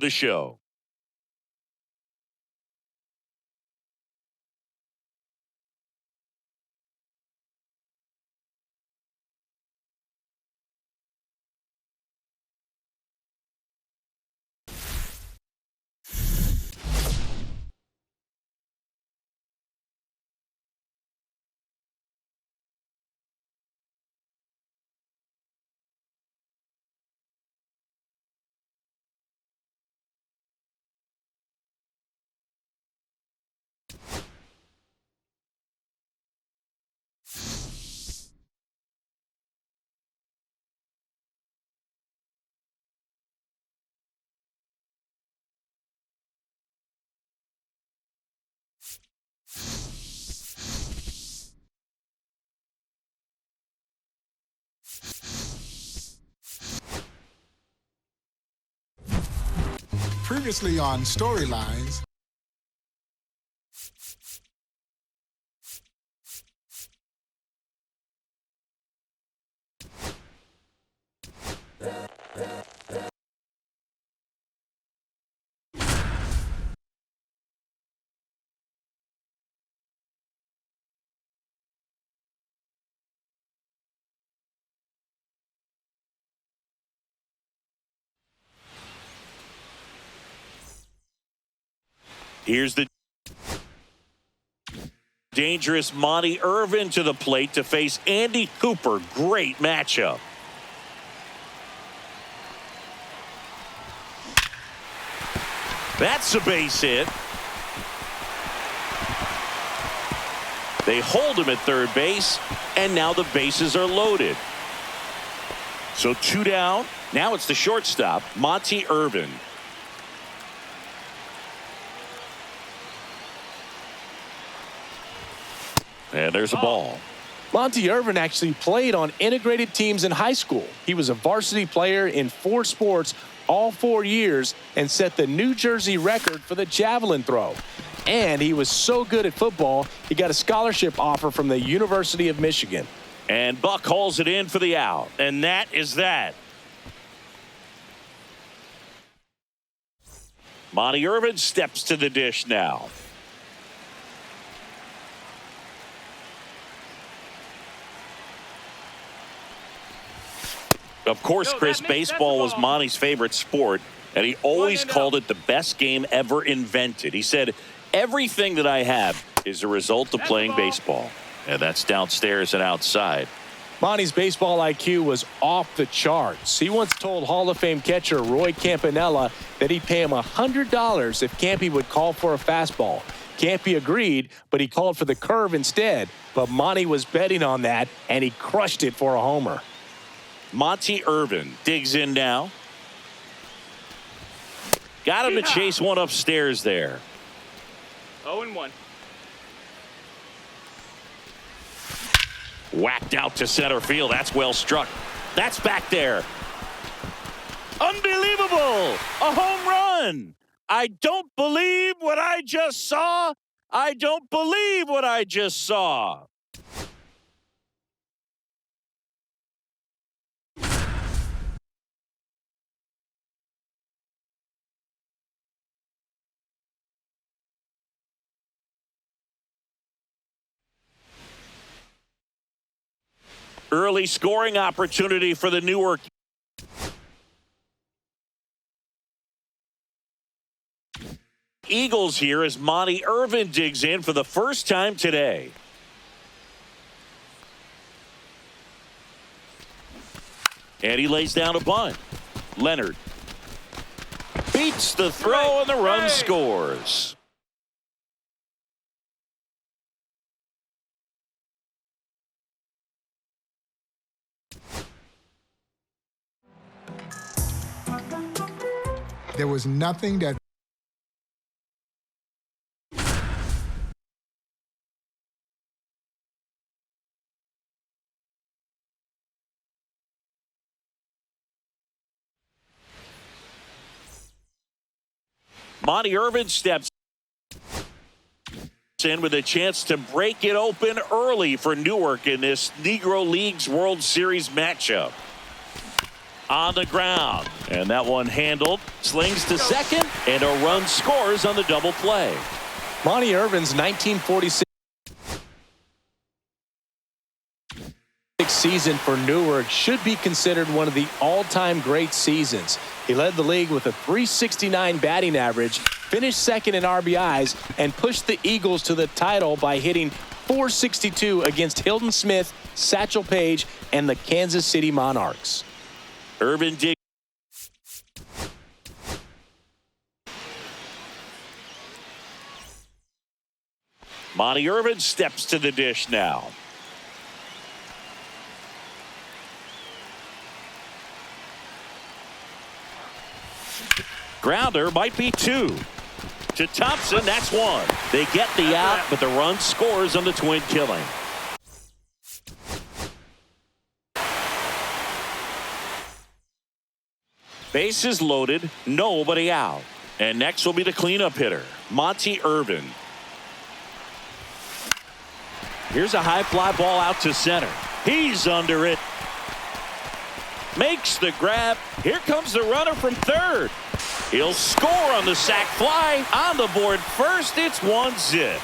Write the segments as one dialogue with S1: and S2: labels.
S1: The show.
S2: Previously on Storylines.
S1: Here's the dangerous Monty Irvin to the plate to face Andy Cooper. Great matchup. That's a base hit. They hold him at third base, and now the bases are loaded. So 2 down. Now it's the shortstop, Monty Irvin. And there's a ball.
S3: Monty Irvin actually played on integrated teams in high school. He was a varsity player in 4 sports all 4 years and set the New Jersey record for the javelin throw. And he was so good at football, he got a scholarship offer from the University of Michigan.
S1: And Buck hauls it in for the out. And that is that. Monty Irvin steps to the dish now. Of course, Chris, baseball was Monty's favorite sport, and he always called it the best game ever invented. He said, everything that I have is a result of playing baseball. And that's downstairs and outside.
S3: Monty's baseball IQ was off the charts. He once told Hall of Fame catcher Roy Campanella that he'd pay him $100 if Campy would call for a fastball. Campy agreed, but he called for the curve instead. But Monty was betting on that, and he crushed it for a homer.
S1: Monty Irvin digs in now. Got him to chase one upstairs there.
S4: 0-1.
S1: Whacked out to center field. That's well struck. That's back there. Unbelievable. A home run. I don't believe what I just saw. I don't believe what I just saw. Early scoring opportunity for the Newark. Eagles here as Monty Irvin digs in for the first time today. And he lays down a bunt. Leonard beats the throw and the run scores.
S2: There was nothing that
S1: Monty Irvin steps in with a chance to break it open early for Newark in this Negro Leagues World Series matchup. On the ground, and that one handled Slings to second, and a run scores on the double play.
S3: Monty Irvin's 1946 season for Newark should be considered one of the all-time great seasons. He led the league with a .369 batting average, finished second in RBIs, and pushed the Eagles to the title by hitting .462 against Hilton Smith, Satchel Paige, and the Kansas City Monarchs.
S1: Irvin digs. Monty Irvin steps to the dish now. Grounder might be two. To Thompson, that's one. They get the out, but the run scores on the twin killing. Bases loaded, nobody out. And next will be the cleanup hitter, Monty Irvin. Here's a high fly ball out to center. He's under it. Makes the grab. Here comes the runner from third. He'll score on the sac fly. On the board first, it's 1-0.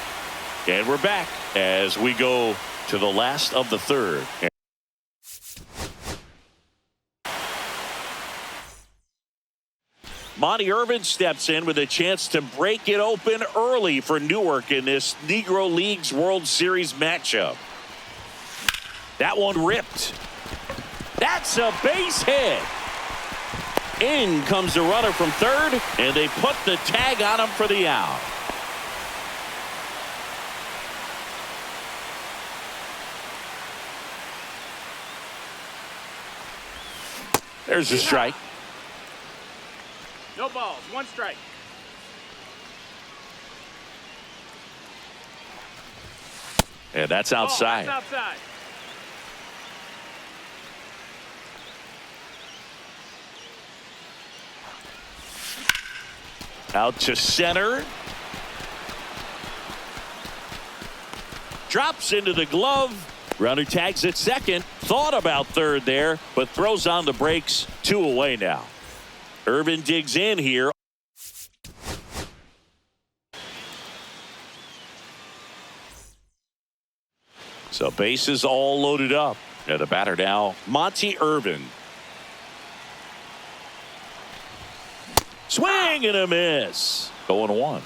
S1: And we're back as we go to the last of the third. Monty Irvin steps in with a chance to break it open early for Newark in this Negro Leagues World Series matchup. That one ripped. That's a base hit. In comes the runner from third, and they put the tag on him for the out. There's a strike.
S4: No balls, one strike.
S1: And that's outside.
S4: That's outside.
S1: Out to center. Drops into the glove. Runner tags at second. Thought about third there, but throws on the brakes. 2 away now. Irvin digs in here. So bases all loaded up. And the batter now, Monty Irvin. Swing and a miss. 0-1.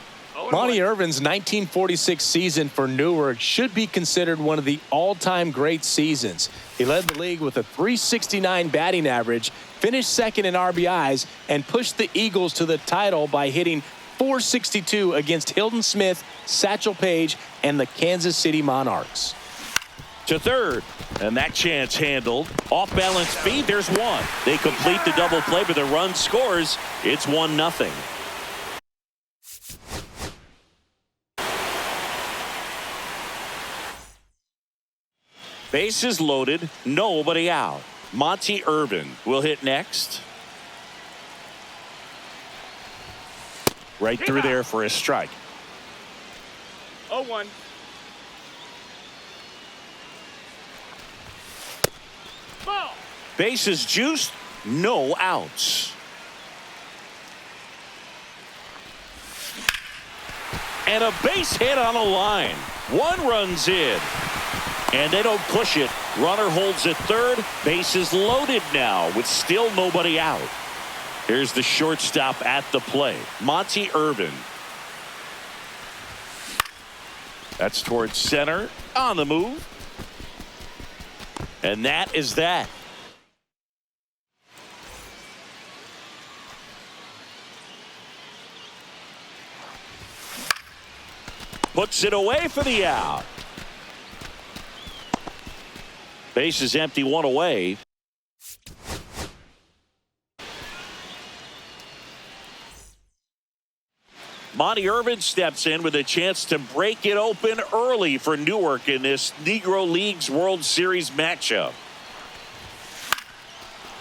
S3: Monty Irvin's 1946 season for Newark should be considered one of the all-time great seasons. He led the league with a .369 batting average, finished second in RBIs, and pushed the Eagles to the title by hitting .462 against Hilton Smith, Satchel Paige, and the Kansas City Monarchs.
S1: To third, and that chance handled. Off balance feed, there's one. They complete the double play, but the run scores. It's 1-0. Bases loaded, nobody out. Monty Irvin will hit next. Right through there for a strike.
S4: 0-1. Ball.
S1: Bases juiced, no outs. And a base hit on a line. One runs in. And they don't push it. Runner holds at third. Bases loaded now with still nobody out. Here's the shortstop at the plate, Monty Irvin. That's towards center. On the move. And that is that. Puts it away for the out. Base is empty, one away. Monty Irvin steps in with a chance to break it open early for Newark in this Negro Leagues World Series matchup.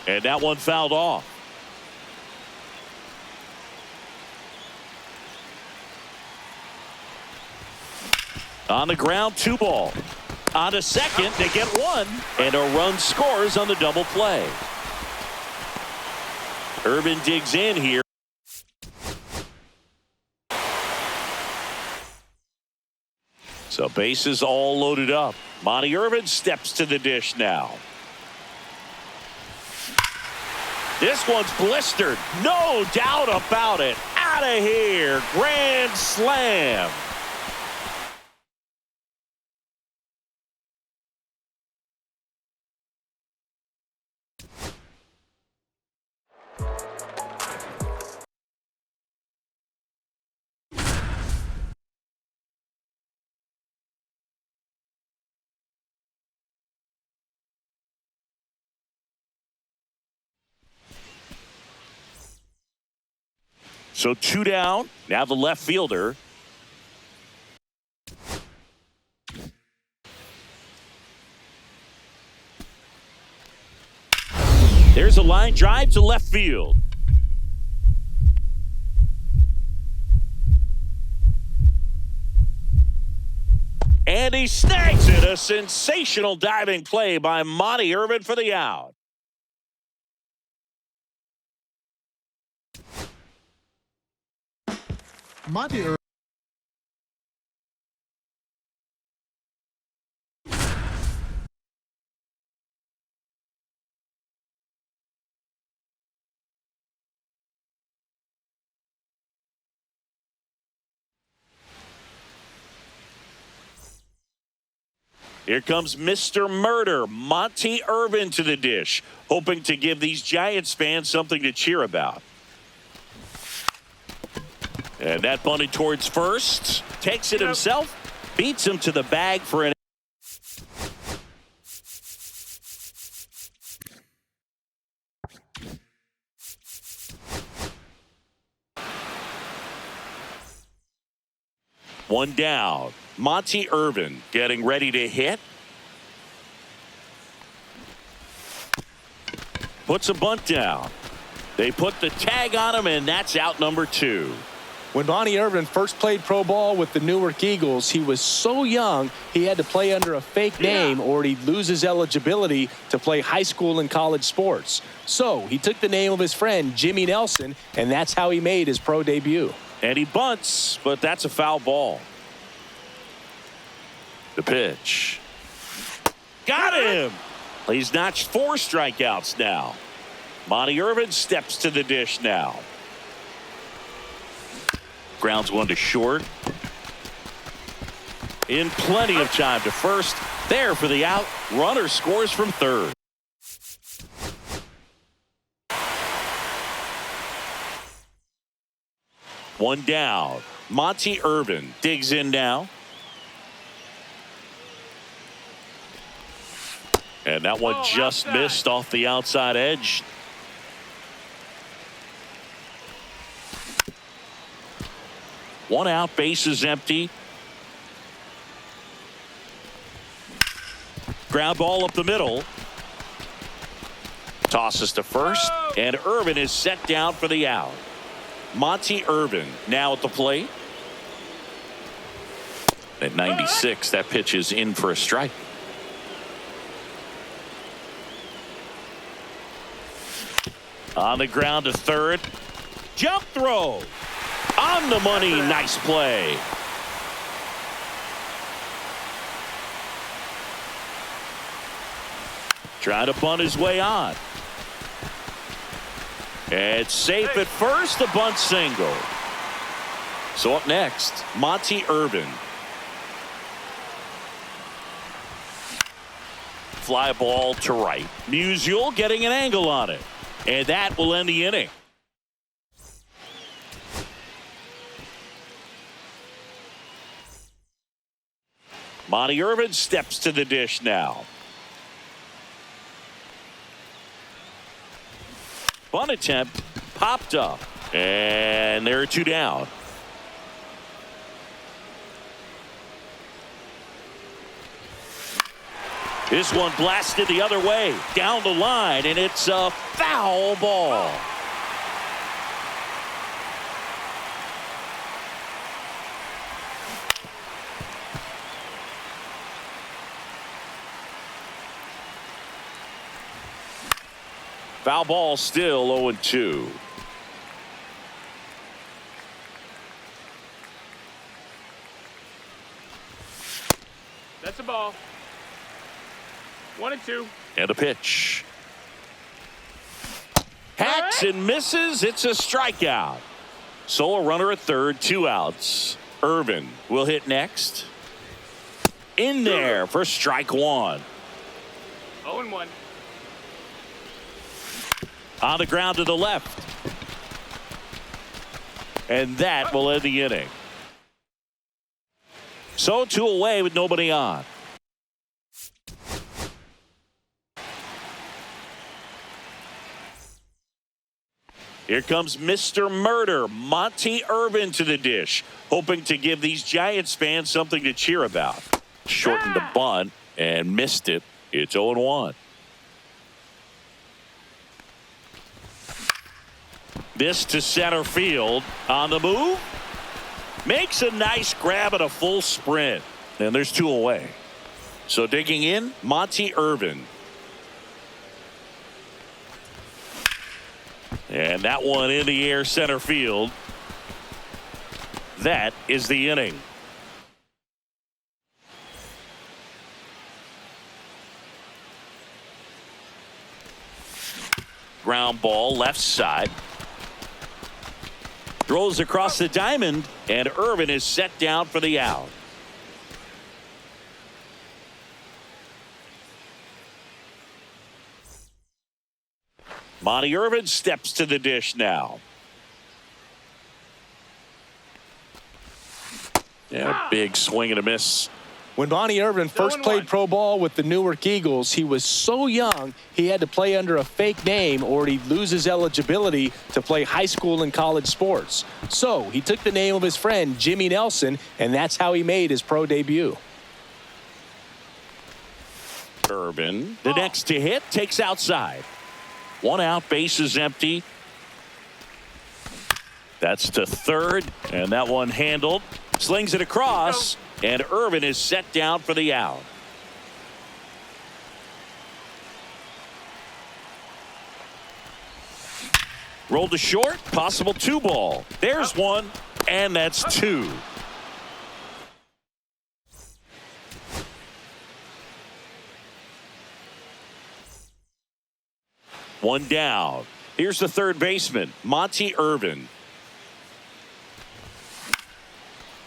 S1: And that one fouled off. On the ground, 2 ball. On to second, they get one, and a run scores on the double play. Irvin digs in here. So bases all loaded up. Monty Irvin steps to the dish now. This one's blistered. No doubt about it. Out of here. Grand slam. So 2 down. Now the left fielder. There's a line drive to left field. And he snags it. A sensational diving play by Monty Irvin for the out.
S2: Monty Irvin.
S1: Here comes Mr. Murder, Monty Irvin to the dish, hoping to give these Giants fans something to cheer about. And that bunted towards first, takes it himself, beats him to the bag for an. One down. Monty Irvin getting ready to hit. Puts a bunt down. They put the tag on him, and that's out number 2.
S3: When Monty Irvin first played pro ball with the Newark Eagles, he was so young he had to play under a fake name or he'd lose his eligibility to play high school and college sports. So he took the name of his friend Jimmy Nelson, and that's how he made his pro debut.
S1: And he bunts, but that's a foul ball. The pitch. Got him! He's notched 4 strikeouts now. Monty Irvin steps to the dish now. Grounds one to short. In plenty of time to first. There for the out. Runner scores from third. One down. Monty Irvin digs in now. And that one just missed off the outside edge. One out, bases empty. Ground ball up the middle. Tosses to first, and Irvin is set down for the out. Monty Irvin now at the plate. At 96, that pitch is in for a strike. On the ground to third. Jump throw. On the money. Nice play. Trying to bunt his way on. It's safe at first. The bunt single. So up next, Monty Irvin. Fly ball to right. Musial getting an angle on it. And that will end the inning. Monty Irvin steps to the dish now. Bunt attempt popped up. And there are 2 down. This one blasted the other way, down the line, and it's a foul ball. Foul ball still 0-2.
S4: That's a ball. 1 and 2.
S1: And a pitch. Hacks and misses. It's a strikeout. So a runner at third, 2 outs. Irvin will hit next. In there for strike 1.
S4: 0 and 1.
S1: On the ground to the left. And that will end the inning. So 2 away with nobody on. Here comes Mr. Murder, Monty Irvin to the dish, hoping to give these Giants fans something to cheer about. Shortened the bunt and missed it. It's 0-1. This to center field. On the move. Makes a nice grab at a full sprint. And there's 2 away. So digging in, Monty Irvin. And that one in the air center field. That is the inning. Ground ball left side. Throws across the diamond, and Irvin is set down for the out. Monty Irvin steps to the dish now. And a big swing and a miss.
S3: When Monty Irvin first played pro ball with the Newark Eagles, he was so young he had to play under a fake name or he'd lose his eligibility to play high school and college sports. So he took the name of his friend Jimmy Nelson, and that's how he made his pro debut.
S1: Irvin, the next to hit, takes outside. 1 out, base is empty. That's to third, and that one handled. Slings it across, and Irvin is set down for the out. Rolled to short, possible 2 ball. There's 1, and that's 2. One down. Here's the third baseman, Monty Irvin.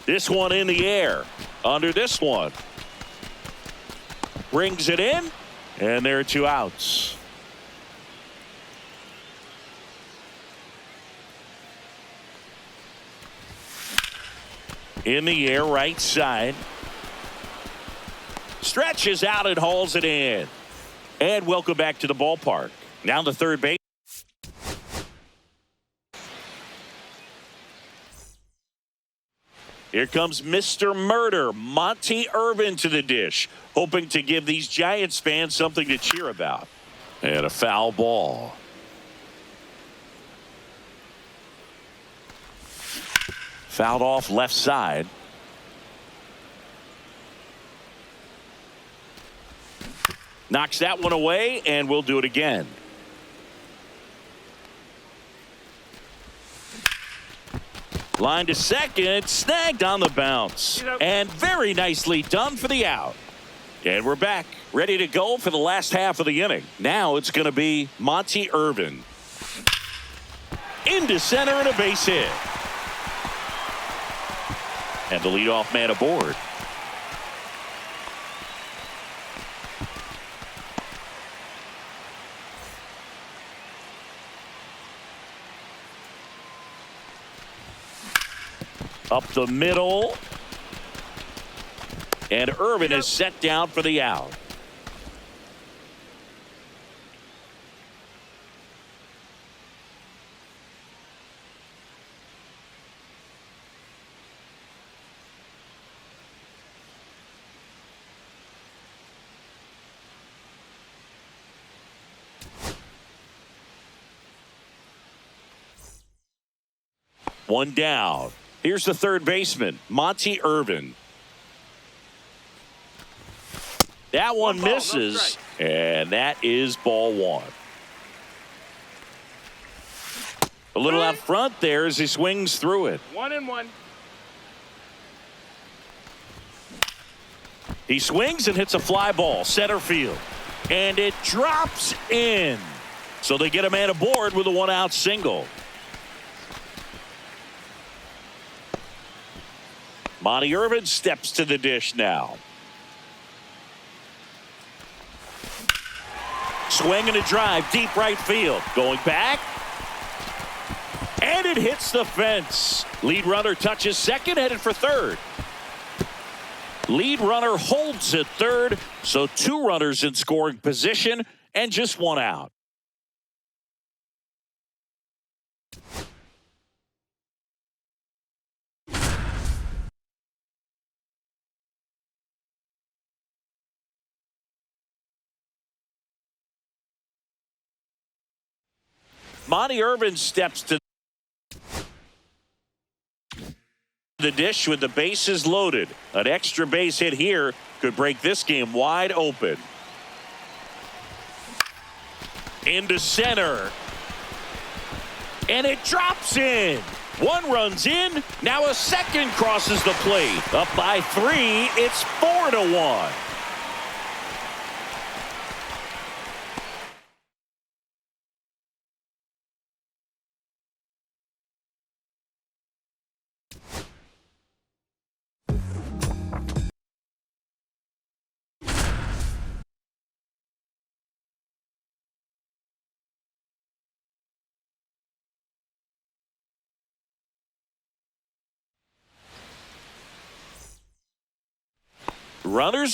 S1: This one in the air. Under this one. Brings it in. And there are 2 outs. In the air, right side. Stretches out and hauls it in. And welcome back to the ballpark. Now to third base. Here comes Mr. Murder, Monty Irvin to the dish, hoping to give these Giants fans something to cheer about. And a foul ball. Fouled off left side. Knocks that one away, and we'll do it again. Line to second, snagged on the bounce. And very nicely done for the out. And we're back, ready to go for the last half of the inning. Now it's going to be Monty Irvin. Into center and a base hit. And the leadoff man aboard. Up the middle. And Irvin is set down for the out. One down. Here's the third baseman, Monty Irvin. That one misses, and that is ball 1. A little out front there as he swings through it.
S4: 1-1.
S1: He swings and hits a fly ball center field, and it drops in. So they get a man aboard with a one-out single. Monty Irvin steps to the dish now. Swing and a drive, deep right field. Going back. And it hits the fence. Lead runner touches second, headed for third. Lead runner holds at third, so 2 runners in scoring position and just 1 out. Monty Irvin steps to the dish with the bases loaded. An extra base hit here could break this game wide open. Into center. And it drops in. 1 runs in. Now a second crosses the plate. Up by 3. It's 4-1. Runners.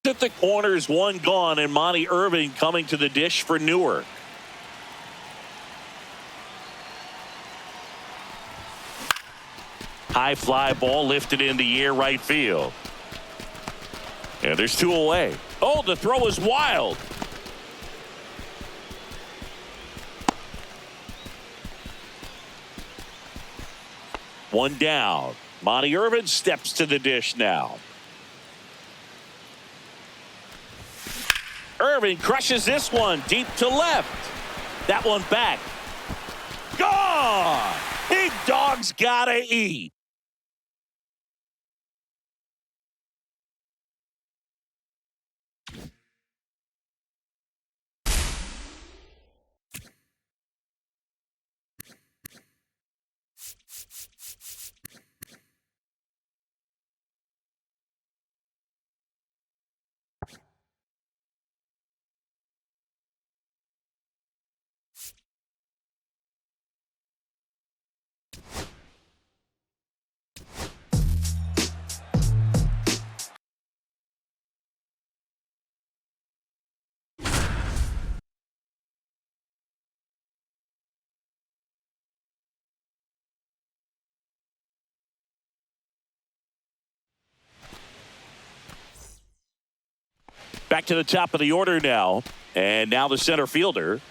S1: At the corners, 1 gone, and Monty Irvin coming to the dish for Newark. High fly ball lifted in the air right field. And there's 2 away. Oh, the throw is wild. One down. Monty Irvin steps to the dish now. Irvin crushes this one deep to left. That one back. Gone! Big dog's gotta eat. Back to the top of the order now. And now the center fielder.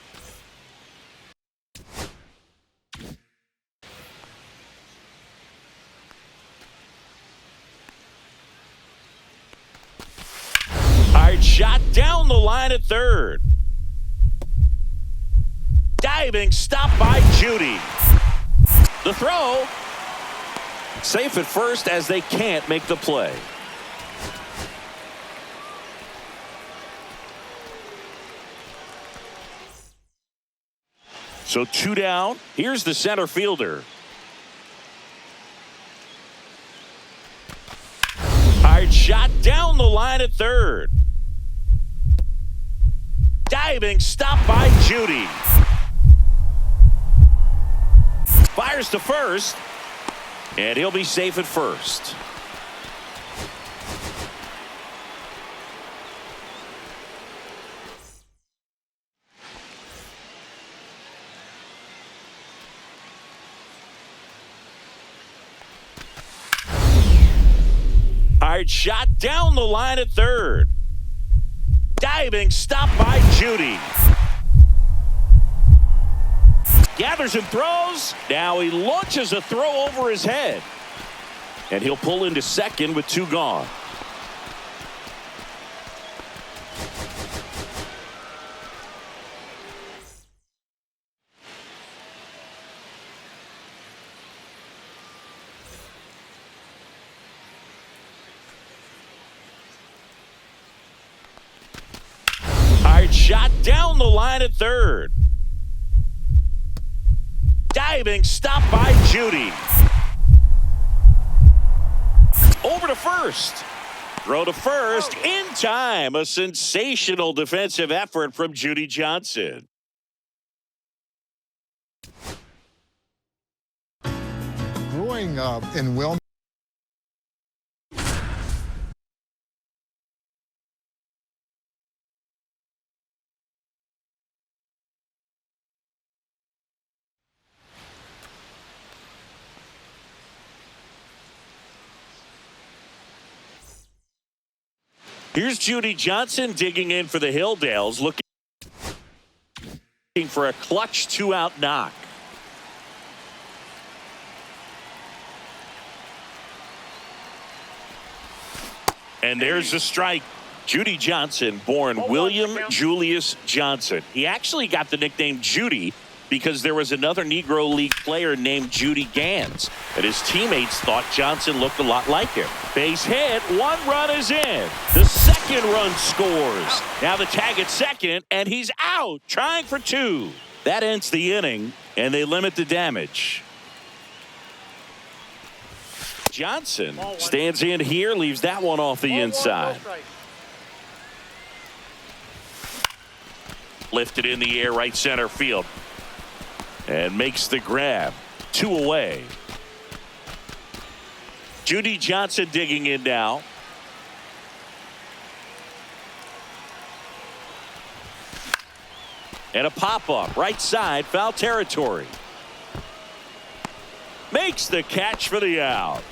S1: Hard shot down the line at third. Diving stop by Judy. The throw. Safe at first as they can't make the play. So 2 down. Here's the center fielder. Hard shot down the line at third. Diving stop by Judy. Fires to first. And he'll be safe at first. Hard shot down the line at third. Diving stop by Judy. Gathers and throws. Now he launches a throw over his head. And he'll pull into second with 2 gone. shot down the line at third. Diving stop by Judy. Over to first. Throw to first in time. A sensational defensive effort from Judy Johnson.
S2: Growing up in Wilmington.
S1: Here's Judy Johnson digging in for the Hilldales, looking for a clutch two-out knock. And there's the strike. Judy Johnson, born William Julius Johnson. He actually got the nickname Judy because there was another Negro League player named Judy Gans, and his teammates thought Johnson looked a lot like him. Base hit, one run is in. The second run scores. Now the tag at second, and he's out, trying for two. That ends the inning, and they limit the damage. Johnson stands in here, leaves that one off the inside. Lifted in the air, right center field. And makes the grab. Two away. Judy Johnson digging in now. And a pop-up, right side, foul territory. Makes the catch for the out.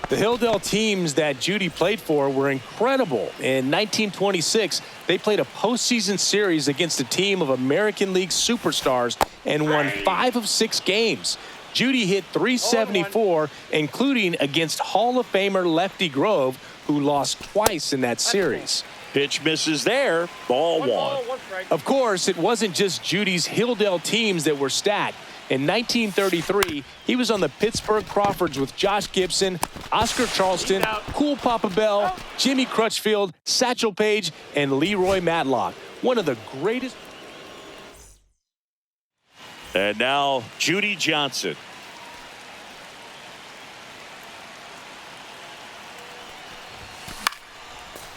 S3: The Hilldale teams that Judy played for were incredible. In 1926, they played a postseason series against a team of American League superstars and won 5 of 6 games. Judy hit .374, including against Hall of Famer Lefty Grove, who lost twice in that series.
S1: Pitch misses there. Ball one.
S3: Of course, it wasn't just Judy's Hilldale teams that were stacked. In 1933, he was on the Pittsburgh Crawfords with Josh Gibson, Oscar Charleston, Cool Papa Bell, Jimmy Crutchfield, Satchel Paige, and Leroy Matlock. One of the greatest.
S1: And now Judy Johnson.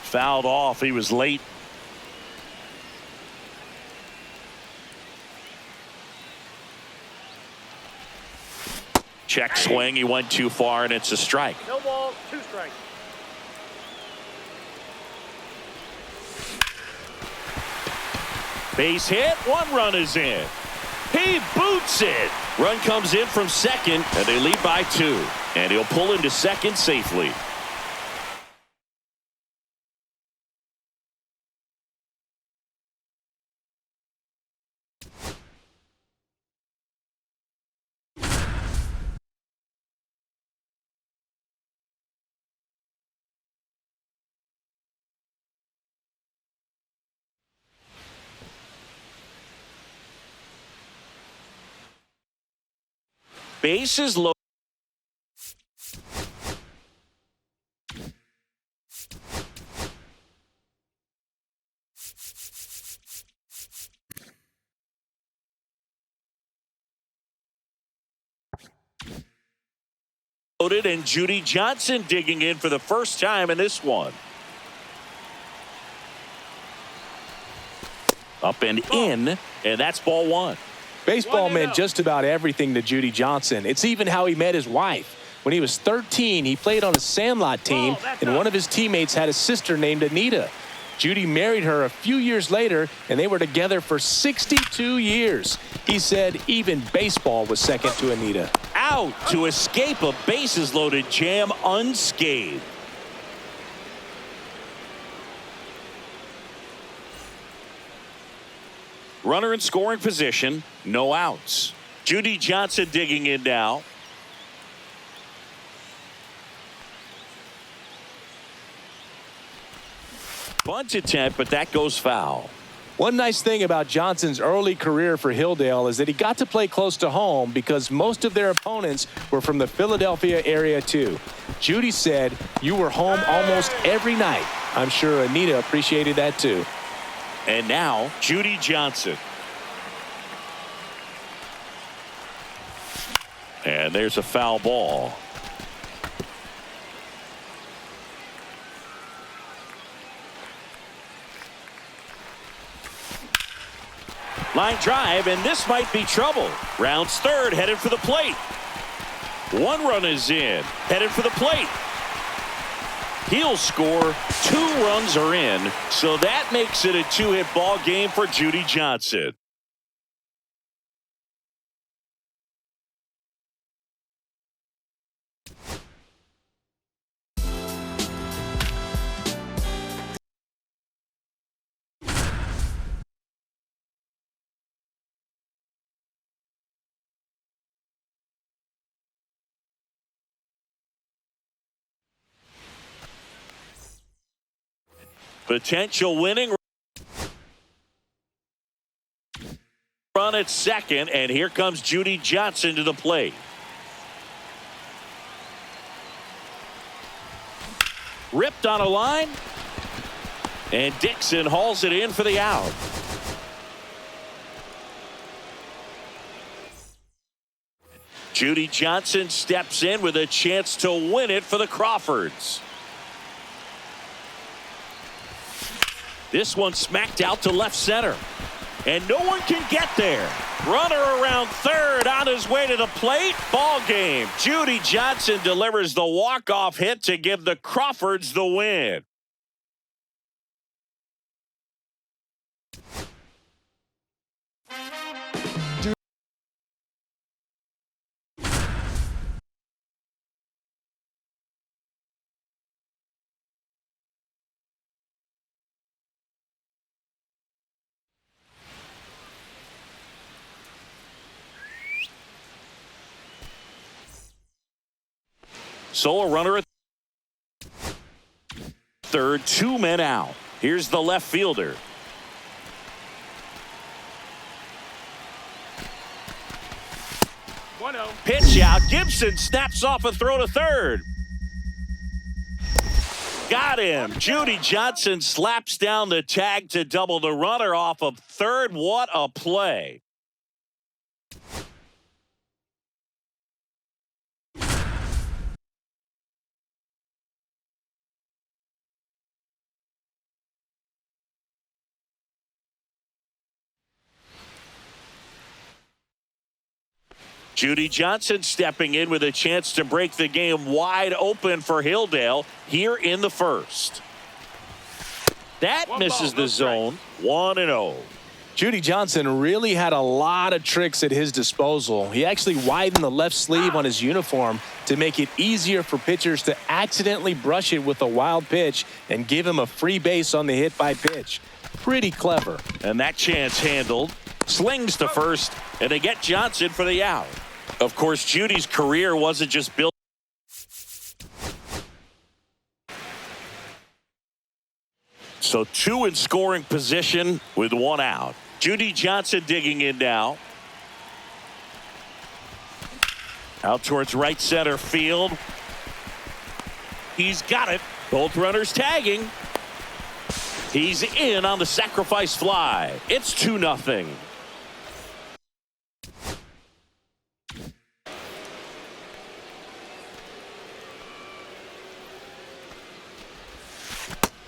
S1: Fouled off. He was late. Check swing. He went too far, and it's a strike.
S4: No ball, 2 strikes.
S1: Base hit. 1 run is in. He boots it. Run comes in from second, and they lead by 2. And he'll pull into second safely. Bases low. Loaded, and Judy Johnson digging in for the first time in this one. Up and in, and that's ball 1.
S3: Baseball meant just about everything to Judy Johnson. It's even how he met his wife. When he was 13, he played on a Sandlot team, and one of his teammates had a sister named Anita. Judy married her a few years later, and they were together for 62 years. He said even baseball was second to Anita.
S1: Out to escape a bases-loaded jam unscathed. Runner in scoring position, no outs. Judy Johnson digging in now. Bunt attempt, but that goes foul.
S3: One nice thing about Johnson's early career for Hilldale is that he got to play close to home because most of their opponents were from the Philadelphia area too. Judy said, "You were home almost every night." I'm sure Anita appreciated that too.
S1: And now Judy Johnson. And there's a foul ball. Line drive, and this might be trouble. Rounds third, headed for the plate. One run is in, headed for the plate. He'll score. 2 runs are in, so that makes it a 2-hit ball game for Judy Johnson. Potential winning run at second, and here comes Judy Johnson to the plate. Ripped on a line, and Dixon hauls it in for the out. Judy Johnson steps in with a chance to win it for the Crawfords. This one smacked out to left center. And no one can get there. Runner around third on his way to the plate. Ball game. Judy Johnson delivers the walk-off hit to give the Crawfords the win. So a runner at third, 2 men out. Here's the left fielder. Pitch out. Gibson snaps off a throw to third. Got him. Judy Johnson slaps down the tag to double the runner off of third. What a play. Judy Johnson stepping in with a chance to break the game wide open for Hilldale here in the first. That misses the zone. 1-0.
S3: Judy Johnson really had a lot of tricks at his disposal. He actually widened the left sleeve on his uniform to make it easier for pitchers to accidentally brush it with a wild pitch and give him a free base on the hit by pitch. Pretty clever.
S1: And that chance handled. Slings to first, and they get Johnson for the out. Of course, Judy's career wasn't just built. So 2 in scoring position with 1 out. Judy Johnson digging in now. Out towards right center field. He's got it. Both runners tagging. He's in on the sacrifice fly. It's 2-0.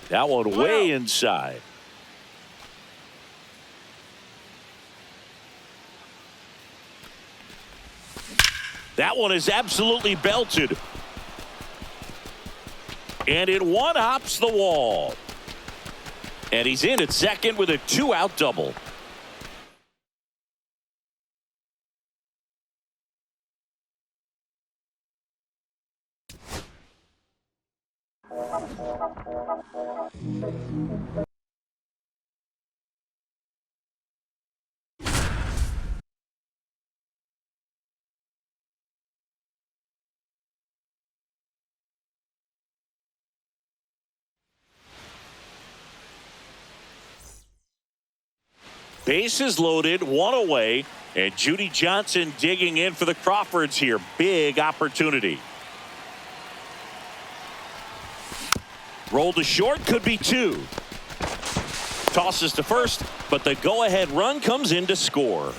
S1: That one way inside. That one is absolutely belted. And it one-hops the wall. And he's in at second with a 2-out double. Bases loaded, 1 away, and Judy Johnson digging in for the Crawfords here. Big opportunity. Roll to short, could be 2. tosses to first, but the go-ahead run comes in to score.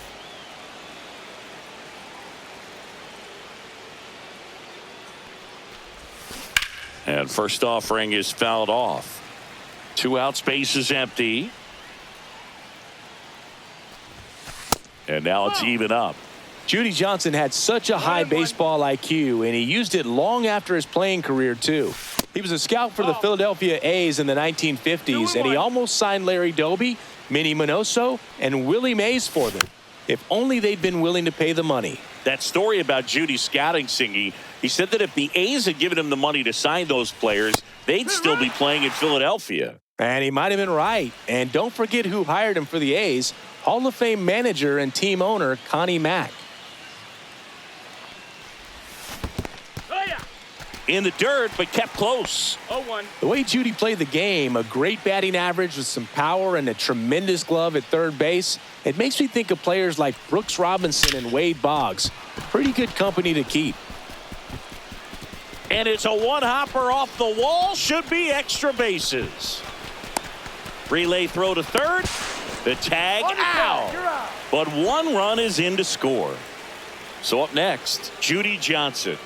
S1: And first offering is fouled off. 2 outs, base is empty. And now it's even up.
S3: Judy Johnson had such a high baseball IQ, and he used it long after his playing career, too. He was a scout for the Philadelphia A's in the 1950s, and he almost signed Larry Doby, Minnie Minoso, and Willie Mays for them. If only they'd been willing to pay the money.
S1: That story about Judy scouting, Singy, he said that if the A's had given him the money to sign those players, they'd still be playing in Philadelphia.
S3: And he might have been right. And don't forget who hired him for the A's, Hall of Fame manager and team owner Connie Mack.
S1: In the dirt, but kept close.
S4: 0-1.
S3: The way Judy played the game, a great batting average with some power and a tremendous glove at third base, it makes me think of players like Brooks Robinson and Wade Boggs. Pretty good company to keep.
S1: And it's a one-hopper off the wall. Should be extra bases. Relay throw to third. The tag out. But 1 run is in to score. So up next, Judy Johnson.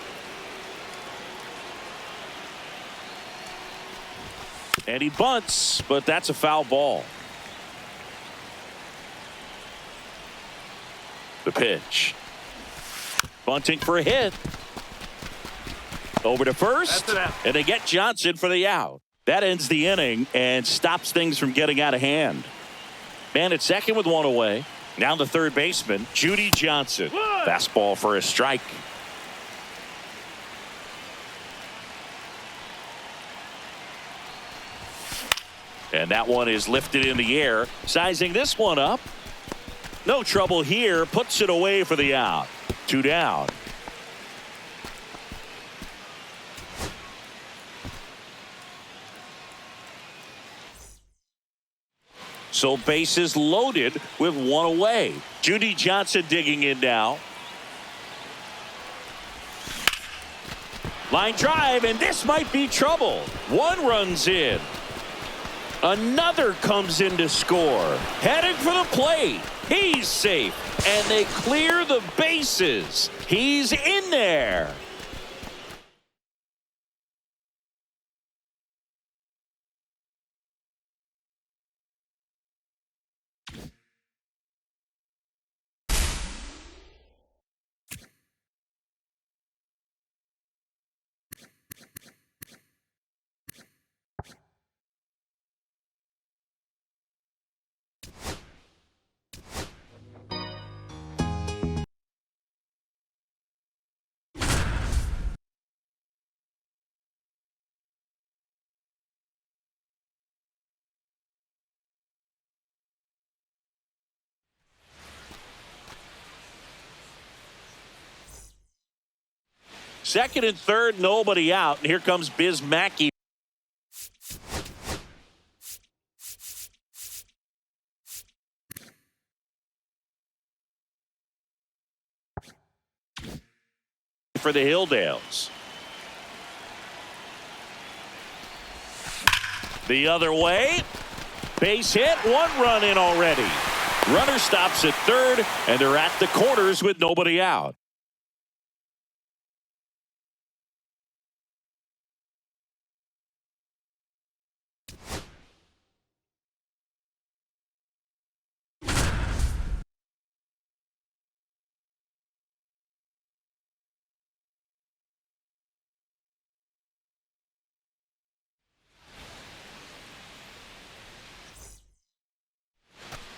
S1: And he bunts, but that's a foul ball. The pitch. Bunting for a hit. Over to first. And they get Johnson for the out. That ends the inning and stops things from getting out of hand. Man at second with 1 away. Now the third baseman, Judy Johnson. Fastball for a strike. And that one is lifted in the air. Sizing this one up. No trouble here. Puts it away for the out. 2 down. So bases loaded with 1 away. Judy Johnson digging in now. Line drive, and this might be trouble. 1 runs in. Another comes in to score. Heading for the plate. He's safe. And they clear the bases. He's in there. Second and third, nobody out. And here comes Biz Mackey. For the Hilldales. The other way. Base hit. 1 run in already. Runner stops at third, and they're at the corners with nobody out.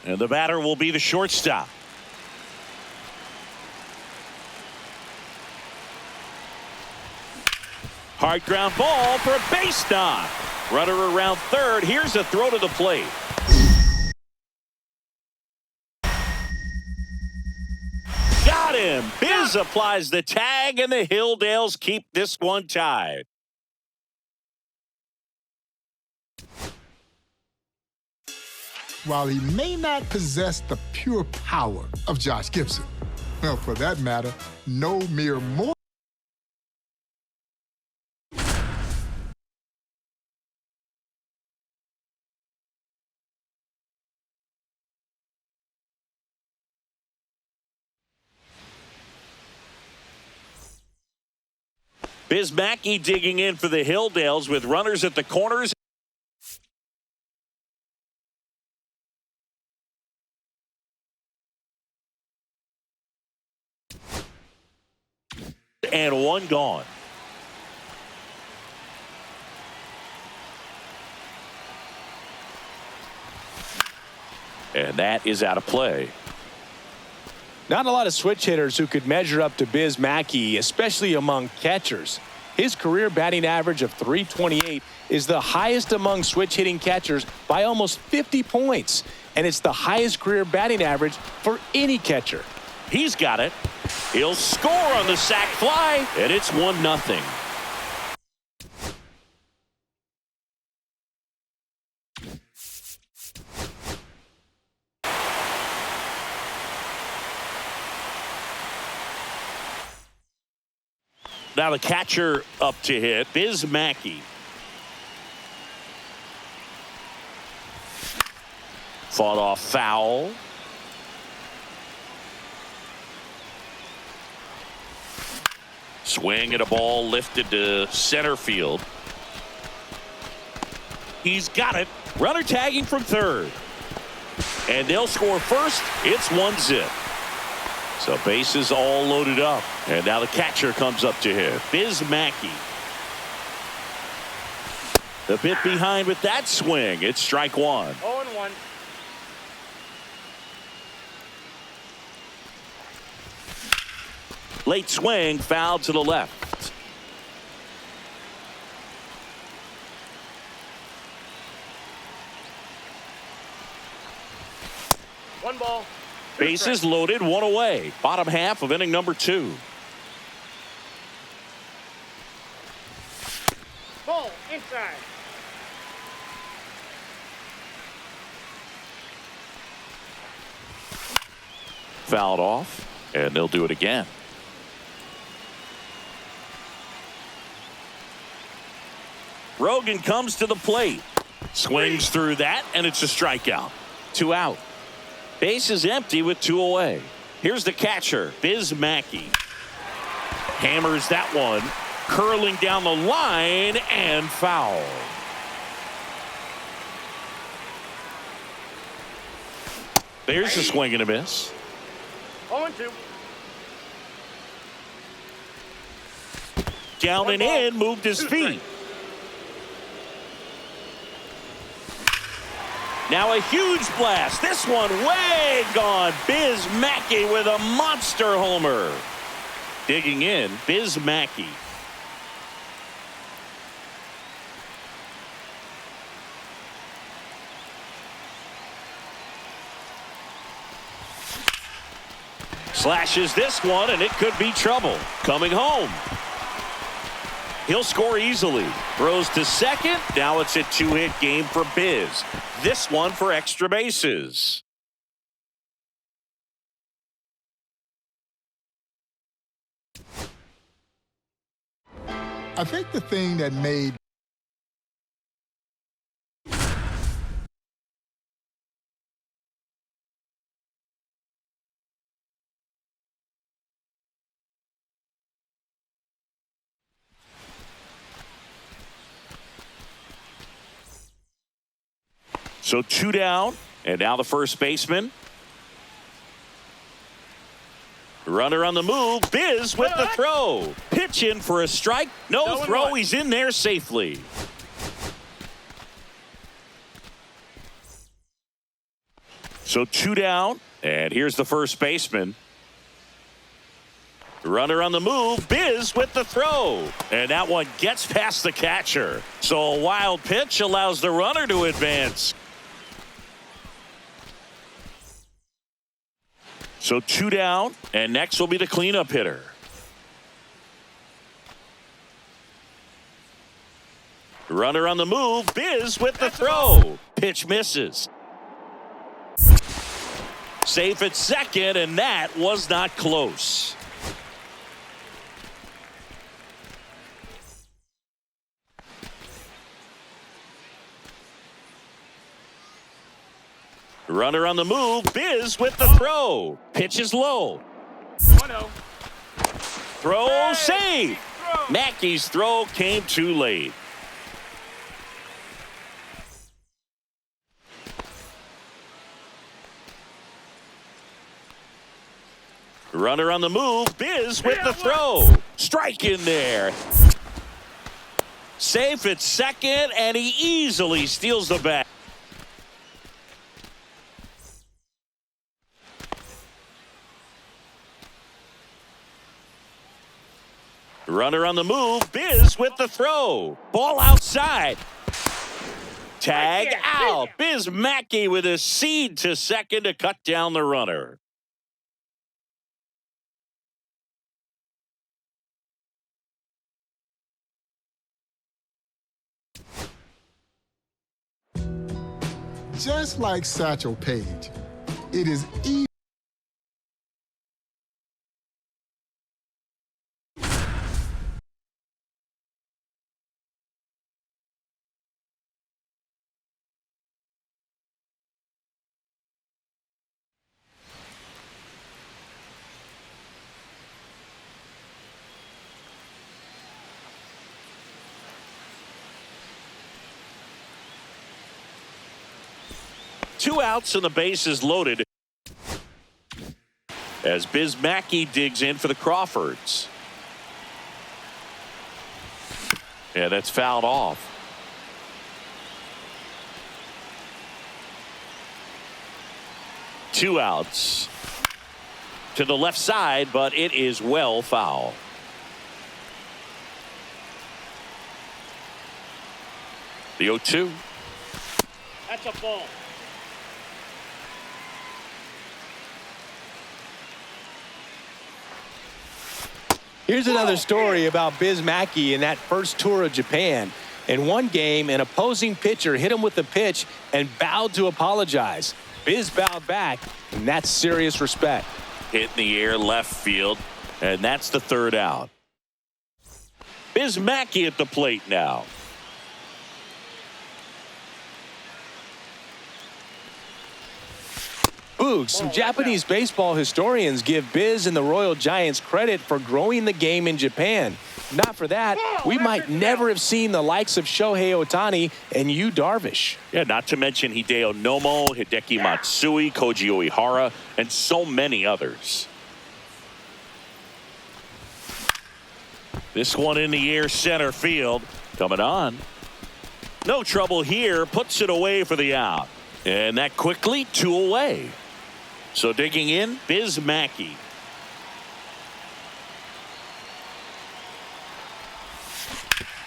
S1: And the batter will be the shortstop. Hard ground ball for a base knock. Runner around third. Here's a throw to the plate. Got him. Biz applies the tag, and the Hilldales keep this one tied.
S2: While he may not possess the pure power of Josh Gibson, well, for that matter, no mere mortal
S1: Bismacky digging in for the Hilldales with runners at the corners. And one gone. And that is out of play.
S3: Not a lot of switch hitters who could measure up to Bismacky, especially among catchers. His career batting average of .328 is the highest among switch hitting catchers by almost 50 points. And it's the highest career batting average for any catcher.
S1: He's got it. He'll score on the sac fly, and it's 1-0. Now the catcher up to hit, Bismacky. Fought off foul. Swing at a ball lifted to center field. He's got it. Runner tagging from third. And they'll score first. It's 1-0. So bases all loaded up. And now the catcher comes up to hit. Bismacky. A bit behind with that swing. It's strike one.
S4: 0-1.
S1: Late swing, foul to the left.
S4: One ball.
S1: Bases loaded, one away. Bottom half of inning number 2.
S4: Ball inside.
S1: Fouled off, and they'll do it again. Rogan comes to the plate. Swings through that, and it's a strikeout. 2 out. Base is empty with 2 away. Here's the catcher, Bismacky. Hammers that one. Curling down the line and foul. There's a swing and a miss.
S4: 0-2.
S1: Down and in, moved his feet. Now a huge blast. This one way gone. Bismacky with a monster homer. Digging in, Bismacky. Slashes this one, and it could be trouble. Coming home. He'll score easily. Throws to second. Now it's a 2-hit game for Biz. This one for extra bases.
S2: I think the thing that made
S1: So 2 down, and now the first baseman. Runner on the move. Biz with the throw. Pitch in for a strike. No throw. He's in there safely. So 2 down, and here's the first baseman. Runner on the move. Biz with the throw. And that one gets past the catcher. So a wild pitch allows the runner to advance. So 2 down, and next will be the cleanup hitter. Runner on the move. Biz with the throw. Pitch misses. Safe at second, and that was not close. Runner on the move. Biz with the throw. Pitch is low.
S4: 1-0.
S1: Throw safe. Mackey's throw came too late. Runner on the move. Biz with the throw. Strike in there. Safe at second, and he easily steals the bag. Runner on the move. Biz with the throw. Ball outside. Tag out. Biz Mackey with a seed to second to cut down the runner.
S2: Just like Satchel Paige, it is easy.
S1: Two outs and the bases loaded as Biz Mackey digs in for the Crawfords. Yeah, that's fouled off. Two outs to the left side, but it is well foul. The 0-2.
S4: That's a ball.
S3: Here's another story about Biz Mackey in that first tour of Japan. In one game, an opposing pitcher hit him with the pitch and bowed to apologize. Biz bowed back, and that's serious respect.
S1: Hit in the air left field, and that's the third out. Biz Mackey at the plate now.
S3: Boog, some Japanese baseball historians give Biz and the Royal Giants credit for growing the game in Japan. Not for that, we might never have seen the likes of Shohei Ohtani and Yu Darvish.
S1: Yeah, not to mention Hideo Nomo, Hideki Matsui, Koji Uehara, and so many others. This one in the air center field. Coming on. No trouble here. Puts it away for the out. And that quickly, two away. So digging in, Biz Mackey.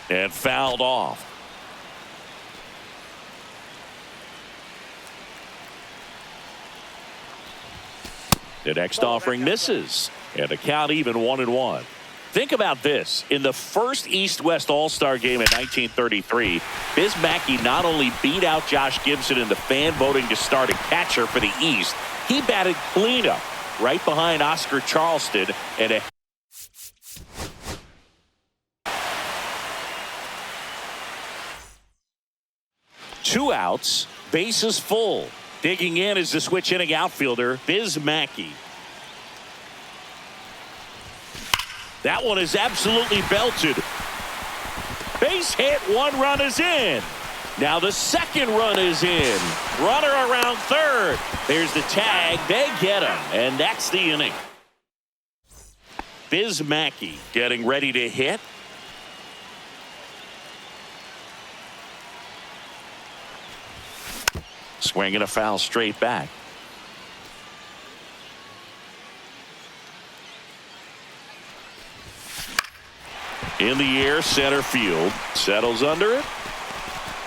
S1: And fouled off. The next offering misses. And the count even 1-1. Think about this. In the first East-West All-Star game in 1933, Biz Mackey not only beat out Josh Gibson in the fan voting to start a catcher for the East, he batted cleanup right behind Oscar Charleston and a two outs, bases full. Digging in is the switch inning outfielder, Biz Mackey. That one is absolutely belted. Base hit, one run is in. Now the second run is in. Runner around third. There's the tag. They get him, and that's the inning. Biz Mackey getting ready to hit. Swinging a foul straight back. In the air, center field. Settles under it.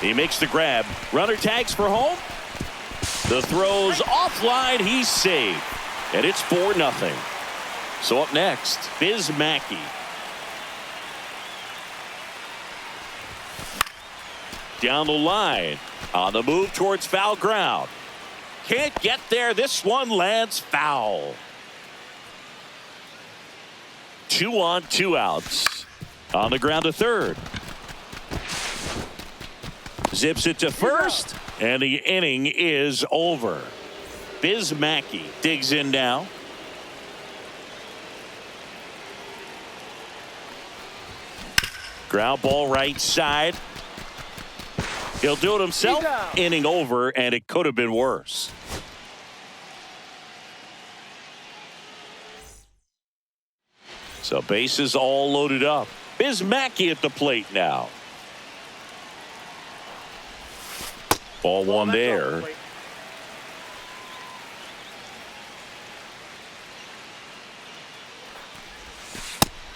S1: He makes the grab. Runner tags for home. The throw's offline. He's safe. And it's 4-0. So up next, Biz Mackey. Down the line. On the move towards foul ground. Can't get there. This one lands foul. 2 on, 2 outs. On the ground to third. Zips it to first, and the inning is over. Biz Mackey digs in now. Ground ball right side. He'll do it himself. Inning over, and it could have been worse. So bases all loaded up. Biz Mackey at the plate now. Ball one there.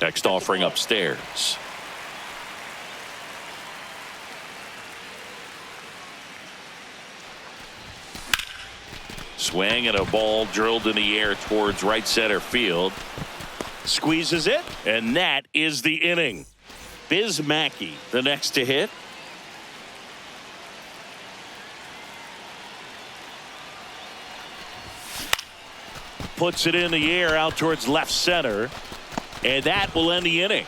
S1: Next offering upstairs. Swing and a ball drilled in the air towards right center field. Squeezes it, and that is the inning. Biz Mackey, the next to hit. Puts it in the air out towards left center, and that will end the inning.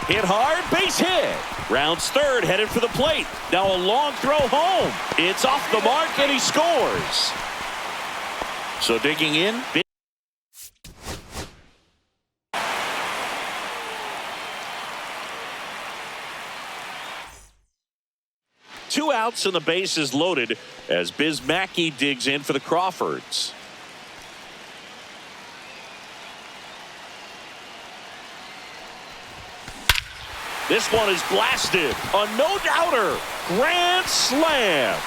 S1: Hit hard, base hit. Rounds third, headed for the plate. Now a long throw home. It's off the mark, and he scores. So digging in. Two outs and the bases loaded as Biz Mackey digs in for the Crawfords. This one is blasted. A no-doubter. Grand slam.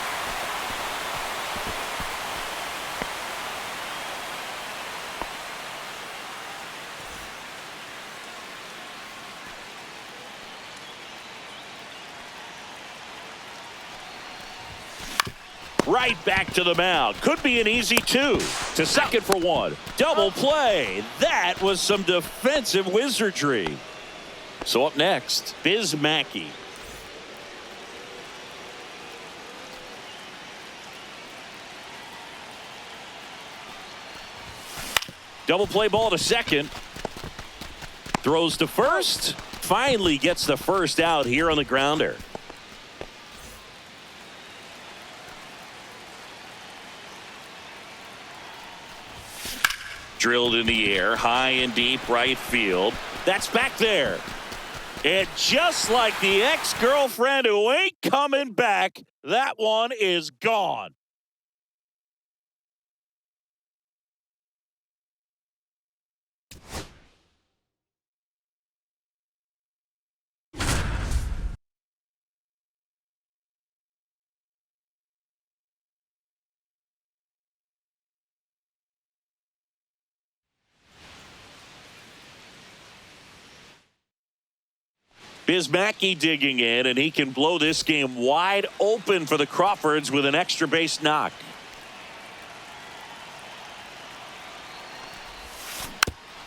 S1: Right back to the mound. Could be an easy two. To second for one. Double play. That was some defensive wizardry. So up next, Biz Mackey. Double play ball to second. Throws to first. Finally gets the first out here on the grounder. Drilled in the air, high and deep right field. That's back there. And just like the ex-girlfriend who ain't coming back, that one is gone. Biz Mackey digging in, and he can blow this game wide open for the Crawfords with an extra base knock.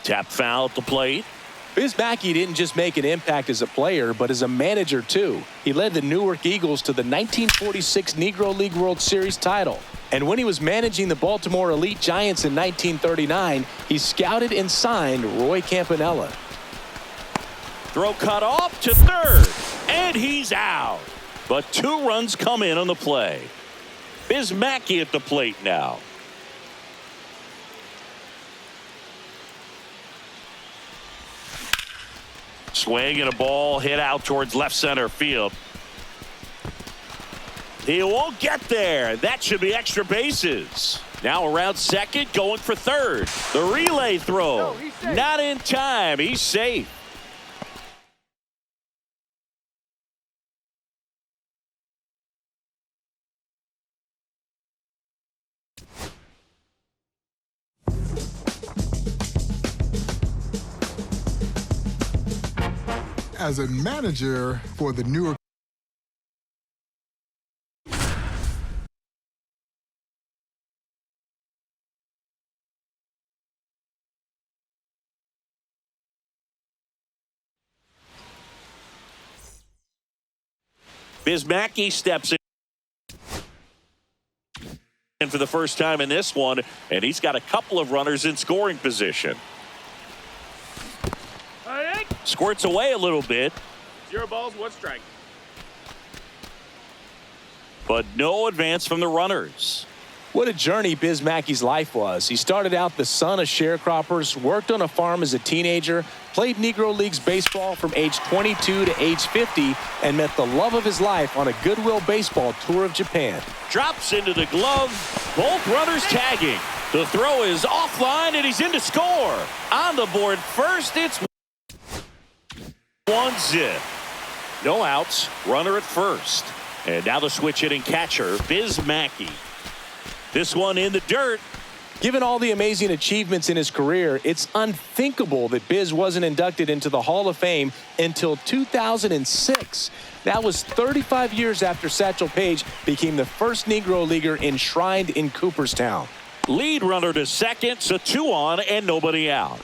S1: Tap foul at the plate.
S3: Biz Mackey didn't just make an impact as a player, but as a manager, too. He led the Newark Eagles to the 1946 Negro League World Series title. And when he was managing the Baltimore Elite Giants in 1939, he scouted and signed Roy Campanella.
S1: Throw cut off to third, and he's out. But two runs come in on the play. Biz Mackey at the plate now. Swing and a ball hit out towards left center field. He won't get there. That should be extra bases. Now around second, going for third. The relay throw. Not in time. He's safe.
S2: As a manager for the Newark
S1: Biz Mackey steps in for the first time in this one, and he's got a couple of runners in scoring position. Squirts away a little bit.
S4: 0 balls, 1 strike.
S1: but no advance from the runners.
S3: What a journey Biz Mackey's life was. He started out the son of sharecroppers, worked on a farm as a teenager, played Negro Leagues baseball from age 22 to age 50, and met the love of his life on a Goodwill baseball tour of Japan.
S1: Drops into the glove. Both runners tagging. The throw is offline, and he's in to score. On the board first, it's 1-0. No outs. Runner at first. And now the switch hitting catcher, Biz Mackey. This one in the dirt.
S3: Given all the amazing achievements in his career, it's unthinkable that Biz wasn't inducted into the Hall of Fame until 2006. That was 35 years after Satchel Paige became the first Negro Leaguer enshrined in Cooperstown.
S1: Lead runner to second, so 2 on and nobody out.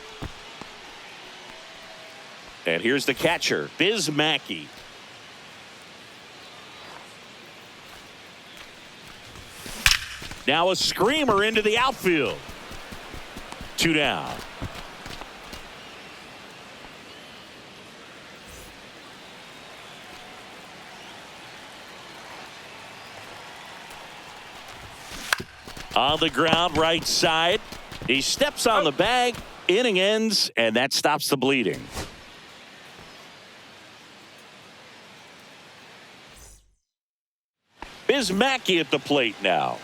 S1: And here's the catcher, Biz Mackey. Now a screamer into the outfield. 2 down. On the ground, right side. He steps on the bag. Inning ends, and that stops the bleeding. Biz Mackey at the plate now.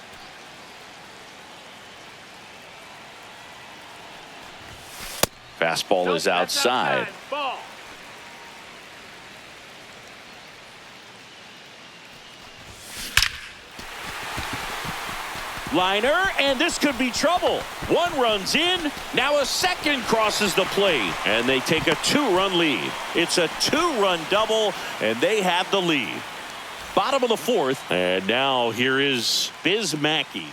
S1: Fastball is outside.
S4: Ball.
S1: Liner, and this could be trouble. 1 runs in. Now a second crosses the plate, and they take a 2-run lead. It's a 2-run double, and they have the lead. Bottom of the 4th, and now here is Biz Mackey.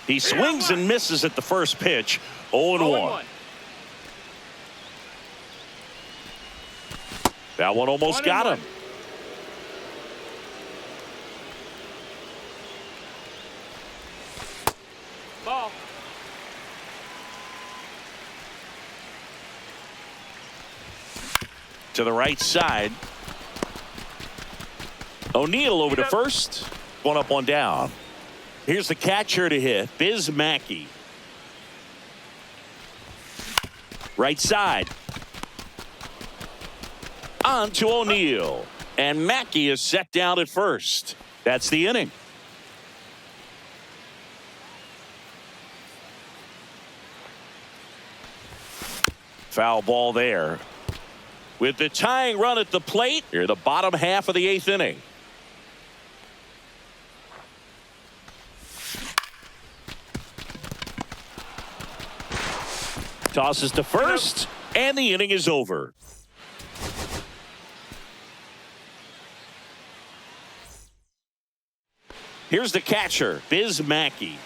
S1: He swings and misses at the first pitch. 0-1. That one almost got him.
S4: Ball.
S1: To the right side. O'Neill over to first. 1 up, 1 down. Here's the catcher to hit, Biz Mackey. Right side. On to O'Neill. And Mackey is set down at first. That's the inning. Foul ball there. With the tying run at the plate, here the bottom half of the 8th inning. Tosses to first, and the inning is over. Here's the catcher, Biz Mackey.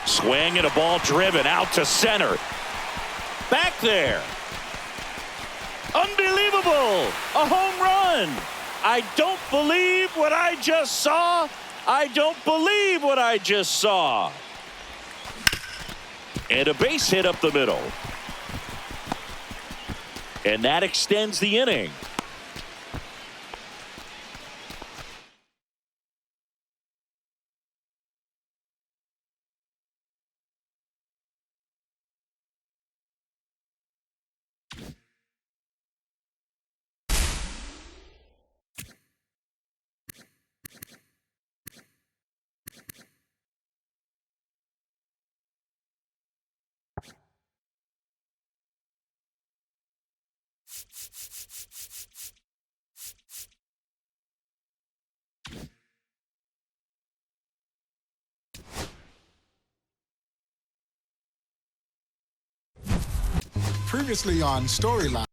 S1: Swing and a ball driven out to center. Back there. Unbelievable. A home run. I don't believe what I just saw. I don't believe what I just saw. And a base hit up the middle. And that extends the inning.
S2: Previously on Storyline.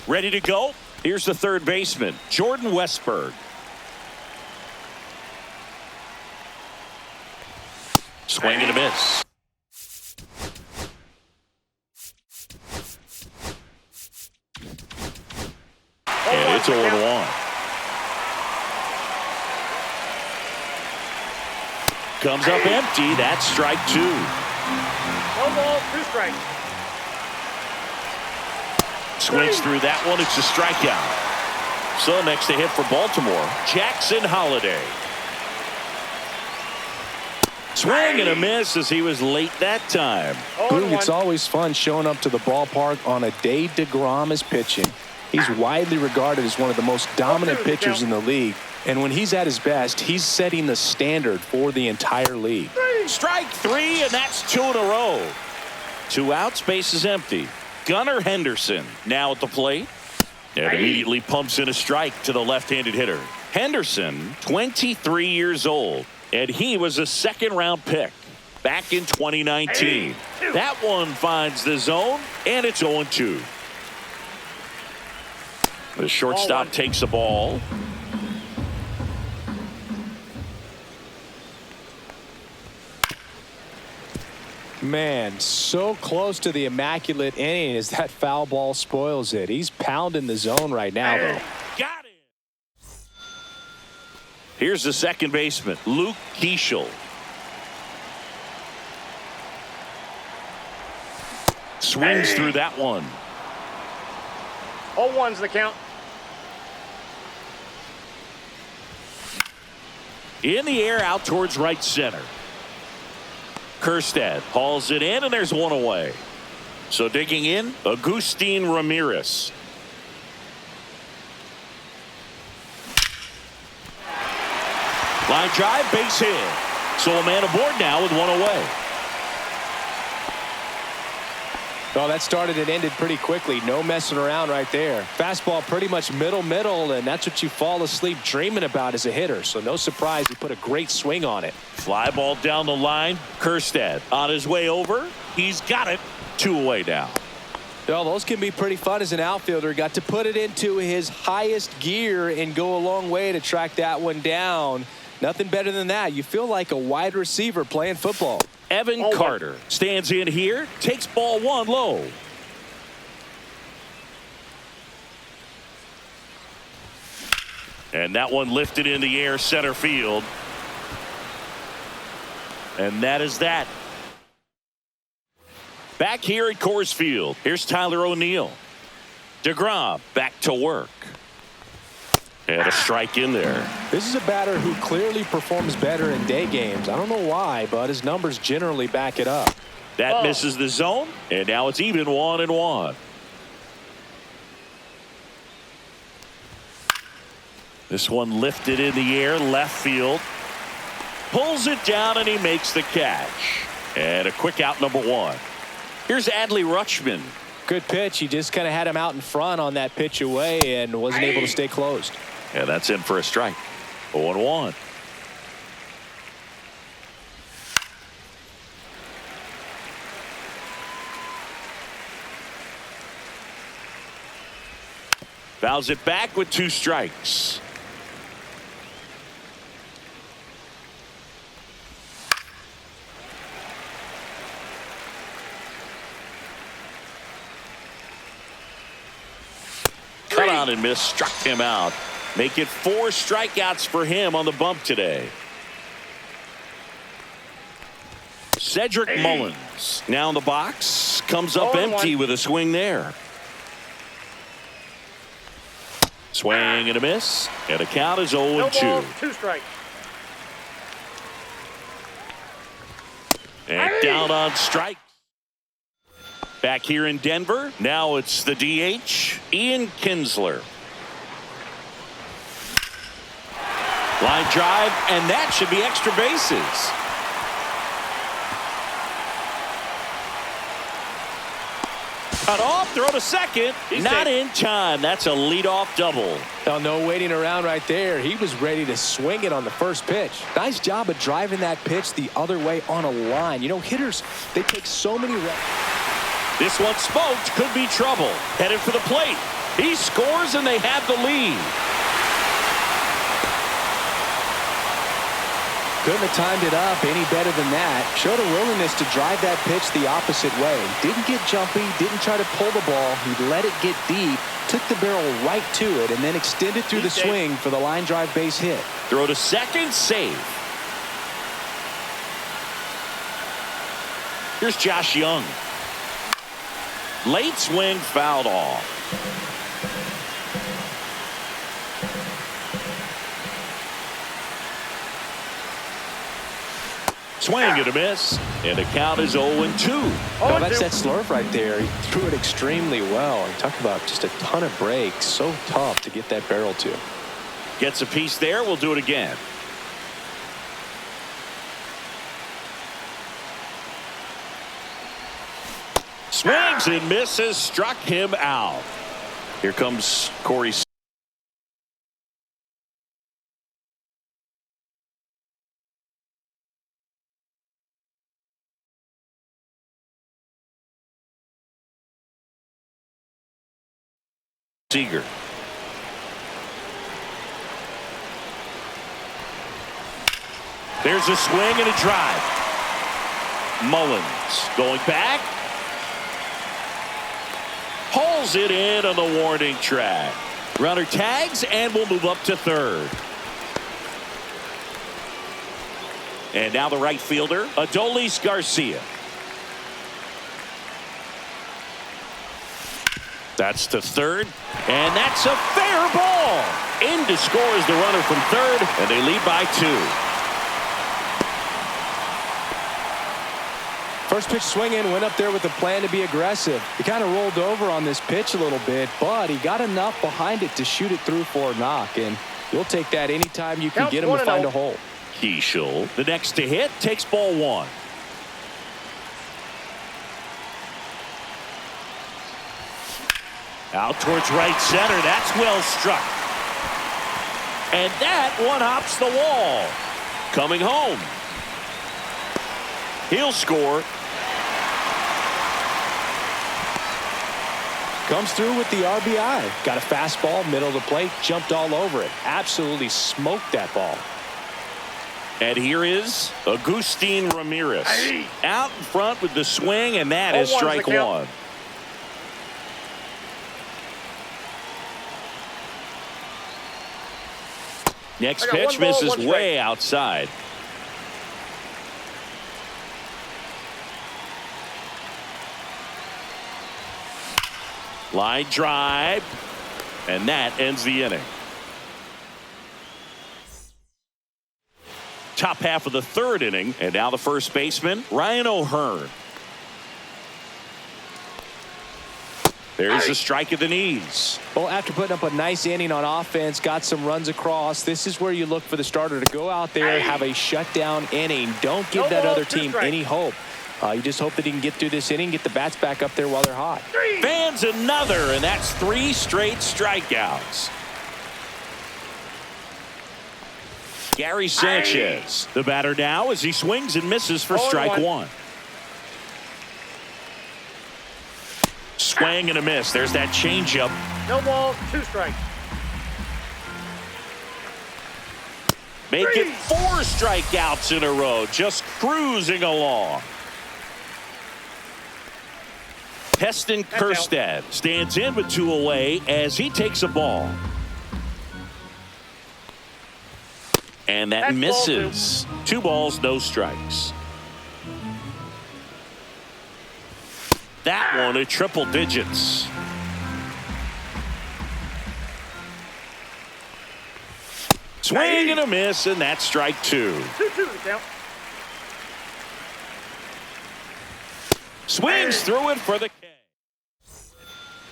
S1: Ready to go? Here's the third baseman, Jordan Westberg. Swing and a miss. And it's 0-1. Comes up empty. That's strike 2.
S4: 1 ball, 2 strikes.
S1: Swings through that one. It's a strikeout. So next to hit for Baltimore, Jackson Holliday. Swing and a miss as he was late that time.
S3: Boog, it's always fun showing up to the ballpark on a day DeGrom is pitching. He's widely regarded as one of the most dominant pitchers in the league. And when he's at his best, he's setting the standard for the entire league.
S1: Strike 3, and that's 2 in a row. 2 outs, base is empty. Gunnar Henderson now at the plate. And immediately pumps in a strike to the left-handed hitter. Henderson, 23 years old. And he was a second-round pick back in 2019. That one finds the zone, and it's 0-2. The shortstop takes the ball.
S3: Man, so close to the immaculate inning as that foul ball spoils it. He's pounding the zone right now, though.
S1: Got it. Here's the second baseman, Luke Keeschel. Swings through that one.
S4: 0-1's the count.
S1: In the air out towards right center. Kerstad hauls it in, and there's one away. So digging in, Agustin Ramirez. Line drive, base hit. So a man aboard now with one away.
S3: Well, that started and ended pretty quickly. No messing around right there. Fastball pretty much middle, and that's what you fall asleep dreaming about as a hitter. So no surprise he put a great swing on it.
S1: Fly ball down the line. Kerstad on his way over. He's got it. 2 away now.
S3: Well, those can be pretty fun as an outfielder. Got to put it into his highest gear and go a long way to track that one down. Nothing better than that. You feel like a wide receiver playing football.
S1: Evan Carter stands in here, takes ball 1 low. And that one lifted in the air center field. And that is that. Back here at Coors Field, here's Tyler O'Neill. DeGrom back to work. And a strike in there.
S3: This is a batter who clearly performs better in day games. I don't know why, but his numbers generally back it up.
S1: That misses the zone, and now it's even 1-1. This one lifted in the air, left field. Pulls it down, and he makes the catch. And a quick out, number 1. Here's Adley Rutschman.
S3: Good pitch. He just kind of had him out in front on that pitch away and wasn't able to stay closed.
S1: And that's in for a strike. 0-1. Fouls it back with 2 strikes. Cut on and miss, struck him out. Make it 4 strikeouts for him on the bump today. Cedric Mullins now in the box. Comes up empty with a swing there. Swing and a miss. And the count is 0-2.
S4: No ball, 2 strikes.
S1: And down on strike. Back here in Denver. Now it's the DH, Ian Kinsler. Line drive, and that should be extra bases. Cut off, throw to second. Not in time. That's a leadoff double.
S3: Oh, no waiting around right there. He was ready to swing it on the first pitch. Nice job of driving that pitch the other way on a line. You know, hitters, they take so many reps.
S1: This one smoked, could be trouble. Headed for the plate. He scores and they have the lead.
S3: Couldn't have timed it up any better than that. Showed a willingness to drive that pitch the opposite way. Didn't get jumpy, didn't try to pull the ball. He let it get deep, took the barrel right to it, and then extended through the swing for the line drive base hit.
S1: Throw to second, save. Here's Josh Young. Late swing, fouled off. Swing and a miss, and the count is 0-2.
S3: Oh, that's that slurve right there. He threw it extremely well. And talk about just a ton of breaks. So tough to get that barrel to.
S1: Gets a piece there. We'll do it again. Swings and misses, struck him out. Here comes Corey Seager. There's a swing and a drive. Mullins going back. Hauls it in on the warning track. Runner tags and will move up to third. And now the right fielder, Adolis Garcia. That's to third, and that's a fair ball. In to score is the runner from third, and they lead by 2.
S3: First pitch swinging, went up there with a plan to be aggressive. He kind of rolled over on this pitch a little bit, but he got enough behind it to shoot it through for a knock, and you'll take that anytime you can get him to find a hole.
S1: Keishel, the next to hit, takes ball 1. Out towards right center. That's well struck. And that one hops the wall. Coming home. He'll score.
S3: Comes through with the RBI. Got a fastball, middle of the plate, jumped all over it. Absolutely smoked that ball.
S1: And here is Agustin Ramirez. Out in front with the swing, and that is strike 1. Next pitch misses way outside. Line drive, and that ends the inning. Top half of the third inning, and now the first baseman, Ryan O'Hearn. There's a strike at the knees.
S3: Well, after putting up a nice inning on offense, got some runs across, this is where you look for the starter to go out there, have a shutdown inning. Don't give that other team any hope. You just hope that he can get through this inning, get the bats back up there while they're hot.
S1: Fans another, and that's 3 straight strikeouts. Gary Sanchez, the batter now as he swings and misses for strike 1. Swing and a miss. There's that changeup.
S4: No ball, 2 strikes.
S1: Make it 4 strikeouts in a row. Just cruising along. Heston Kjerstad stands in with 2 away as he takes a ball. And that misses. 2 balls, no strikes. That one at triple digits. Swing and a miss, and that's strike 2.
S4: 2-2 the count.
S1: Swings through it for the K.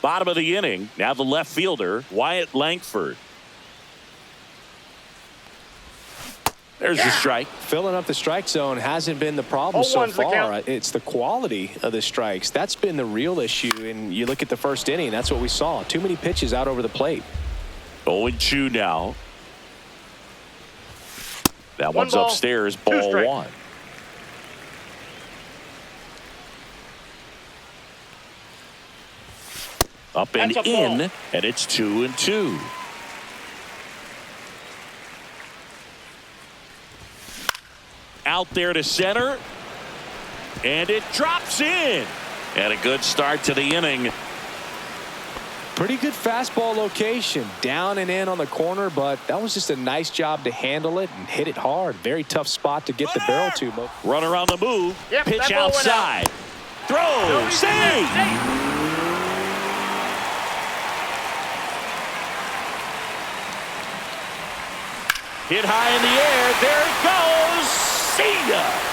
S1: Bottom of the inning. Now the left fielder, Wyatt Langford. There's the strike.
S3: Filling up the strike zone hasn't been the problem so far. It's the quality of the strikes. That's been the real issue. And you look at the first inning, that's what we saw. Too many pitches out over the plate.
S1: 0-2 now. That one's upstairs, ball 1. Up and
S4: That's a
S1: in,
S4: ball.
S1: and it's 2-2. Out there to center, and it drops in. And a good start to the inning.
S3: Pretty good fastball location, down and in on the corner, but that was just a nice job to handle it and hit it hard. Very tough spot to get the barrel to.
S1: Runner on the move.
S4: Yep,
S1: Pitch
S4: that ball went out.
S1: outside. Throw. Save. Hit high in the air. There it goes. See ya.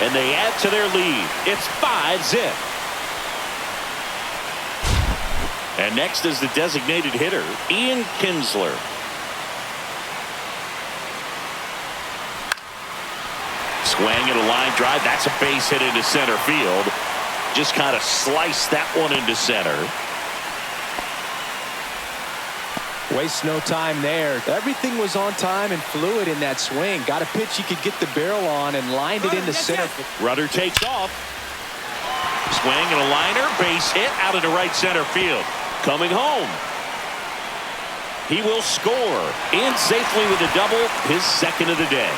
S1: And they add to their lead. It's 5-zip. And next is the designated hitter, Ian Kinsler. Swing and a line drive. That's a base hit into center field. Just kind of sliced that one into center.
S3: Waste no time there. Everything was on time and fluid in that swing. Got a pitch he could get the barrel on and lined it into center.
S1: Rudder takes off. Swing and a liner. Base hit out into right center field. Coming home. He will score. In safely with a double. His second of the day.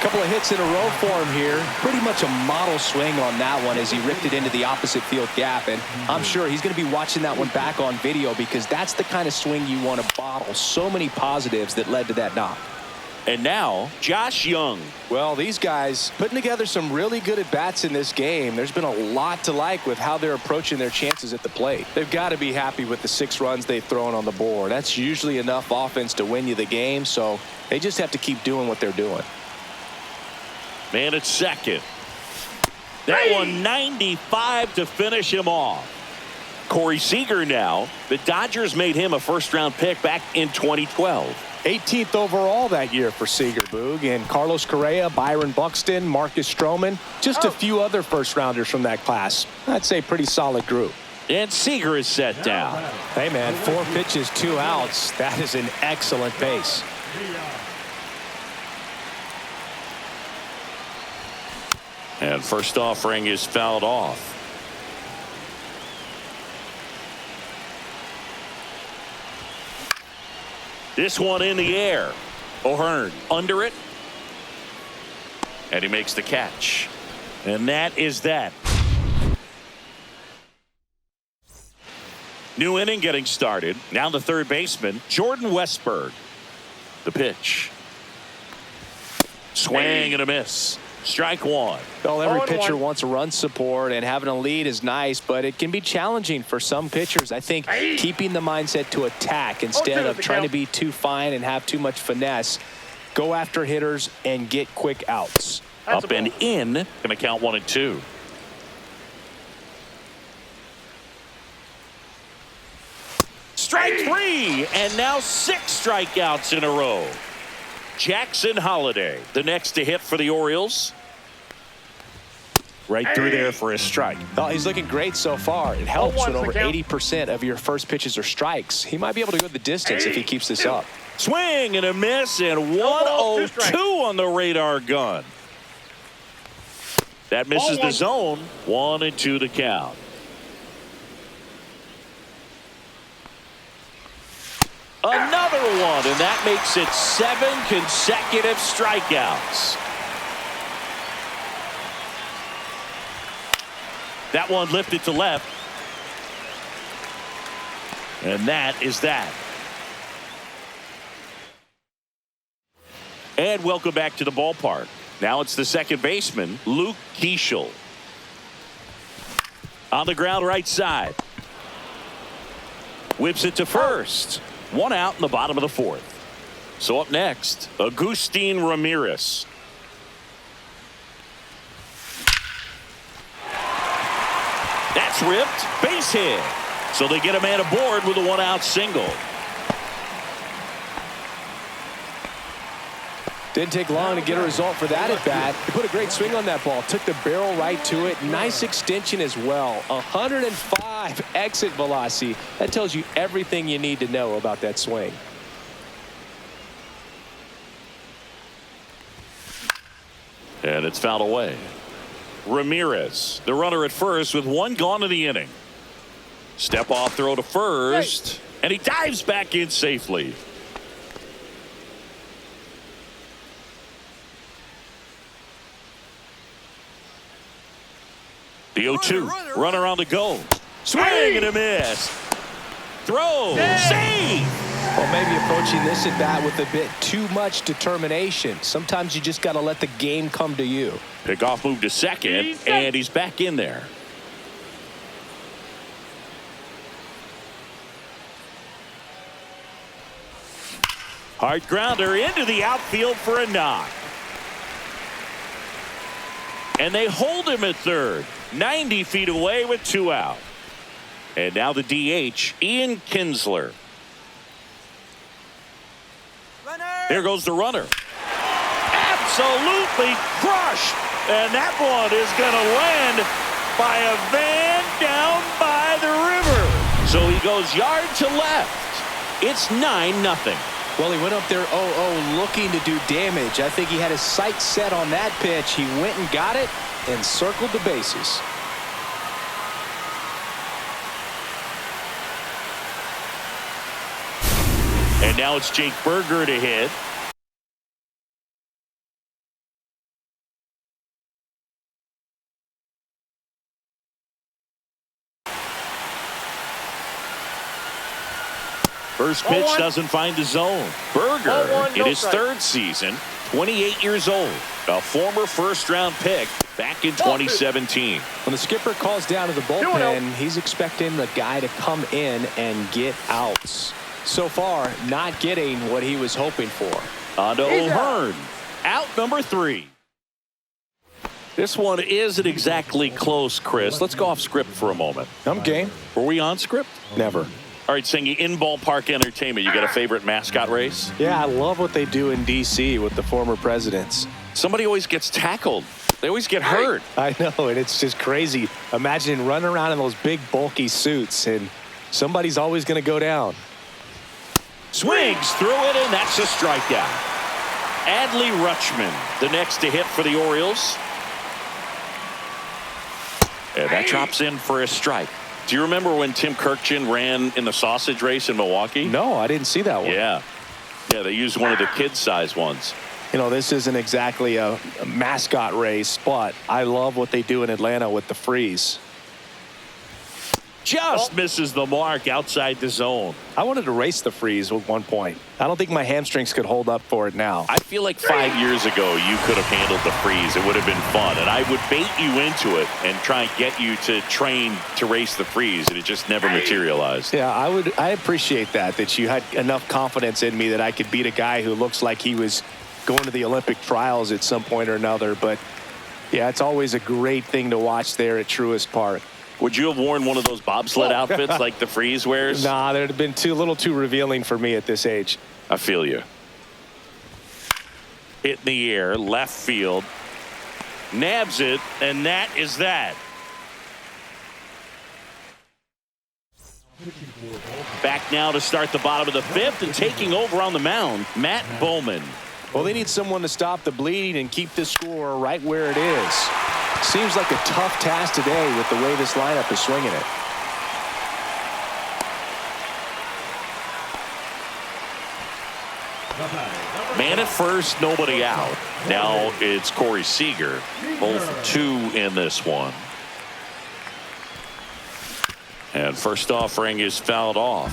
S3: Couple of hits in a row for him here. Pretty much a model swing on that one as he ripped it into the opposite field gap. And I'm sure he's going to be watching that one back on video because that's the kind of swing you want to bottle. So many positives that led to that knock.
S1: And now, Josh Young.
S3: Well, these guys putting together some really good at-bats in this game. There's been a lot to like with how they're approaching their chances at the plate. They've got to be happy with the 6 runs they've thrown on the board. That's usually enough offense to win you the game, so they just have to keep doing what they're doing.
S1: Man at second. That one 95 to finish him off. Corey Seager now. The Dodgers made him a first-round pick back in 2012.
S3: 18th overall that year for Seager, Boog. And Carlos Correa, Byron Buxton, Marcus Stroman, just a few other first-rounders from that class. I'd say pretty solid group.
S1: And Seager is set down.
S3: Hey, man, 4 pitches, 2 outs. That is an excellent pace.
S1: And first offering is fouled off. This one in the air. O'Hearn under it. And he makes the catch. And that is that. New inning getting started. Now the third baseman, Jordan Westburg. The pitch. Swing and a miss. Strike one.
S3: Well, every pitcher wants a run support, and having a lead is nice, but it can be challenging for some pitchers. I think keeping the mindset to attack instead of trying to be too fine and have too much finesse. Go after hitters and get quick outs.
S1: Up and in. Going to count 1 and 2. Strike 3, and now 6 strikeouts in a row. Jackson Holliday, the next to hit for the Orioles. Right through there for a strike.
S3: Oh, he's looking great so far. It helps when over 80% of your first pitches are strikes. He might be able to go the distance if he keeps this up.
S1: Swing and a miss, and 102 on the radar gun. That misses the zone. 1 and 2 to count. Another one, and that makes it 7 consecutive strikeouts. That one lifted to left. And that is that. And welcome back to the ballpark. Now it's the second baseman, Luke Keeschel. On the ground right side. Whips it to first. 1 out in the bottom of the 4th. So up next, Agustin Ramirez. That's ripped. Base hit. So they get a man aboard with a 1-out single.
S3: Didn't take long to get a result for that at bat. He put a great swing on that ball. Took the barrel right to it. Nice extension as well. 105 exit velocity. That tells you everything you need to know about that swing.
S1: And it's fouled away. Ramirez, the runner at first with one gone in the inning. Step off throw to first, and he dives back in safely. The 0-2, runner on the go. Swing and a miss. Throw, save.
S3: Well, maybe approaching this at bat with a bit too much determination. Sometimes you just got to let the game come to you.
S1: Pickoff move to second, and he's back in there. Hard grounder into the outfield for a knock. And they hold him at third, 90 feet away with 2 out. And now the DH, Ian Kinsler. Here goes the runner. Absolutely crushed. And that one is going to land by a van down by the river. So he goes yard to left. It's 9-0.
S3: Well, he went up there 0-0 looking to do damage. I think he had his sights set on that pitch. He went and got it and circled the bases.
S1: And now it's Jake Berger to hit. First pitch doesn't find the zone. Berger in his third season, 28 years old, a former first-round pick back in 2017.
S3: When the skipper calls down to the bullpen, he's expecting the guy to come in and get outs. So far, not getting what he was hoping for.
S1: On to O'Hearn, out number 3. This one isn't exactly close, Chris. Let's go off script for a moment.
S3: I'm game.
S1: Were we on script?
S3: Never.
S1: All right, Singy, in ballpark entertainment, you got a favorite mascot race?
S3: Yeah, I love what they do in D.C. with the former presidents.
S1: Somebody always gets tackled. They always get hurt.
S3: I know, and it's just crazy. Imagine running around in those big, bulky suits, and somebody's always going to go down.
S1: Swings through it, and that's a strikeout. Adley Rutschman, the next to hit for the Orioles. And that drops in for a strike. Do you remember when Tim Kirkjian ran in the sausage race in Milwaukee?
S3: No, I didn't see that one.
S1: Yeah, they used one of the kid-size ones.
S3: You know, this isn't exactly a mascot race, but I love what they do in Atlanta with the freeze.
S1: Just misses the mark outside the zone.
S3: I wanted to race the freeze at one point. I don't think my hamstrings could hold up for it now.
S1: I feel like 5 years ago you could have handled the freeze. It would have been fun, and I would bait you into it and try and get you to train to race the freeze, and it just never materialized.
S3: Yeah, I appreciate that you had enough confidence in me that I could beat a guy who looks like he was going to the Olympic trials at some point or another. But yeah, it's always a great thing to watch there at Truist Park.
S1: Would you have worn one of those bobsled outfits like the freeze wears?
S3: Nah, that would have been a little too revealing for me at this age.
S1: I feel you. Hit in the air, left field. Nabs it, and that is that. Back now to start the bottom of the 5th, and taking over on the mound, Matt Bowman.
S3: Well, they need someone to stop the bleeding and keep this score right where it is. Seems like a tough task today with the way this lineup is swinging it.
S1: Man at first, nobody out. Now it's Corey Seager, both 2 in this one. And first offering is fouled off.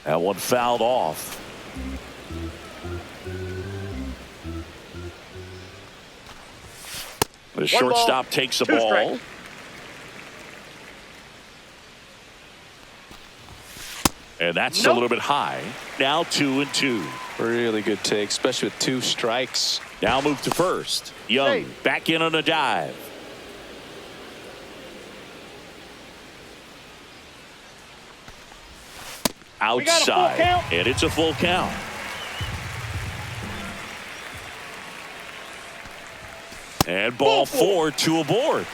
S1: That one fouled off. The shortstop takes the ball.
S4: Strike.
S1: And that's a little bit high. Now 2-2.
S3: Really good take, especially with 2 strikes.
S1: Now move to first. Young back in on a dive. Outside, and it's a full count. And ball 4, 2 aboard.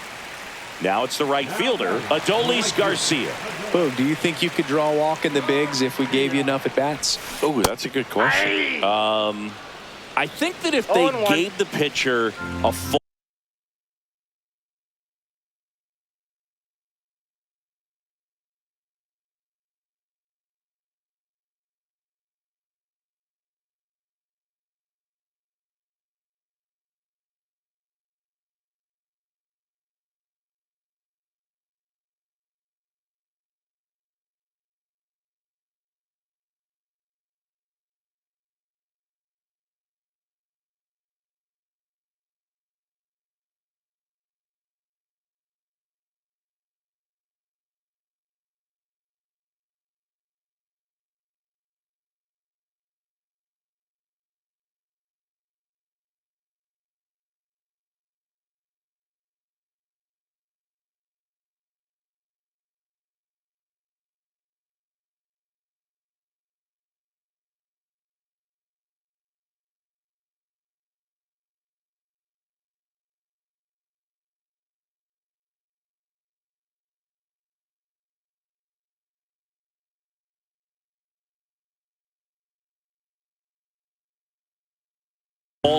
S1: Now it's the right fielder, Adolis Garcia.
S3: Boog, do you think you could draw a walk in the bigs if we gave you enough at bats?
S1: Oh, that's a good question. I think that if they gave the pitcher a full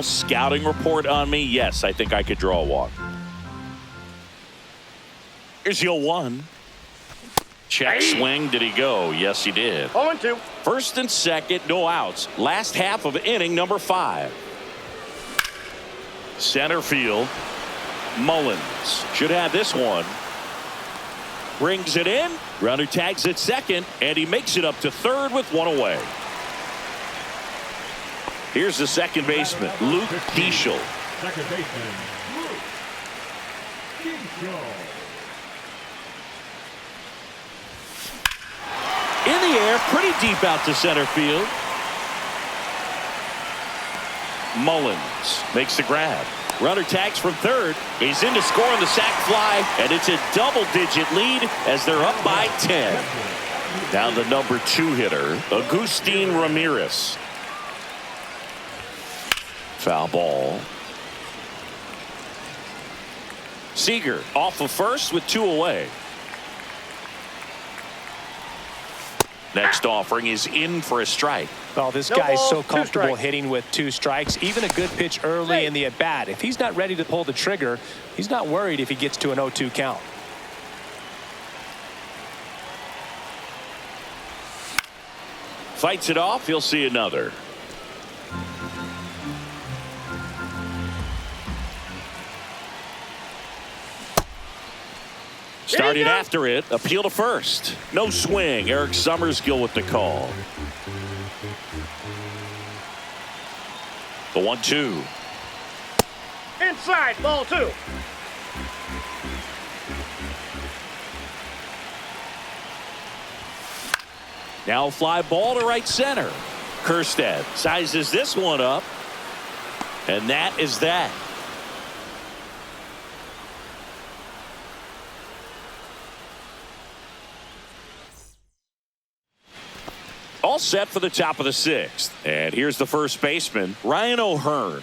S1: scouting report on me, yes, I think I could draw a walk. Here's the 0-1. Check swing. Did he go? Yes, he did.
S4: 0-2.
S1: First and second, no outs. Last half of inning number 5. Center field. Mullins should have this one. Brings it in. Runner tags at second, and he makes it up to third with one away. Here's the second baseman, Luke Diesel.
S5: Second baseman, Luke Diesel.
S1: In the air, pretty deep out to center field. Mullins makes the grab. Runner tags from third. He's in to score on the sac fly, and it's a double-digit lead as they're up by 10. Now the number 2 hitter, Agustin Ramirez. Foul ball. Seager off of first with 2 away. Next offering is in for a strike.
S3: Well, this
S4: No
S3: guy's
S4: ball,
S3: so
S4: 2
S3: comfortable
S4: strikes.
S3: hitting with 2 strikes. Even a good pitch early in the at-bat. If he's not ready to pull the trigger, he's not worried if he gets to an 0-2 count.
S1: Fights it off. He'll see another. Started after it. Appeal to first. No swing. Eric Summersgill with the call. The 1-2.
S4: Inside, ball 2.
S1: Now fly ball to right center. Kjerstad sizes this one up. And that is that. All set for the top of the 6th. And here's the first baseman, Ryan O'Hearn.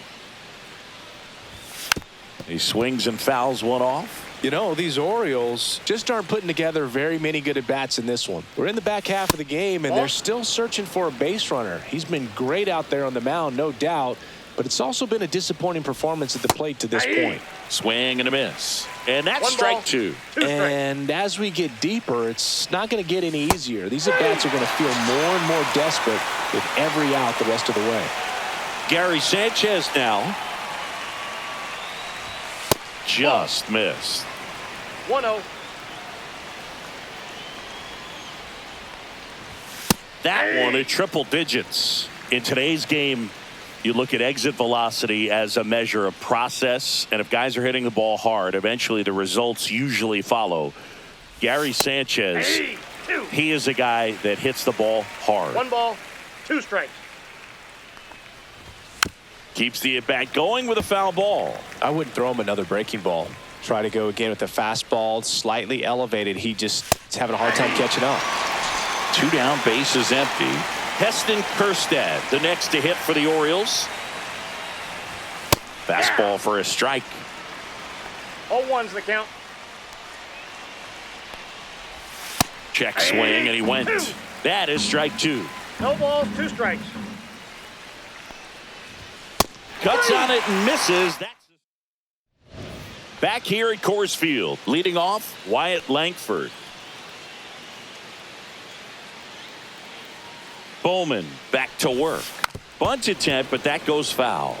S1: He swings and fouls one off.
S3: You know, these Orioles just aren't putting together very many good at-bats in this one. We're in the back half of the game, and they're still searching for a base runner. He's been great out there on the mound, no doubt, but it's also been a disappointing performance at the plate to this point.
S1: Swing and a miss. And that's
S4: 1
S1: strike
S4: ball,
S1: 2.
S4: 2 strikes.
S3: And as we get deeper, it's not going to get any easier. These at-bats are going to feel more and more desperate with every out the rest of the way.
S1: Gary Sanchez now. Just missed.
S4: 1-0.
S1: That one at triple digits. In today's game, you look at exit velocity as a measure of process, and if guys are hitting the ball hard, eventually the results usually follow. Gary Sanchez, he is a guy that hits the ball hard.
S4: 1 ball, 2 strikes.
S1: Keeps the at-bat going with a foul ball.
S3: I wouldn't throw him another breaking ball. Try to go again with the fastball, slightly elevated. He just is having a hard time catching up.
S1: 2 down, bases empty. Heston Kjerstad, the next to hit for the Orioles. Fastball for a strike.
S4: 0-1's the count.
S1: Check swing, and he went. That is strike 2.
S4: No balls, 2 strikes.
S1: Cuts on it and misses. Back here at Coors Field, leading off, Wyatt Langford. Bowman back to work. Bunt attempt, but that goes foul.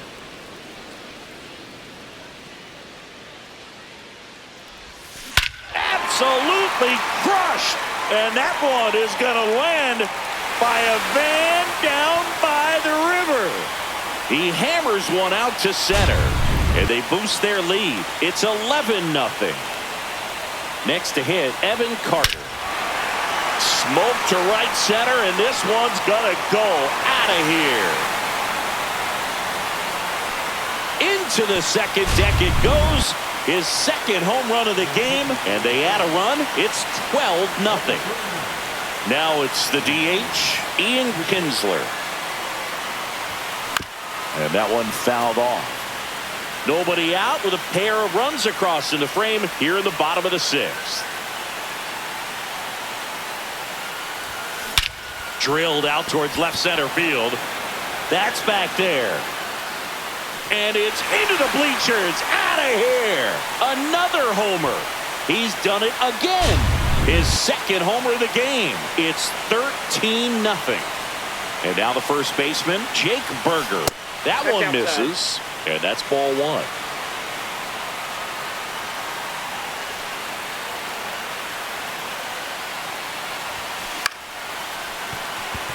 S1: Absolutely crushed. And that one is going to land by a van down by the river. He hammers one out to center, and they boost their lead. It's 11-0. Next to hit, Evan Carter. Smoke to right center, and this one's going to go out of here. Into the second deck it goes. His second home run of the game, and they add a run. It's 12-0. Now it's the DH, Ian Kinsler. And that one fouled off. Nobody out with a pair of runs across in the frame here in the bottom of the 6th. Drilled out towards left center field. That's back there. And it's into the bleachers. Out of here. Another homer. He's done it again. His second homer of the game. It's 13-0. And now the first baseman, Jake Berger. That one misses. And that's ball 1.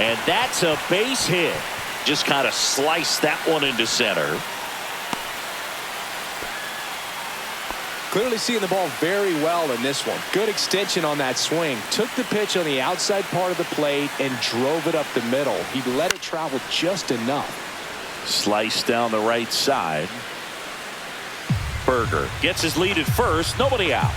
S1: And that's a base hit. Just kind of sliced that one into center.
S3: Clearly seeing the ball very well in this one. Good extension on that swing. Took the pitch on the outside part of the plate and drove it up the middle. He let it travel just enough.
S1: Sliced down the right side. Berger gets his lead at first. Nobody out.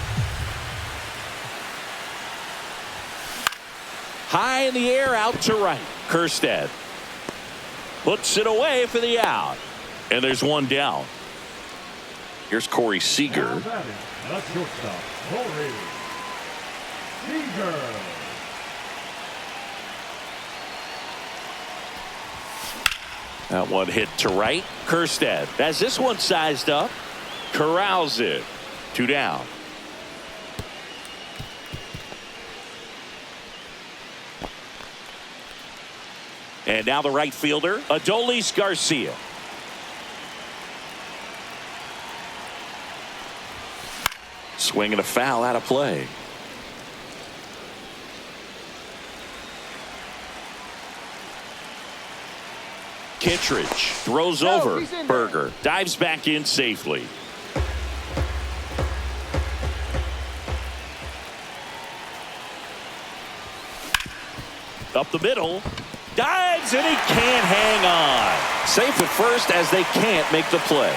S1: High in the air, out to right. Kerstead puts it away for the out. And there's one down. Here's Corey Seager.
S5: The shortstop, Corey Seager.
S1: That one hit to right. Kerstead has this one sized up. Corrals it. 2 down. And now the right fielder, Adolis Garcia. Swinging a foul out of play. Kittredge throws over. Berger dives back in safely. Up the middle. Dives and he can't hang on. Safe at first as they can't make the play.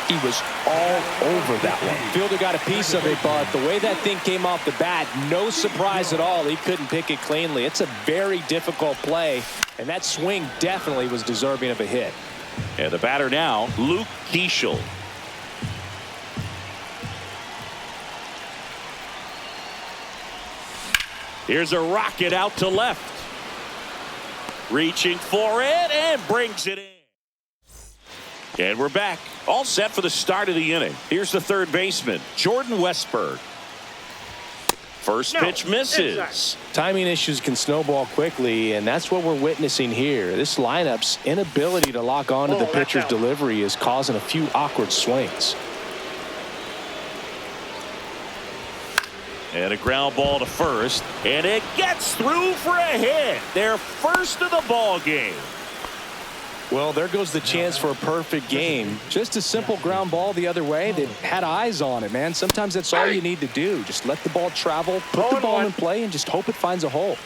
S3: He was all over that one. Fielder got a piece of it, but the way that thing came off the bat, no surprise at all. He couldn't pick it cleanly. It's a very difficult play, and that swing definitely was deserving of a hit.
S1: And the batter now, Luke Keeschel. Here's a rocket out to left. Reaching for it and brings it in. And we're back. All set for the start of the inning. Here's the third baseman, Jordan Westberg. First pitch misses.
S4: Inside.
S3: Timing issues can snowball quickly, and that's what we're witnessing here. This lineup's inability to lock onto the pitcher's delivery is causing a few awkward swings.
S1: And a ground ball to first, and it gets through for a hit. Their first of the ball game.
S3: Well, there goes the chance for a perfect game. Just a simple ground ball the other way. They had eyes on it, man. Sometimes that's all you need to do. Just let the ball travel, put the ball in play, and just hope it finds a hole.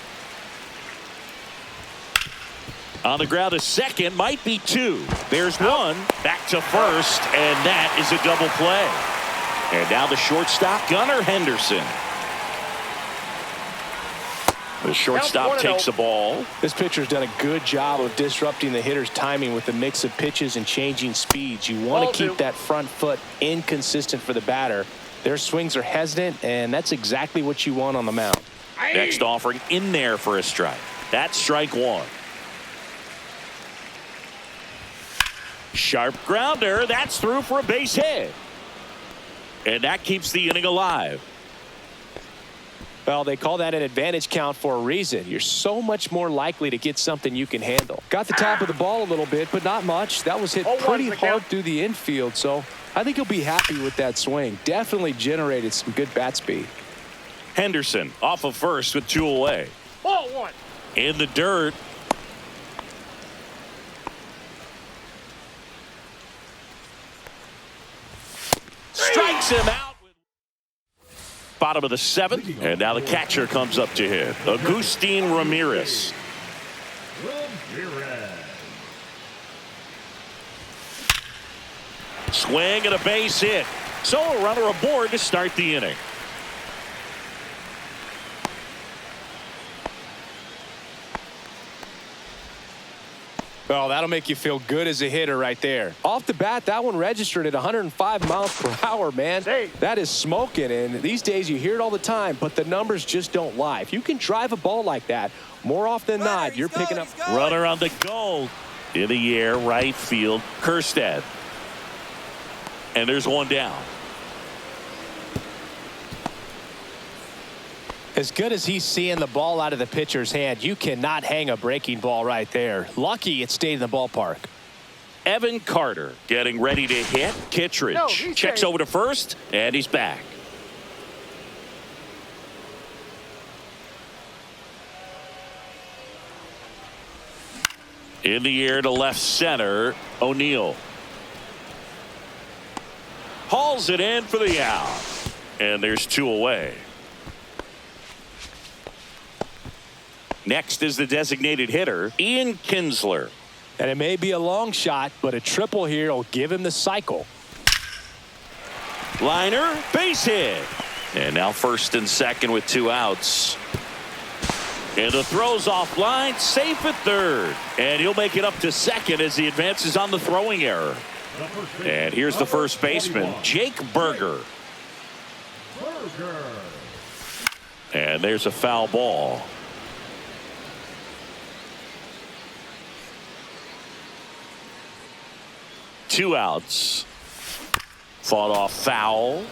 S1: On the ground, a second, might be 2. There's one. Back to first, and that is a double play. And now the shortstop, Gunnar Henderson. The shortstop takes the ball.
S3: This pitcher's done a good job of disrupting the hitter's timing with a mix of pitches and changing speeds. You want to keep that front foot inconsistent for the batter. Their swings are hesitant, and that's exactly what you want on the mound.
S1: Next offering in there for a strike. That's strike one. Sharp grounder. That's through for a base hit. And that keeps the inning alive.
S3: Well, they call that an advantage count for a reason. You're so much more likely to get something you can handle. Got the top of the ball a little bit, but not much. That was hit pretty hard through the infield, so I think he'll be happy with that swing. Definitely generated some good bat speed.
S1: Henderson off of first with 2 away.
S4: Ball one.
S1: In the dirt. Strikes him out. Bottom of the 7th, and now the catcher comes up to hit. Agustin Ramirez. Swing and a base hit. So a runner aboard to start the inning.
S3: Well, that'll make you feel good as a hitter right there. Off the bat, that one registered at 105 miles per hour, man. That is smoking, and these days you hear it all the time, but the numbers just don't lie. If you can drive a ball like that, more often than not, you're picking up.
S1: Runner on the goal. In the air, right field, Kerstead. And there's one down.
S3: As good as he's seeing the ball out of the pitcher's hand, you cannot hang a breaking ball right there. Lucky it stayed in the ballpark.
S1: Evan Carter getting ready to hit. Kittredge checks over to first, and he's back. In the air to left center, O'Neill. Hauls it in for the out. And there's 2 away. Next is the designated hitter, Ian Kinsler.
S3: And it may be a long shot, but a triple here will give him the cycle.
S1: Liner, base hit. And now first and second with 2 outs. And the throw's offline, safe at third. And he'll make it up to second as he advances on the throwing error. And here's the first baseman, Jake Berger. And there's a foul ball. Two outs. Fought off foul.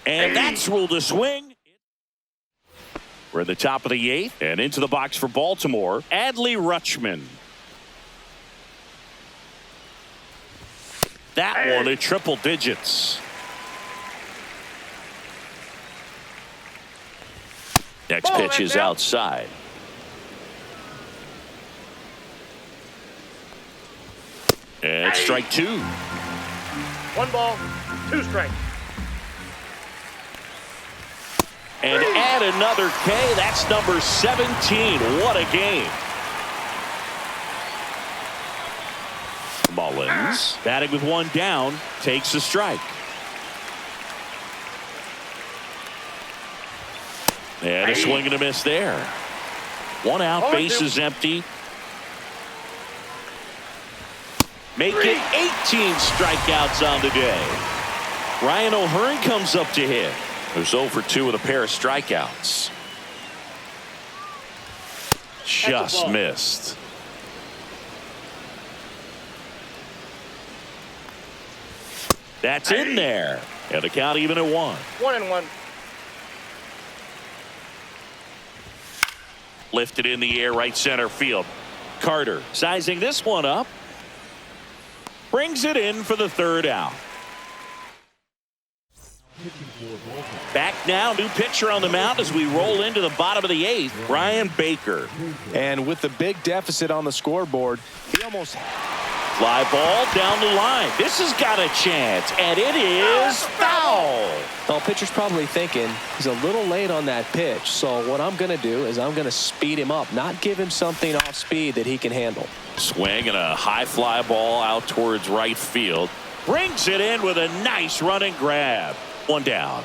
S1: And that's ruled a swing. We're at the top of the 8th and into the box for Baltimore, Adley Rutschman. That one at triple digits. Next pitch is outside. And strike 2.
S4: 1 ball, 2 strikes.
S1: And add another K. That's number 17. What a game. Mullins batting with 1 down, takes a strike. And a swing and a miss there. 1 out, bases empty. Make it 18 strikeouts on the day. Ryan O'Hearn comes up to hit. Who's 0 for 2 with a pair of strikeouts. Just missed. That's in there. And the count even at 1.
S4: 1-1.
S1: Lifted in the air, right center field. Carter sizing this one up. Brings it in for the 3rd out. Back now, new pitcher on the mound as we roll into the bottom of the 8th, Brian Baker.
S3: And with the big deficit on the scoreboard, he almost...
S1: Fly ball down the line. This has got a chance, and it is foul.
S3: Well, pitcher's probably thinking he's a little late on that pitch, so what I'm going to do is I'm going to speed him up, not give him something off speed that he can handle.
S1: Swing and a high fly ball out towards right field. Brings it in with a nice running grab. 1 down.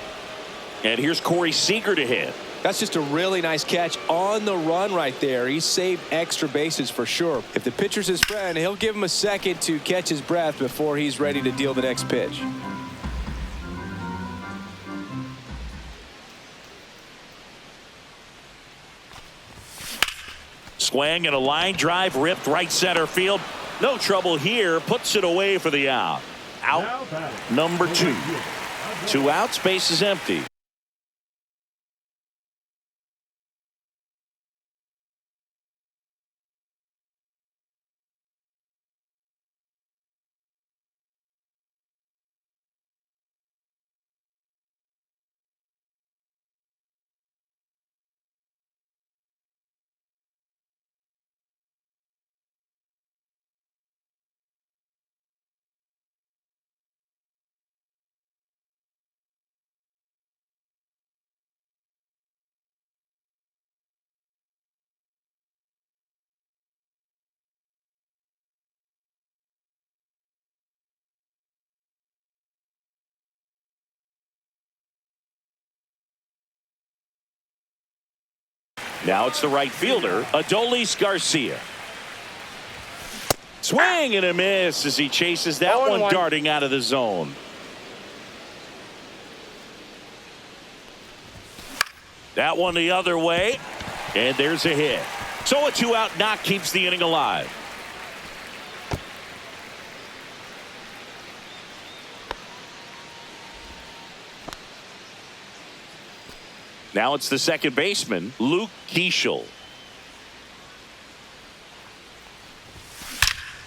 S1: And here's Corey Seager to hit.
S3: That's just a really nice catch on the run right there. He saved extra bases for sure. If the pitcher's his friend, he'll give him a second to catch his breath before he's ready to deal the next pitch.
S1: Swing and a line drive ripped right center field. No trouble here. Puts it away for the out. Out number 2. 2 outs. Base is empty. Now it's the right fielder, Adolis Garcia. Swing and a miss as he chases that one darting out of the zone. That one the other way, and there's a hit. So a 2-out knock keeps the inning alive. Now it's the second baseman, Luke Keeschel.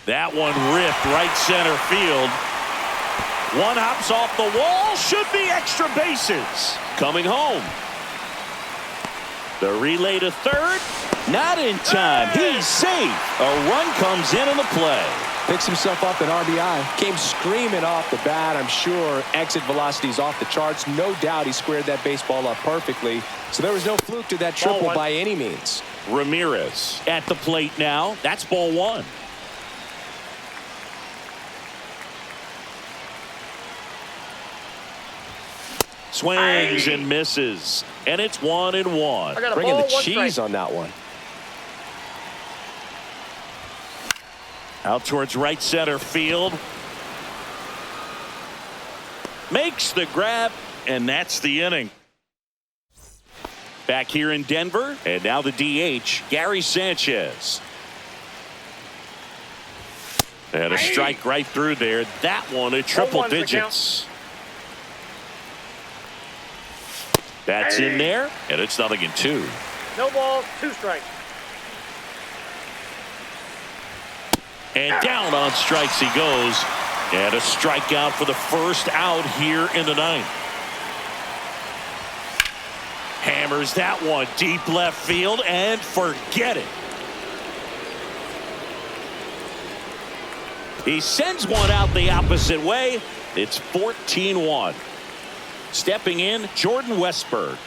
S1: That one ripped right center field. One hops off the wall. Should be extra bases. Coming home. The relay to third. Not in time. He's safe. A run comes in on the play.
S3: Picks himself up an RBI. Came screaming off the bat. I'm sure exit velocity's off the charts. No doubt he squared that baseball up perfectly. So there was no fluke to that triple by any means.
S1: Ramirez at the plate now. That's ball 1. Swings and misses. And it's 1-1.
S3: Bringing the cheese on that one.
S1: Out towards right center field. Makes the grab, and that's the inning. Back here in Denver, and now the DH, Gary Sanchez. And a strike right through there. That one at triple digits. That's in there, and it's 0-2.
S4: No ball, 2 strikes.
S1: And down on strikes he goes. And a strikeout for the first out here in the 9th. Hammers that one deep left field and forget it. He sends one out the opposite way. It's 14-1. Stepping in, Jordan Westburg.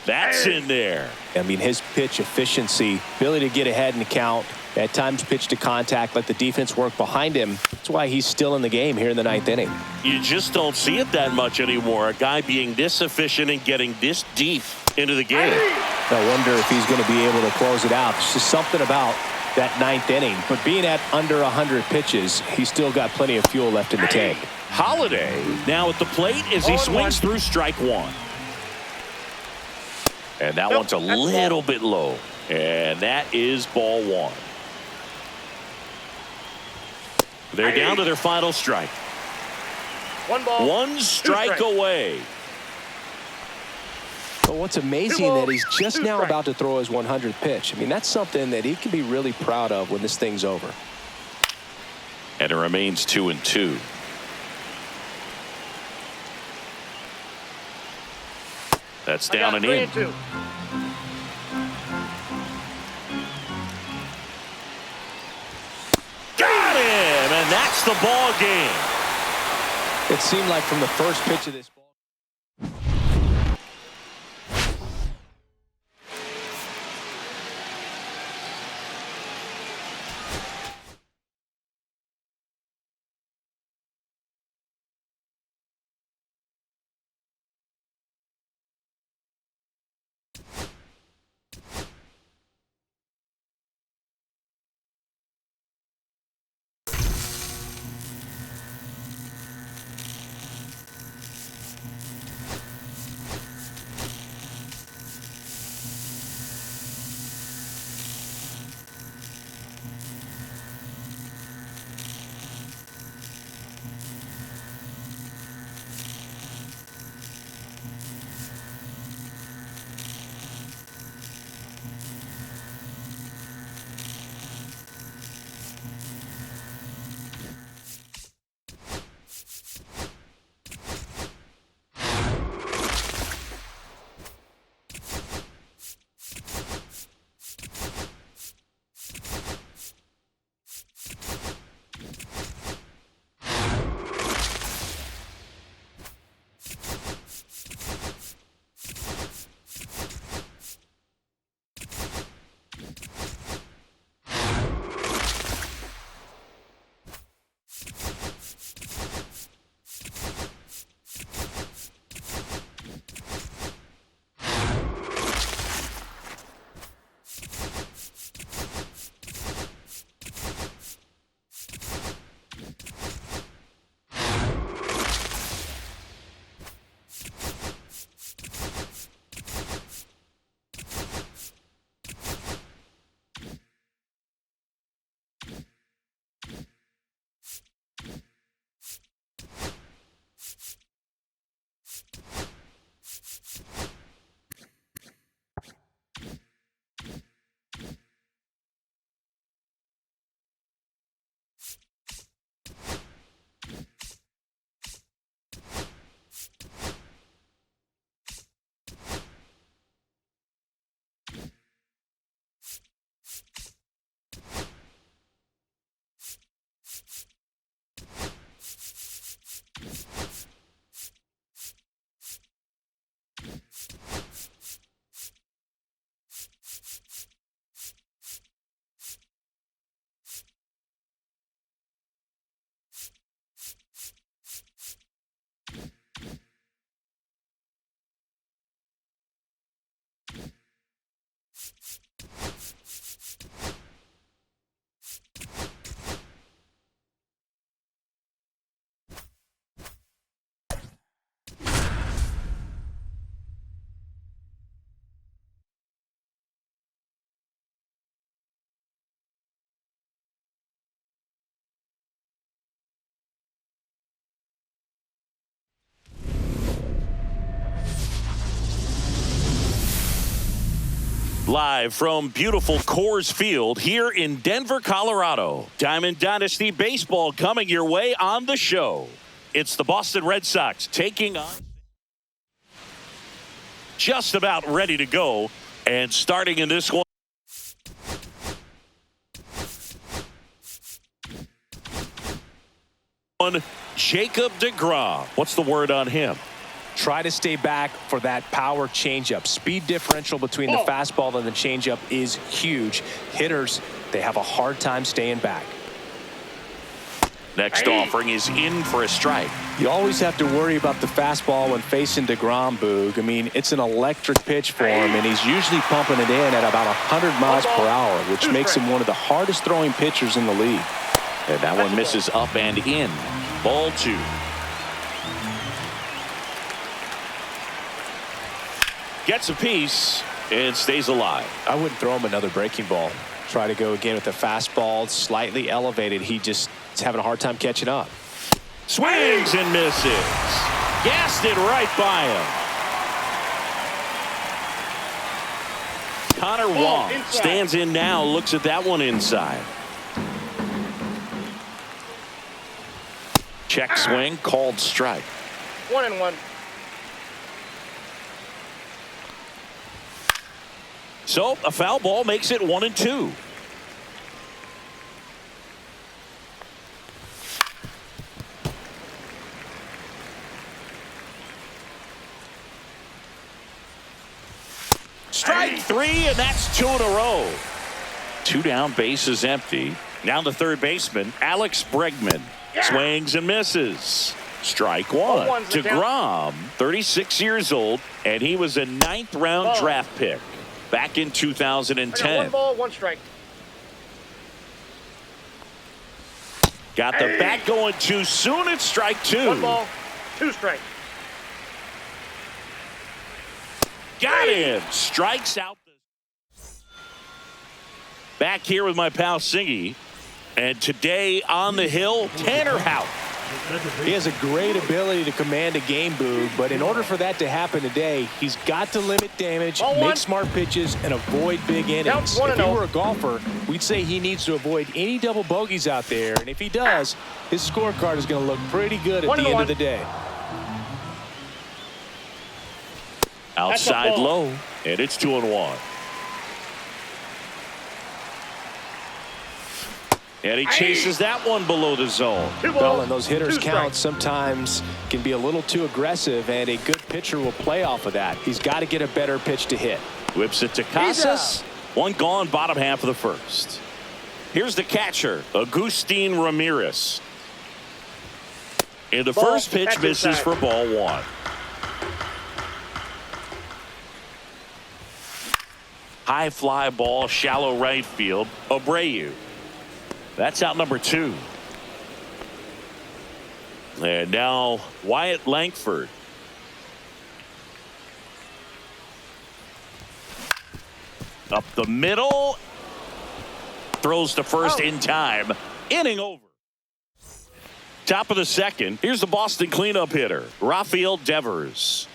S1: That's in there.
S3: I mean, his pitch efficiency, ability to get ahead in the count, at times pitch to contact, let the defense work behind him. That's why he's still in the game here in the 9th inning.
S1: You just don't see it that much anymore. A guy being this efficient and getting this deep into the game.
S3: I wonder if he's going to be able to close it out. There's just something about that 9th inning. But being at under 100 pitches, he's still got plenty of fuel left in the tank.
S1: Holiday now at the plate as he swings through strike 1. And that one's a little bit low. And that is ball 1. They're down to their final strike.
S4: 1 ball.
S1: 1 strike away.
S3: But what's amazing that he's just now about to throw his 100th pitch. I mean, that's something that he can be really proud of when this thing's over.
S1: And it remains 2-2. That's down and in.
S4: 3-2.
S1: Got him, and that's the ball game.
S3: It seemed like from the first pitch of this ball.
S1: Live from beautiful Coors Field here in Denver, Colorado. Diamond Dynasty Baseball coming your way on the show. It's the Boston Red Sox taking on. Just about ready to go. And starting in this one. Jacob deGrom. What's the word on him?
S3: Try to stay back for that power changeup. Speed differential between the fastball and the changeup is huge. Hitters, they have a hard time staying back.
S1: Next offering is in for a strike.
S3: You always have to worry about the fastball when facing deGrom, Boog. I mean, it's an electric pitch for him, and he's usually pumping it in at about 100 miles per hour, which makes him one of the hardest throwing pitchers in the league.
S1: And that one misses up and in. Ball 2. Gets a piece and stays alive.
S3: I wouldn't throw him another breaking ball. Try to go again with the fastball slightly elevated. He just is having a hard time catching up.
S1: Swings and misses. Gassed it right by him. Connor Wong stands in now, looks at that one inside. Check swing, called strike.
S4: 1-1.
S1: So a foul ball makes it 1-2. Strike 3, and that's 2 in a row. 2 down, base is empty. Now the third baseman, Alex Bregman. Swings and misses. Strike 1. deGrom, 36 years old, and he was a 9th round draft pick back in 2010.
S4: 1 ball, 1 strike.
S1: Got the bat going too soon. It's strike 2.
S4: 1 ball, 2 strikes.
S1: Got him. Strikes out. Back here with my pal Singy. And today on the hill, Tanner Houck.
S3: He has a great ability to command a game, Boog, but in order for that to happen today, he's got to limit damage, make smart pitches, and avoid big innings. If he were a golfer, we'd say he needs to avoid any double bogeys out there, and if he does, his scorecard is going to look pretty good at the end of the day.
S1: Outside low, and it's 2-1. And he chases that one below the zone.
S3: Well, and those hitters count sometimes can be a little too aggressive, and a good pitcher will play off of that. He's got to get a better pitch to hit.
S1: Whips it to Casas. 1 gone, bottom half of the first. Here's the catcher, Agustin Ramirez. And the first pitch misses for ball 1. High fly ball, shallow right field. Abreu. That's out number 2. And now Wyatt Langford. Up the middle. Throws to first in time. Inning over. Top of the second. Here's the Boston cleanup hitter, Rafael Devers.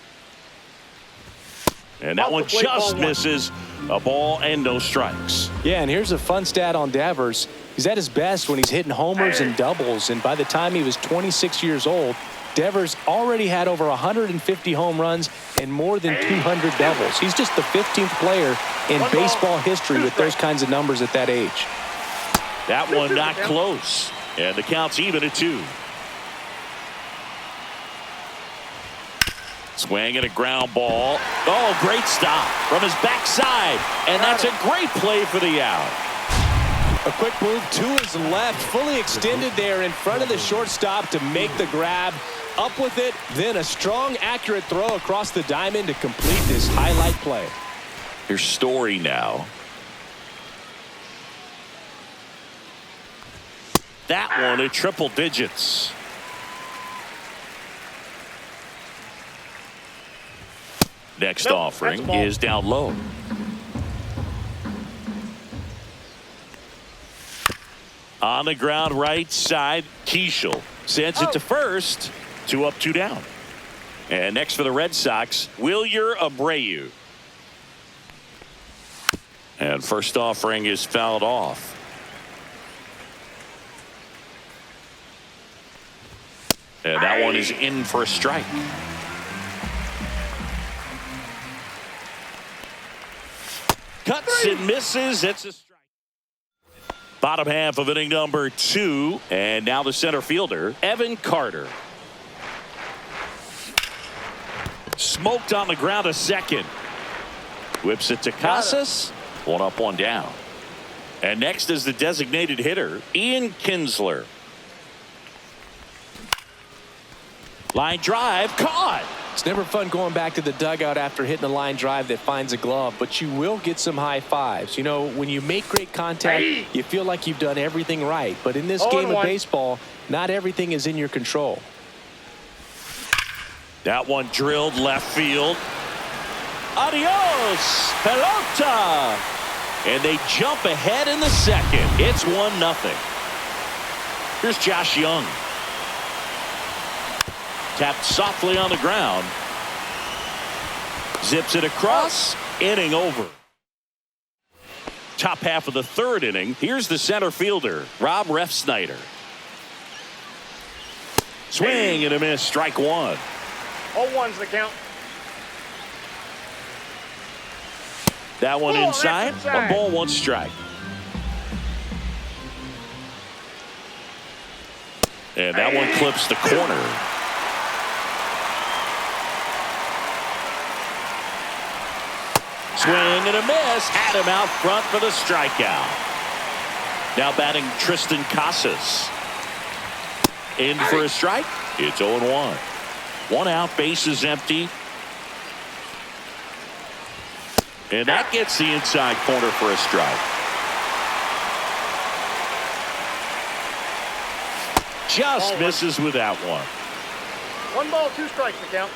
S1: And that one just misses. A ball and no strikes.
S3: Yeah, and here's a fun stat on Devers. He's at his best when he's hitting homers and doubles, and by the time he was 26 years old, Devers already had over 150 home runs and more than 200 doubles. He's just the 15th player in baseball history with those kinds of numbers at that age.
S1: That one not close, and the count's even at 2. Swing and a ground ball. Oh, great stop from his backside. And that's a great play for the out.
S3: A quick move to his left, fully extended there in front of the shortstop to make the grab. Up with it, then a strong, accurate throw across the diamond to complete this highlight play.
S1: Here's Story now. That one at triple digits. Next offering is down low. On the ground right side, Keishel sends it to first. 2 up, 2 down. And next for the Red Sox, Wilyer Abreu. And first offering is fouled off. And that one is in for a strike. Cuts and misses. It's a strike. Bottom half of inning number 2. And now the center fielder, Evan Carter. Smoked on the ground a second. Whips it to Casas. One up, one down. And next is the designated hitter, Ian Kinsler. Line drive, caught.
S3: It's never fun going back to the dugout after hitting a line drive that finds a glove, but you will get some high fives. You know, when you make great contact, you feel like you've done everything right. But in this game of baseball, not everything is in your control.
S1: That one drilled left field. Adios, pelota. And they jump ahead in the second. It's 1-0. Here's Josh Young. Tapped softly on the ground. Zips it across. Inning over. Top half of the 3rd inning. Here's the center fielder, Rob Refsnyder. Swing and a miss. Strike 1.
S4: 0-1's the count.
S1: That one inside.
S4: Inside.
S1: A ball, 1 strike. And that one clips the corner. Swing and a miss. Had him out front for the strikeout. Now batting Tristan Casas. In for a strike. It's 0-1. 1 out, bases empty. And that gets the inside corner for a strike. Just misses with that one.
S4: 1 ball, 2 strikes to count.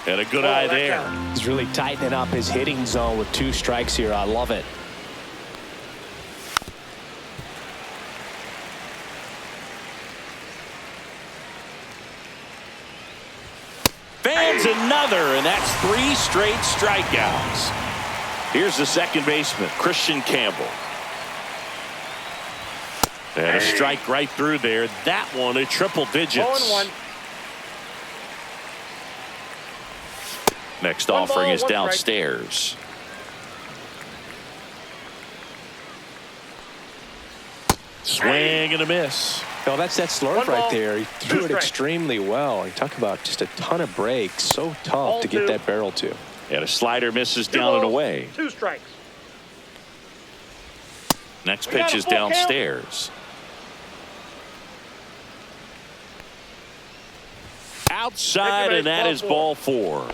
S1: And a good eye there.
S3: He's really tightening up his hitting zone with 2 strikes here. I love it.
S1: Fans another, and that's 3 straight strikeouts. Here's the second baseman, Christian Campbell. And a strike right through there. That one at triple digits.
S4: 0-1.
S1: Next
S4: 1
S1: offering
S4: ball,
S1: is
S4: 1 strike.
S1: downstairs. Swing and a miss.
S3: No, that's that slurve
S4: 1
S3: right
S4: ball,
S3: there. He
S4: 2
S3: threw it
S4: strikes.
S3: extremely well. You talk about just a ton of breaks. So tough
S4: Ball
S3: to get
S4: 2.
S3: that barrel to.
S1: And a slider misses
S4: 2
S1: down and
S4: balls,
S1: away.
S4: 2 strikes.
S1: Next
S4: We got
S1: pitch
S4: a
S1: is
S4: full count.
S1: downstairs. Outside,
S4: Take a
S1: and that
S4: base,
S1: is
S4: ball
S1: ball 4.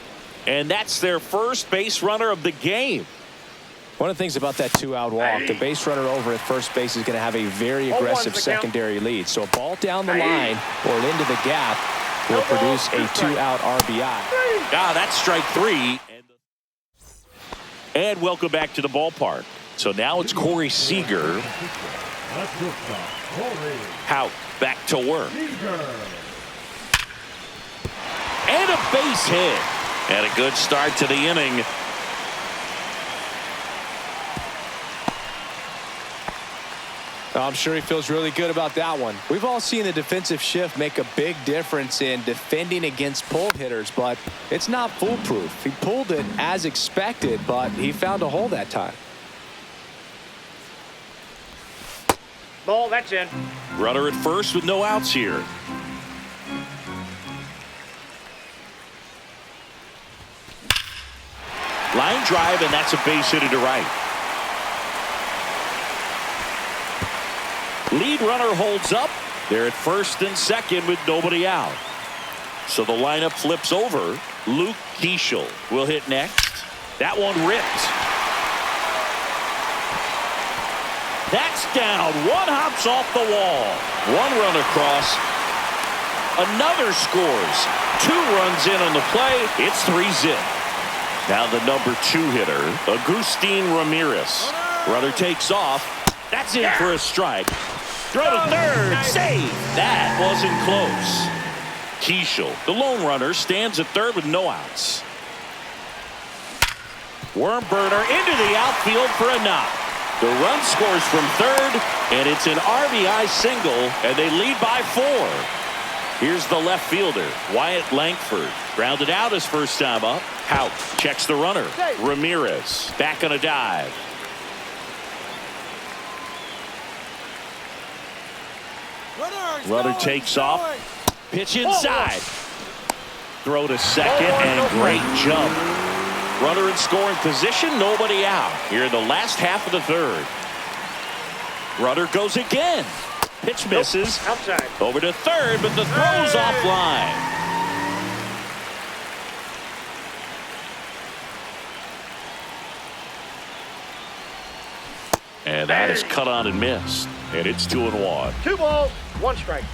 S1: And that's their first base runner of the game.
S3: One of the things about that 2-out walk, the base runner over at first base is going to have a very
S4: 0-1's
S3: aggressive
S4: the count.
S3: secondary lead. So a ball down the line or into the gap will
S4: No
S3: produce
S4: ball,
S3: a
S4: 2 strikes.
S3: 2-out RBI.
S1: Ah, that's strike 3. And welcome back to the ballpark. So now it's Corey Seager
S5: At shortstop, Corey
S1: out back to work.
S5: Seager.
S1: And a base hit. And a good start to the inning.
S3: I'm sure he feels really good about that one. We've all seen the defensive shift make a big difference in defending against pulled hitters, but it's not foolproof. He pulled it as expected, but he found a hole that time.
S4: Ball, that's in.
S1: Runner at first with no outs here. Line drive, and that's a base hit to right. Lead runner holds up. They're at first and second with nobody out. So the lineup flips over. Luke Keeschel will hit next. That one ripped. That's down. One hops off the wall. One run across. Another scores. 2 runs in on the play. It's 3-0. Now the number 2 hitter, Agustin Ramirez. Runner takes off. That's in for a strike. Throw to third. Save. That wasn't close. Keeschel, the lone runner, stands at third with no outs. Worm burner into the outfield for a knock. The run scores from third, and it's an RBI single, and they lead by 4. Here's the left fielder, Wyatt Langford. Grounded out his first time up. Hout checks the runner. Ramirez back on a dive. Runner takes off. Pitch inside. Throw to second, and great jump. Runner in scoring position, nobody out. Here in the last half of the third. Runner goes again. Pitch misses.
S4: Outside.
S1: Over to third, but the throw's offline. And that is cut on and missed. And it's 2-1.
S4: 2 balls, 1 strike.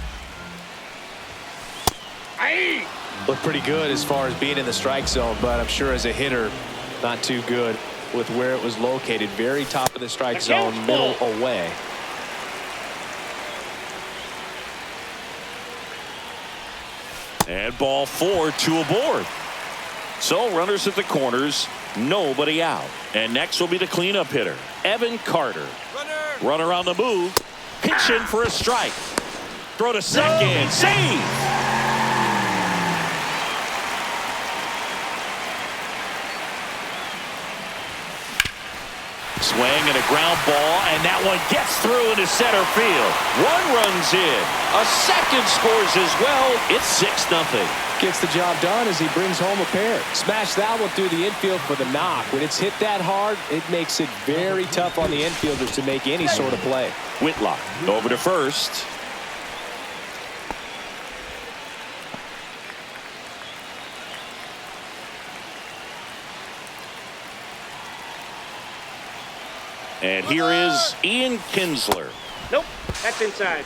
S4: Aye.
S3: Looked pretty good as far as being in the strike zone, but I'm sure as a hitter, not too good with where it was located. Very top of the strike zone, middle away.
S1: And ball 4, 2 aboard. So runners at the corners, nobody out. And next will be the cleanup hitter, Evan Carter. Runner on the move. Pitch in for a strike. Throw to second. Save. Swing and a ground ball, and that one gets through into center field. 1 runs in. A second scores as well. It's 6-0.
S3: Gets the job done as he brings home a pair. Smash that one through the infield for the knock. When it's hit that hard, it makes it very tough on the infielders to make any sort of play.
S1: Whitlock over to first. And here is Ian Kinsler.
S4: Nope, that's inside.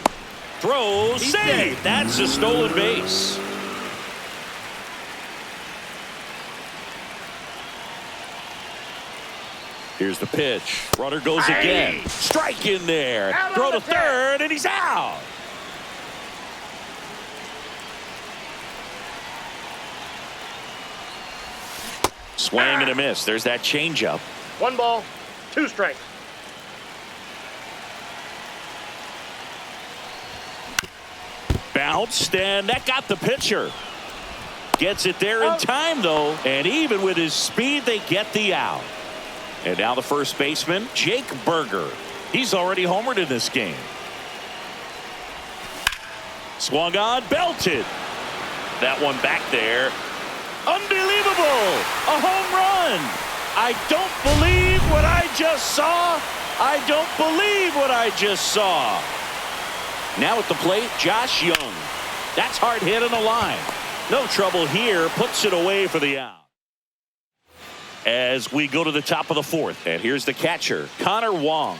S1: Throw, save. That's a stolen base. Here's the pitch. Runner goes again. Strike in there. Throw to third, and he's out. Swing and a miss. There's that changeup.
S4: 1 ball, 2 strikes.
S1: Bounced, and that got the pitcher. Gets it there in time, though, and even with his speed, they get the out. And now the first baseman, Jake Berger. He's already homered in this game. Swung on, belted. That one back there. Unbelievable! A home run! I don't believe what I just saw. I don't believe what I just saw. Now at the plate, Josh Young. That's hard hit on the line. No trouble here. Puts it away for the out. As we go to the top of the 4th. And here's the catcher, Connor Wong.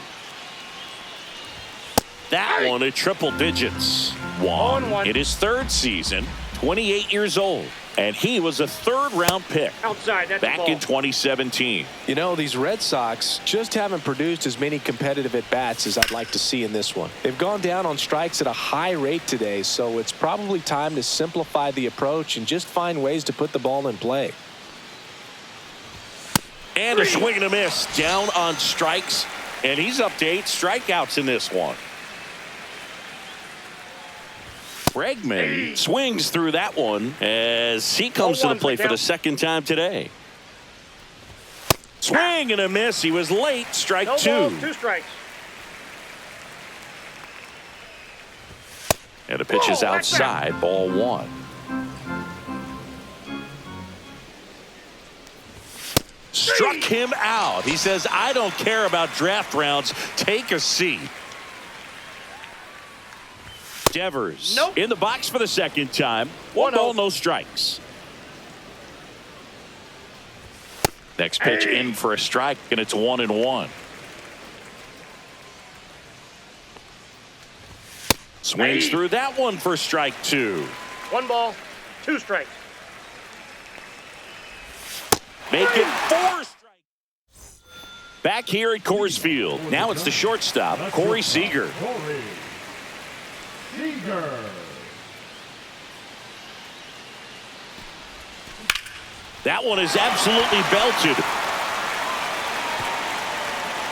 S1: That one at triple digits. Wong in his 3rd season, 28 years old. And he was a 3rd-round pick
S4: Outside, that's
S1: back in 2017.
S3: You know, these Red Sox just haven't produced as many competitive at-bats as I'd like to see in this one. They've gone down on strikes at a high rate today, so it's probably time to simplify the approach and just find ways to put the ball in play.
S1: And a swing and a miss. Down on strikes, and he's up to 8 strikeouts in this one. Bregman swings through that one as he comes to the plate for the 2nd time today. Swing and a miss. He was late. Strike 2.
S4: No balls, 2 strikes.
S1: And the pitch is outside. Ball 1. Struck him out. He says, I don't care about draft rounds. Take a seat. Devers in the box for the 2nd time. 1 ball, no strikes. Next pitch in for a strike, and it's 1-1. Swings through that one for strike 2.
S4: 1 ball, 2 strikes.
S1: Make it 4 strikes. Back here at Coors Field. Now it's the shortstop, Corey Seager. That one is absolutely belted.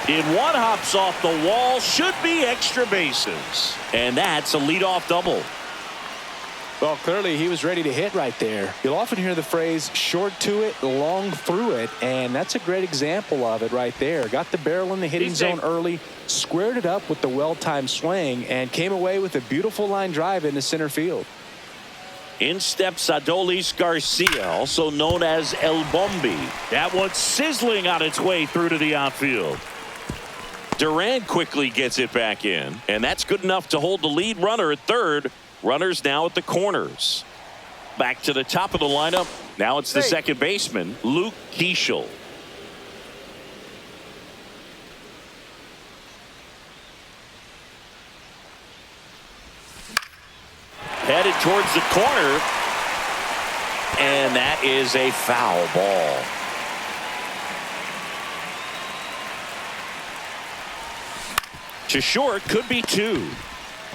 S1: In one, hops off the wall, should be extra bases. And that's a leadoff double.
S3: Well, clearly he was ready to hit right there. You'll often hear the phrase short to it, long through it, and that's a great example of it right there. Got the barrel in the hitting zone early, squared it up with the well-timed swing, and came away with a beautiful line drive into center field.
S1: In steps Adolis Garcia, also known as El Bombi. That one's sizzling on its way through to the outfield. Duran quickly gets it back in, and that's good enough to hold the lead runner at third. Runners now at the corners. Back to the top of the lineup. Now it's the second baseman, Luke Keeschel. Headed towards the corner. And that is a foul ball. To short, could be two.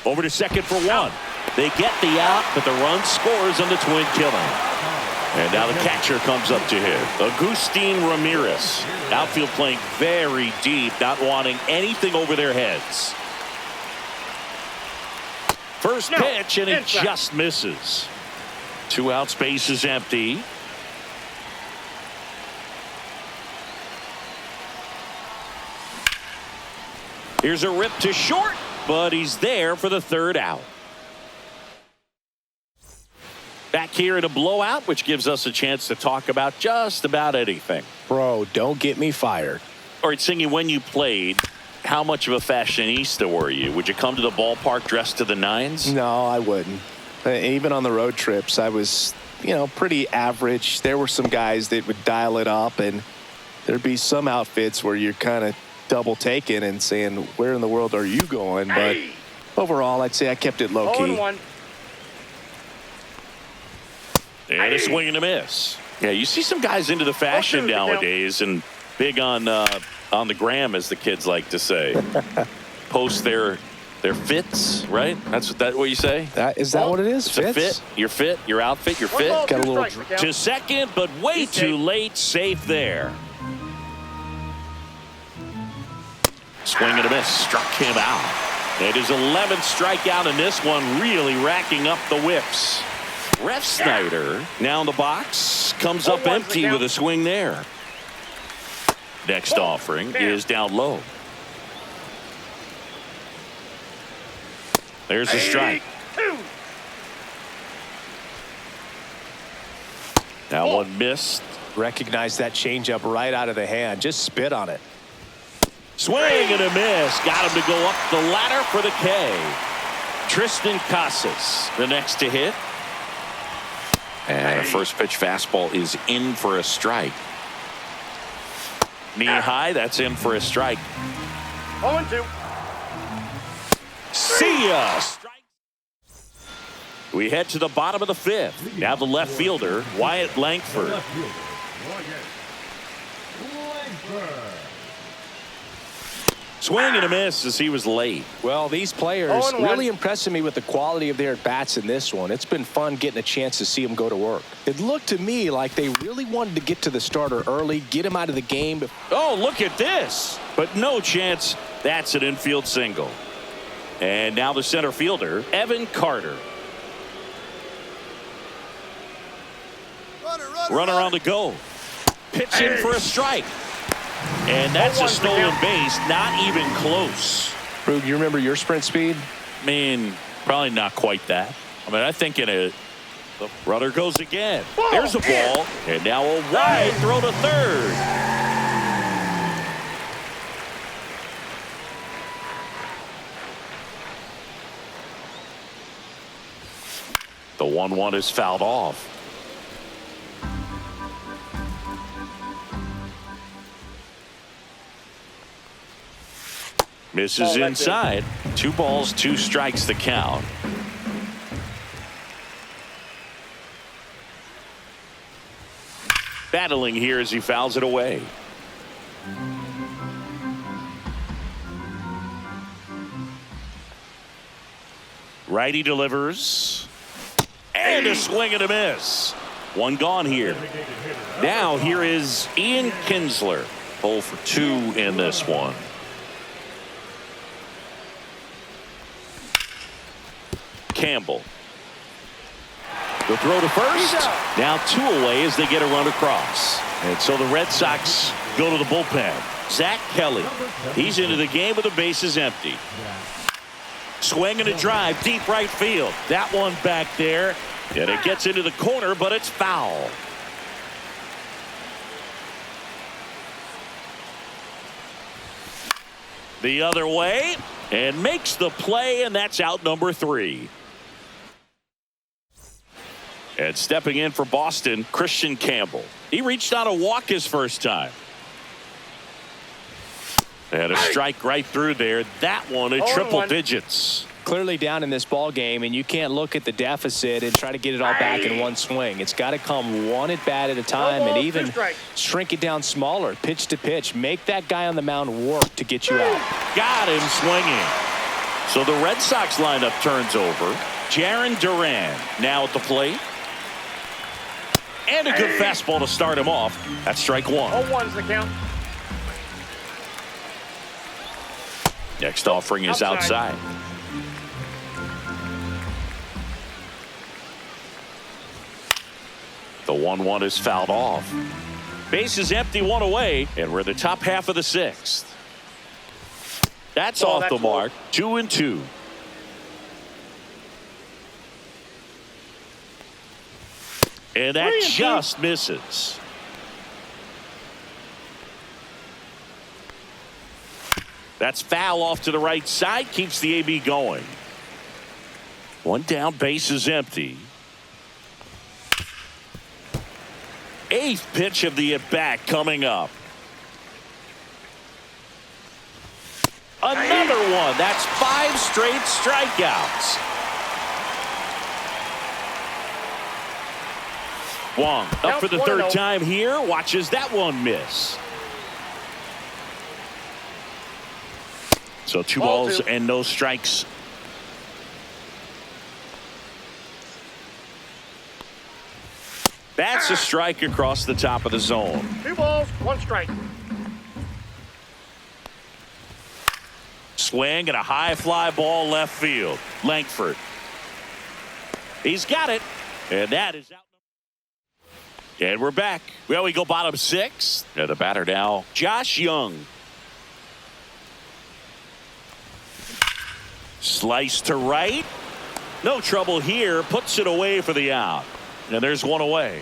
S1: Over to second for one. They get the out, but the run scores on the twin killing. And now the catcher comes up to hit. Agustin Ramirez. Outfield playing very deep, not wanting anything over their heads. First pitch, and it just misses. 2 outs, base is empty. Here's a rip to short, but he's there for the third out. Back here in a blowout, which gives us a chance to talk about just about anything.
S3: Bro, don't get me fired.
S1: All right, Singy, when you played, how much of a fashionista were you? Would you come to the ballpark dressed to the nines?
S3: No, I wouldn't. Even on the road trips, I was, pretty average. There were some guys that would dial it up, and there'd be some outfits where you're kind of double taking and saying, where in the world are you going? But overall, I'd say I kept it low key.
S4: 0-1.
S1: And a swing and a miss. Yeah, you see some guys into the fashion nowadays and big on the gram, as the kids like to say. Post their fits, right? That's what you say?
S3: Is that what it is?
S1: It's a fit. Your fit, your outfit, your fit.
S3: Got a little
S1: to second, but way too late. Safe there. Swing and a miss. Struck him out. It is 11th strikeout in this one, really racking up the whiffs. Ref Snyder now in the box, comes up empty with a swing there. Next offering is down low. There's a strike. That one missed.
S3: Recognize that changeup right out of the hand. Just spit on it.
S1: Swing and a miss. Got him to go up the ladder for the K. Tristan Casas, the next to hit. And a first pitch fastball is in for a strike. Knee high, that's in for a strike.
S4: 0-2.
S1: See ya. We head to the bottom of the fifth. Now the left fielder, Wyatt Langford. Swing and a miss as he was late.
S3: Well, these players really impressing me with the quality of their at-bats in this one. It's been fun getting a chance to see them go to work. It looked to me like they really wanted to get to the starter early, get him out of the game.
S1: Oh, look at this. But no chance. That's an infield single. And now the center fielder, Evan Carter. Runner on the go. Pitch in for a strike. And that's a stolen base, not even close.
S3: Rube, you remember your sprint speed?
S1: I mean, probably not quite that. I mean, I think the runner goes again. There's a ball, and now a wide throw to third. The 1-1 is fouled off. Misses inside. 2 balls, 2 strikes the count. Battling here as he fouls it away. Righty delivers. And a swing and a miss. 1 gone here. Now here is Ian Kinsler. 0 for 2 in this one. Campbell. The throw to first. Now 2 away as they get a run across. And so the Red Sox go to the bullpen. Zach Kelly. He's into the game with the bases empty. Swing and a drive deep right field. That one back there. And it gets into the corner, but it's foul. The other way and makes the play, and that's out number 3. And stepping in for Boston, Christian Campbell. He reached on a walk his first time. And a strike right through there. That one at triple digits.
S3: Clearly down in this ball game, and you can't look at the deficit and try to get it all back in one swing. It's got to come one at bat at a time, and even shrink it down smaller, pitch to pitch. Make that guy on the mound work to get you out.
S1: Got him swinging. So the Red Sox lineup turns over. Jarren Duran now at the plate. And a good fastball to start him off. That's strike 1.
S4: 0-1's the count.
S1: Next offering is outside. The 1-1 is fouled off. Base is empty, 1 away, and we're in the top half of the 6th. That's off the mark. 2-2. And that just misses. That's foul off to the right side. Keeps the AB going. 1 down, base is empty. 8th pitch of the at-bat coming up. Another one. That's 5 straight strikeouts. Wong up for the 3rd time here. Watches that one miss. So 2 balls and no strikes. That's a strike across the top of the zone.
S4: 2 balls, 1 strike.
S1: Swing and a high fly ball left field. Langford. He's got it. And that is out. And we're back. Well, we go bottom 6. And the batter now, Josh Young. Slice to right. No trouble here. Puts it away for the out. And there's 1 away.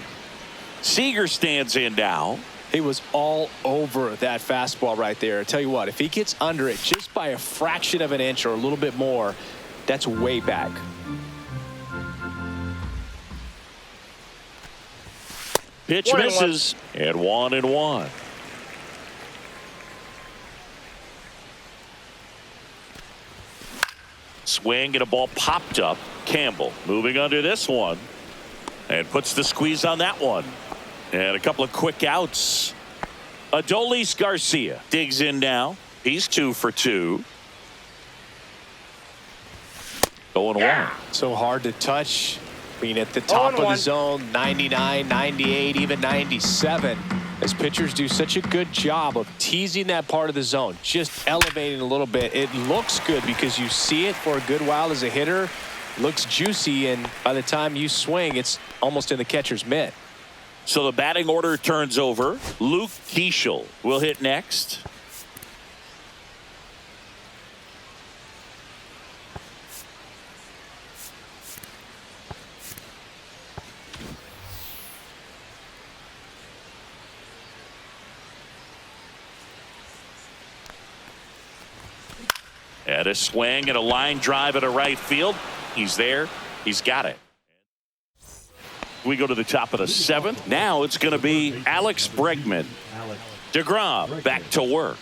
S1: Seager stands in now.
S3: He was all over that fastball right there. I tell you what, if he gets under it just by a fraction of an inch or a little bit more, that's way back.
S1: Pitch misses. And 1-1. Swing and a ball popped up. Campbell moving under this one. And puts the squeeze on that one. And a couple of quick outs. Adolis Garcia digs in now. He's 2 for 2. 0-1.
S3: So hard to touch. Being at the top of the zone, 99, 98, even 97. As pitchers do such a good job of teasing that part of the zone, just elevating a little bit. It looks good because you see it for a good while as a hitter. Looks juicy, and by the time you swing, it's almost in the catcher's mitt.
S1: So the batting order turns over. Luke Keeschel will hit next. And a swing and a line drive at a right field. He's there. He's got it. We go to the top of the 7th. Now it's going to be Alex Bregman. DeGrom back to work.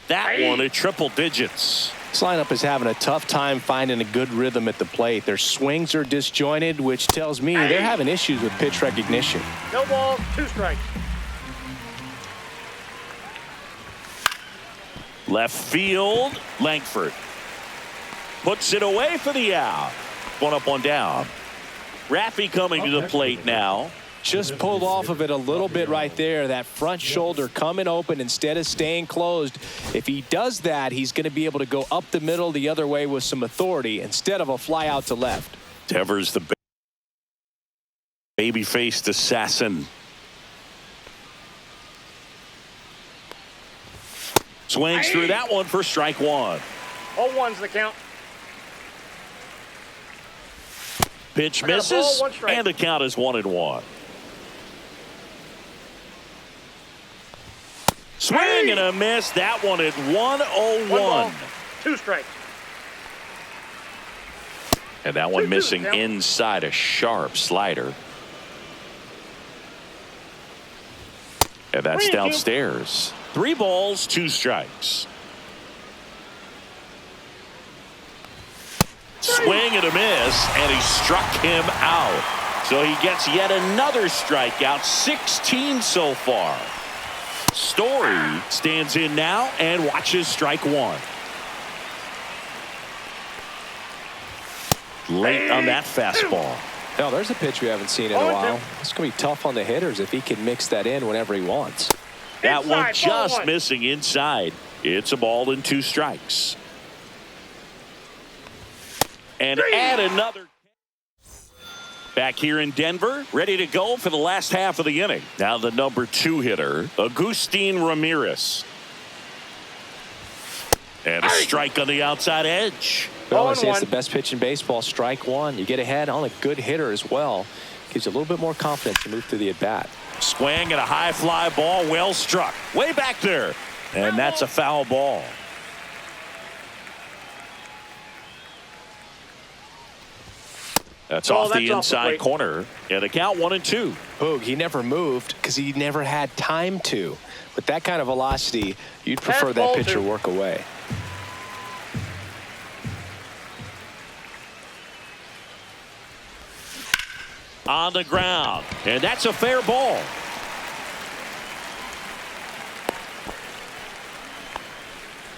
S1: That one at triple digits.
S3: This lineup is having a tough time finding a good rhythm at the plate. Their swings are disjointed, which tells me they're having issues with pitch recognition.
S4: No balls, 2 strikes.
S1: Left field, Langford puts it away for the out. 1 up, 1 down. Raffy coming to the plate now.
S3: Just pulled off of it a little bit right there. That front shoulder coming open instead of staying closed. If he does that, he's going to be able to go up the middle the other way with some authority instead of a fly out to left.
S1: Devers, the baby-faced assassin. Swings through that one for strike one.
S4: 0-1's the count.
S1: Pitch
S4: I got a
S1: misses,
S4: ball, 1 strike.
S1: and the count is 1-1. Swing and a miss. That one at 1-0-1.
S4: 1 ball, 2 strikes.
S1: And that one
S4: 2-2
S1: missing
S4: count.
S1: inside, a sharp slider. And that's
S4: 3-2.
S1: downstairs. 3 balls, 2 strikes. Swing and a miss, and he struck him out. So he gets yet another strikeout, 16 so far. Story stands in now and watches strike one. Late on that fastball.
S3: Now, there's a pitch we haven't seen in a while. It's going to be tough on the hitters if he can mix that in whenever he wants.
S1: That one
S4: Inside,
S1: just
S4: 1-1.
S1: missing inside. It's a ball and 2 strikes. And add another. Back here in Denver, ready to go for the last half of the inning. Now the number 2 hitter, Agustin Ramirez. And a strike on the outside edge.
S3: Well, I say it's
S4: 0-1.
S3: the best pitch in baseball, strike one. You get ahead on a good hitter as well. Gives you a little bit more confidence to move through the at-bat.
S1: Swing and a high fly ball, well struck. Way back there. And that's a foul ball. That's off the inside corner. And the count 1-2.
S3: Boog, he never moved because he never had time to. With that kind of velocity, you'd prefer that
S4: Fastball,
S3: pitcher
S4: 2.
S3: work away.
S1: On the ground. And that's a fair ball.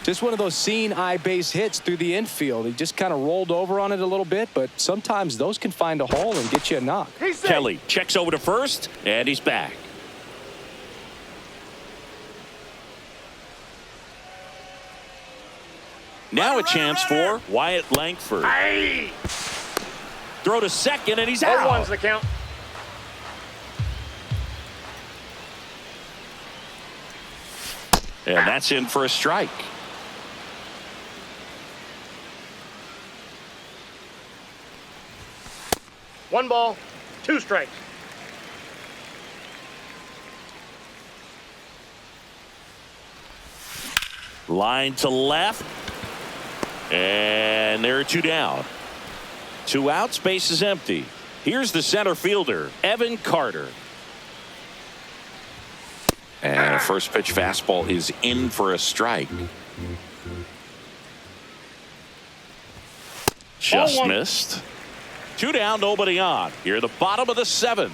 S3: Just one of those seeing eye base hits through the infield. He just kind of rolled over on it a little bit, but sometimes those can find a hole and get you a knock.
S1: Kelly checks over to first, and he's back. Now a chance for Wyatt Langford. Throw to second, and he's
S4: 0-1's
S1: out.
S4: the count.
S1: And that's in for a strike.
S4: One ball, 2 strikes.
S1: Line to left. And there are 2 down. 2 outs, base is empty. Here's the center fielder, Evan Carter. And a first pitch fastball is in for a strike. Just
S4: 0-1.
S1: missed. 2 down, nobody on. Here at the bottom of the 7th.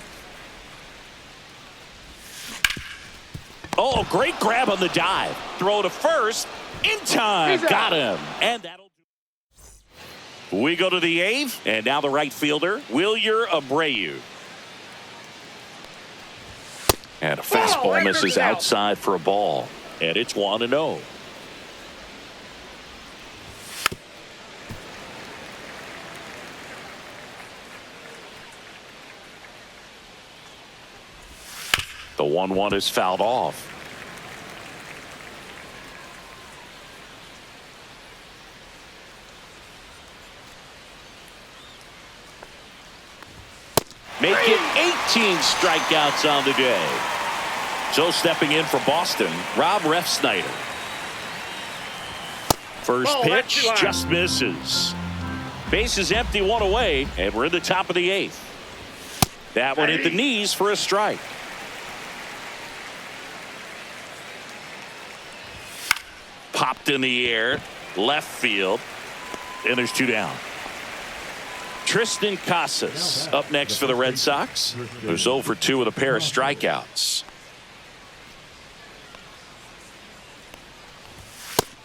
S1: Oh, great grab on the dive. Throw to first. In time.
S4: He's out.
S1: Got him. And that'll do. We go to the 8th. And now the right fielder, Wilyer Abreu. And a fastball
S4: right
S1: misses
S4: out.
S1: outside for a ball. And it's 1-0. The 1-1 is fouled off. Make it 18 strikeouts on the day. So stepping in for Boston, Rob Refsnyder. First
S4: Ball, that's
S1: pitch
S4: too high.
S1: just misses. Base is empty, 1 away, and we're in the top of the 8th. That one hit the knees for a strike. Popped in the air, left field, and there's 2 down. Tristan Casas up next for the Red Sox, who's 0 for 2 with a pair of strikeouts.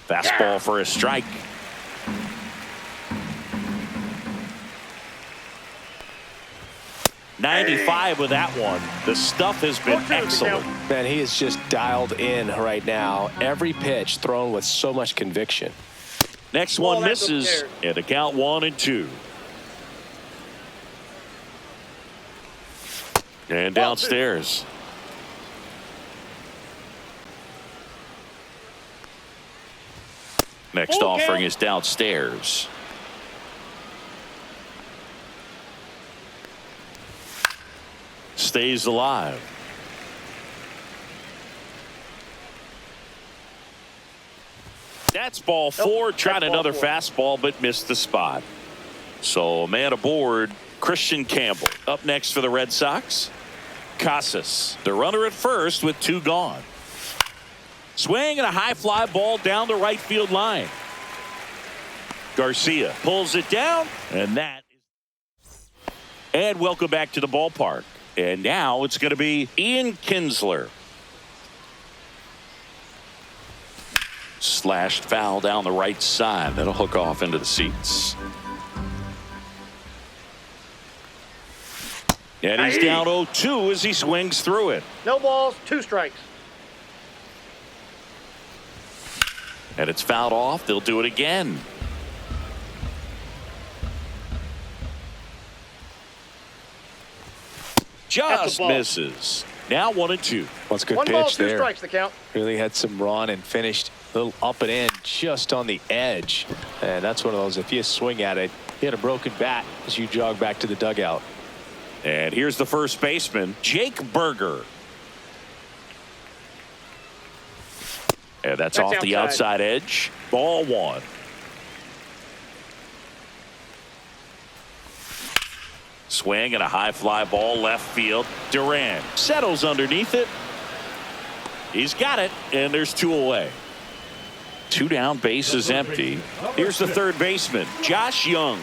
S1: Fastball for a strike. 95 with that one. The stuff has been excellent.
S3: Man, he is just dialed in right now. Every pitch thrown with so much conviction.
S1: Next one misses, and the count 1-2. And downstairs. Next offering is downstairs. Stays alive. That's ball 4. Tried another fastball, but missed the spot. So a man aboard, Christian Campbell. Up next for the Red Sox, Casas. The runner at first with 2 gone. Swing and a high fly ball down the right field line. Garcia pulls it down, and that is. And welcome back to the ballpark. And now it's going to be Ian Kinsler. Slashed foul down the right side. That'll hook off into the seats. And he's down 0-2 as he swings through it.
S4: No balls, 2 strikes.
S1: And it's fouled off. They'll do it again. Just misses. Now 1-2.
S3: Well, it's a good
S4: 1
S3: pitch
S4: ball, 2
S3: there.
S4: strikes the count.
S3: Really had some run and finished a little up and in just on the edge. And that's one of those, if you swing at it, you had a broken bat as you jog back to the dugout.
S1: And here's the first baseman, Jake Berger. And that's off the outside edge. Ball 1. Swing and a high fly ball left field. Duran settles underneath it. He's got it, and there's 2 away. 2 down, base is empty. Here's the third baseman, Josh Young.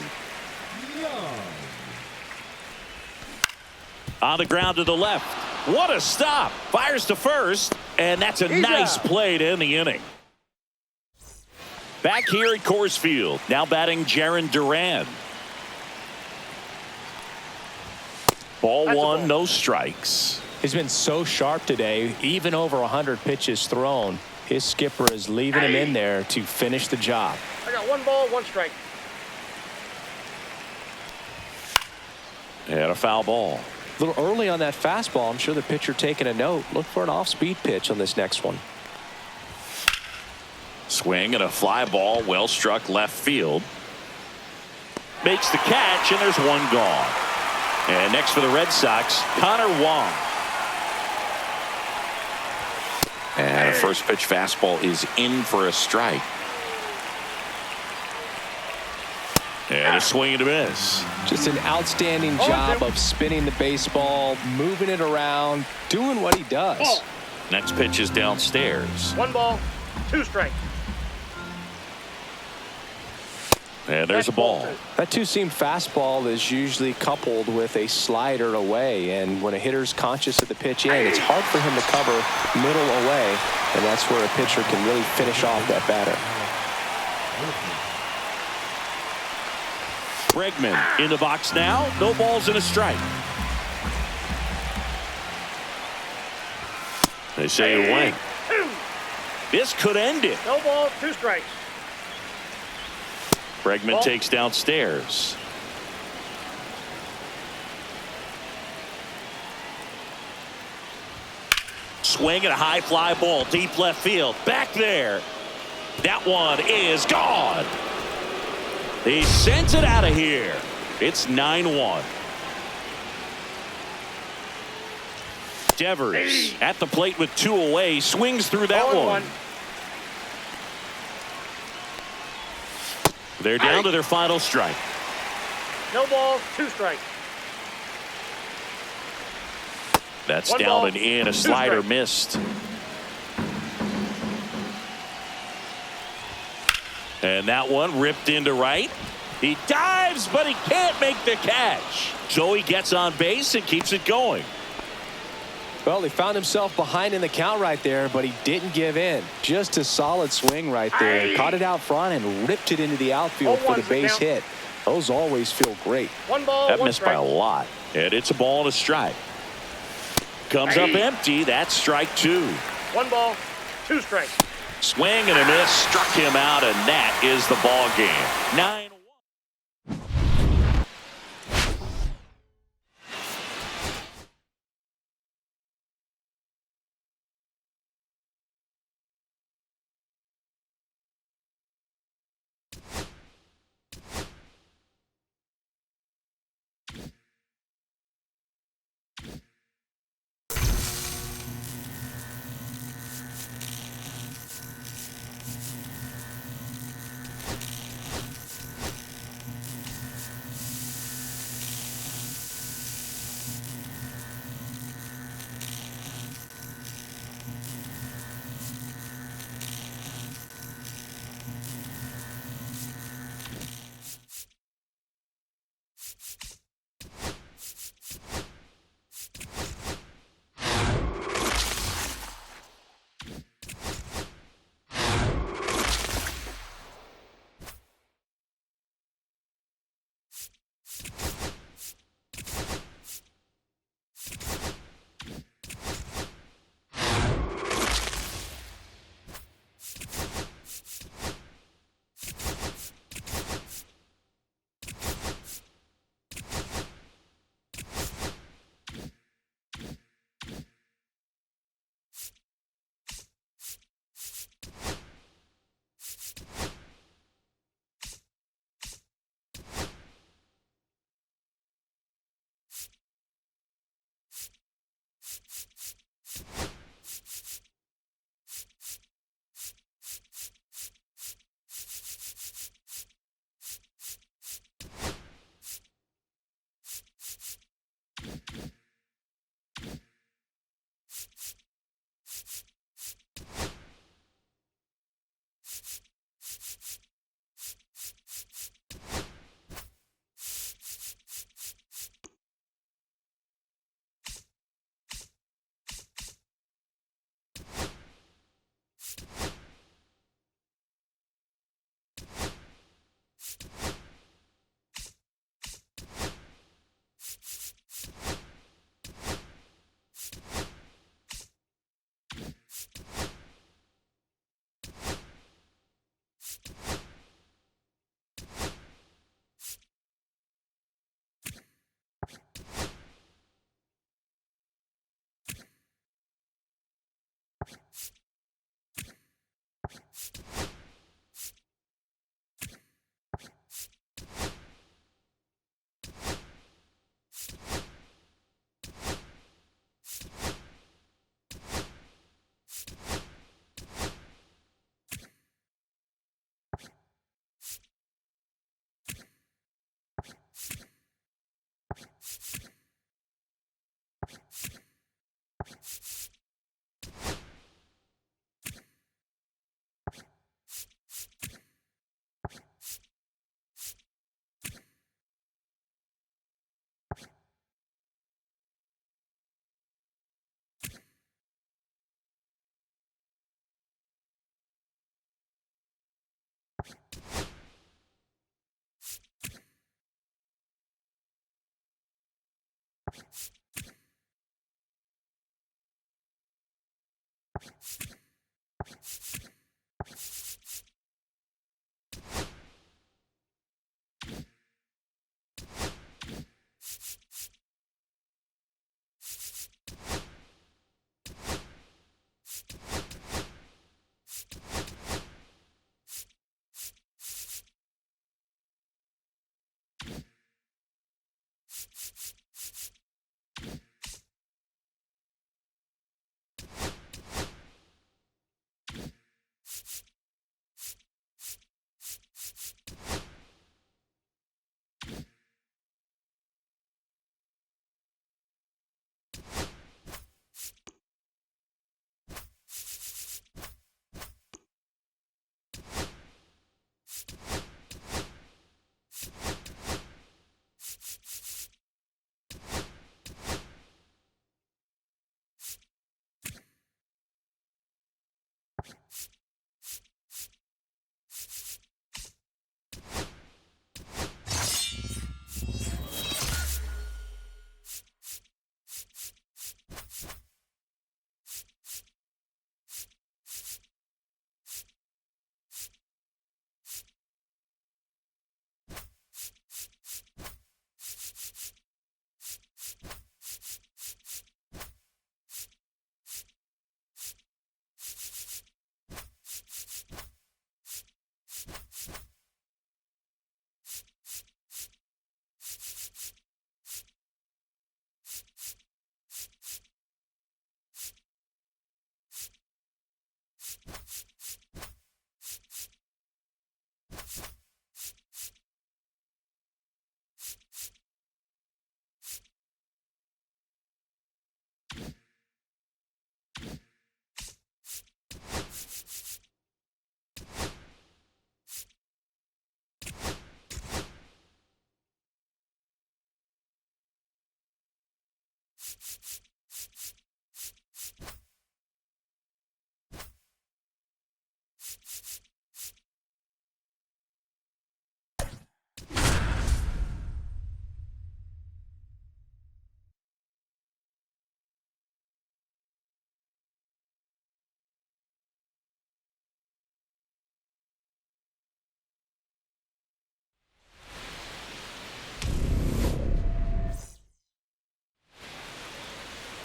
S1: On the ground to the left. What a stop. Fires to first, and that's a nice play to end the inning. Back here at Coors Field, now batting Jarren Duran. Ball 1, no strikes.
S3: He's been so sharp today, even over 100 pitches thrown. His skipper is leaving him in there to finish the job.
S4: I got 1 ball, 1 strike.
S1: And a foul ball.
S3: A little early on that fastball. I'm sure the pitcher taking a note. Look for an off-speed pitch on this next one.
S1: Swing and a fly ball, well struck left field. Makes the catch, and there's 1 gone. And next for the Red Sox, Connor Wong. And a first pitch fastball is in for a strike. And a swing and a miss.
S3: Just an outstanding job of spinning the baseball, moving it around, doing what he does.
S1: Next pitch is downstairs.
S4: 1 ball, 2 strikes.
S1: And there's a ball.
S3: That 2-seam fastball is usually coupled with a slider away, and when a hitter's conscious of the pitch in, it's hard for him to cover middle away, and that's where a pitcher can really finish off that batter.
S1: Bregman in the box now. No balls and a strike. They say away. This could end it.
S4: No balls, 2 strikes.
S1: Bregman takes downstairs. Swing and a high fly ball deep left field. Back there. That one is gone. He sends it out of here. It's 9-1. Devers at the plate with 2 away. Swings through that one. They're down to their final strike.
S4: No balls, 2 strikes.
S1: That's
S4: 1
S1: down
S4: ball,
S1: and in. A
S4: 2
S1: slider
S4: strikes.
S1: missed. And that one ripped into right. He dives, but he can't make the catch. So he gets on base and keeps it going.
S3: Well, he found himself behind in the count right there, but he didn't give in. Just a solid swing right there. Caught it out front and ripped it into the outfield for the base hit. Those always feel great.
S4: 1 ball,
S1: That
S4: 1
S1: missed by
S4: strike.
S1: a lot. And it's a ball and a strike. Comes up empty. That's strike 2.
S4: 1 ball, 2 strikes.
S1: Swing and a miss. Struck him out, and that is the ball game. 9-1.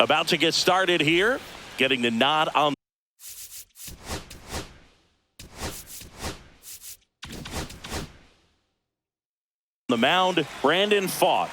S1: About to get started here. Getting the nod on the mound, Brandon Pfaadt.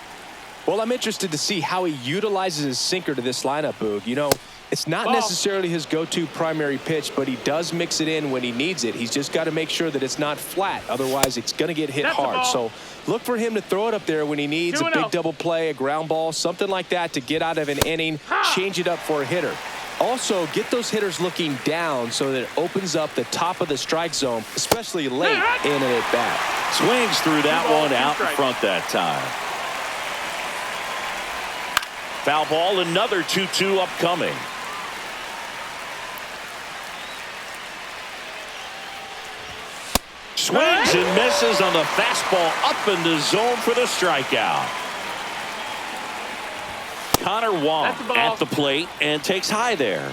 S3: Well, I'm interested to see how he utilizes his sinker to this lineup, Boog. You know, it's not necessarily his go-to primary pitch, but he does mix it in when he needs it. He's just got to make sure that it's not flat. Otherwise, it's going to get hit hard. So look for him to throw it up there when he needs a big double play, a ground ball, something like that to get out of an inning, change it up for a hitter. Also, get those hitters looking down so that it opens up the top of the strike zone, especially late in an at-bat.
S1: Swings through that one out in front that time. Foul ball, another 2-2 upcoming. Swings and misses on the fastball up in the zone for the strikeout. Connor Wong at the plate and takes high there.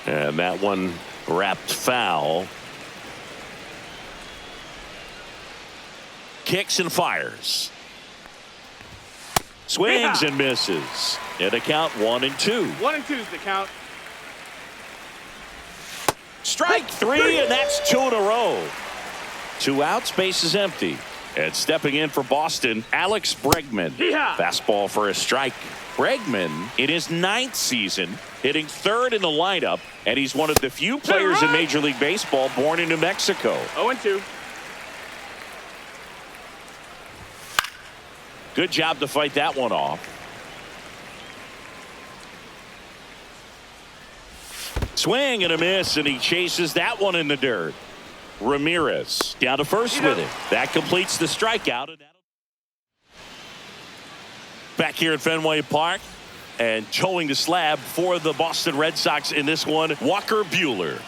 S1: And that one wrapped foul. Kicks and fires. Swings and misses. And the count 1-2.
S4: 1-2 is the count.
S1: Strike three, and that's 2 in a row. 2 outs, base is empty. And stepping in for Boston, Alex Bregman. Fastball for a strike. Bregman, in his 9th season, hitting 3rd in the lineup, and he's one of the few players in Major League Baseball born in New Mexico.
S4: 0-2.
S1: Good job to fight that one off. Swing and a miss, and he chases that one in the dirt. Ramirez down to first with it. That completes the strikeout. Back here at Fenway Park, and towing the slab for the Boston Red Sox in this one, Walker Buehler.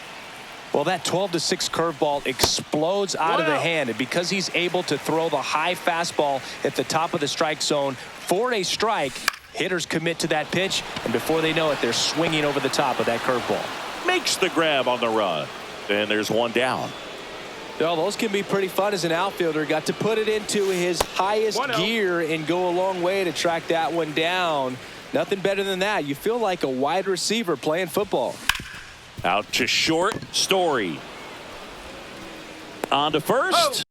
S3: Well, that 12-6 curveball explodes out of the hand, and because he's able to throw the high fastball at the top of the strike zone for a strike, hitters commit to that pitch, and before they know it, they're swinging over the top of that curveball.
S1: Makes the grab on the run, and there's one down.
S3: Well, those can be pretty fun as an outfielder. Got to put it into his highest gear and go a long way to track that one down. Nothing better than that. You feel like a wide receiver playing football.
S1: Out to short, Story. On to first.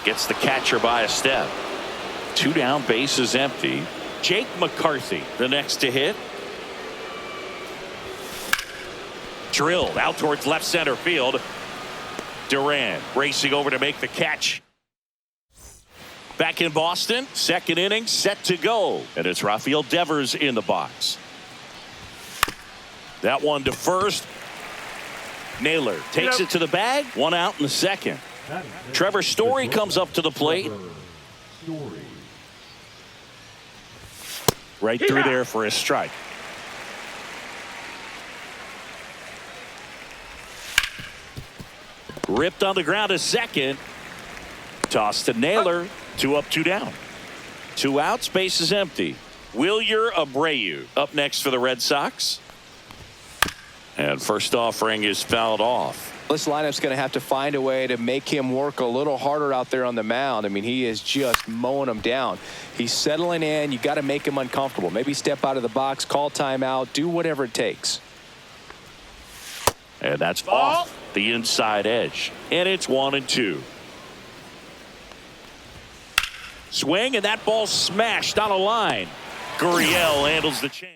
S1: Gets the catcher by a step. 2 down, bases empty. Jake McCarthy, the next to hit. Drilled out towards left center field. Duran racing over to make the catch. Back in Boston, second inning set to go. And it's Rafael Devers in the box. That one to first. Naylor takes it to the bag. 1 out in the second. Trevor Story comes up to the plate. Right through there for a strike. Ripped on the ground to second. Toss to Naylor. 2 up, 2 down. 2 outs, base is empty. Wilyer Abreu up next for the Red Sox. And first offering is fouled off.
S3: This lineup's going to have to find a way to make him work a little harder out there on the mound. I mean, he is just mowing them down. He's settling in. You got to make him uncomfortable. Maybe step out of the box, call timeout, do whatever it takes.
S1: And that's off the inside edge. And it's 1-2. Swing, and that ball smashed on a line. Gurriel handles the chance.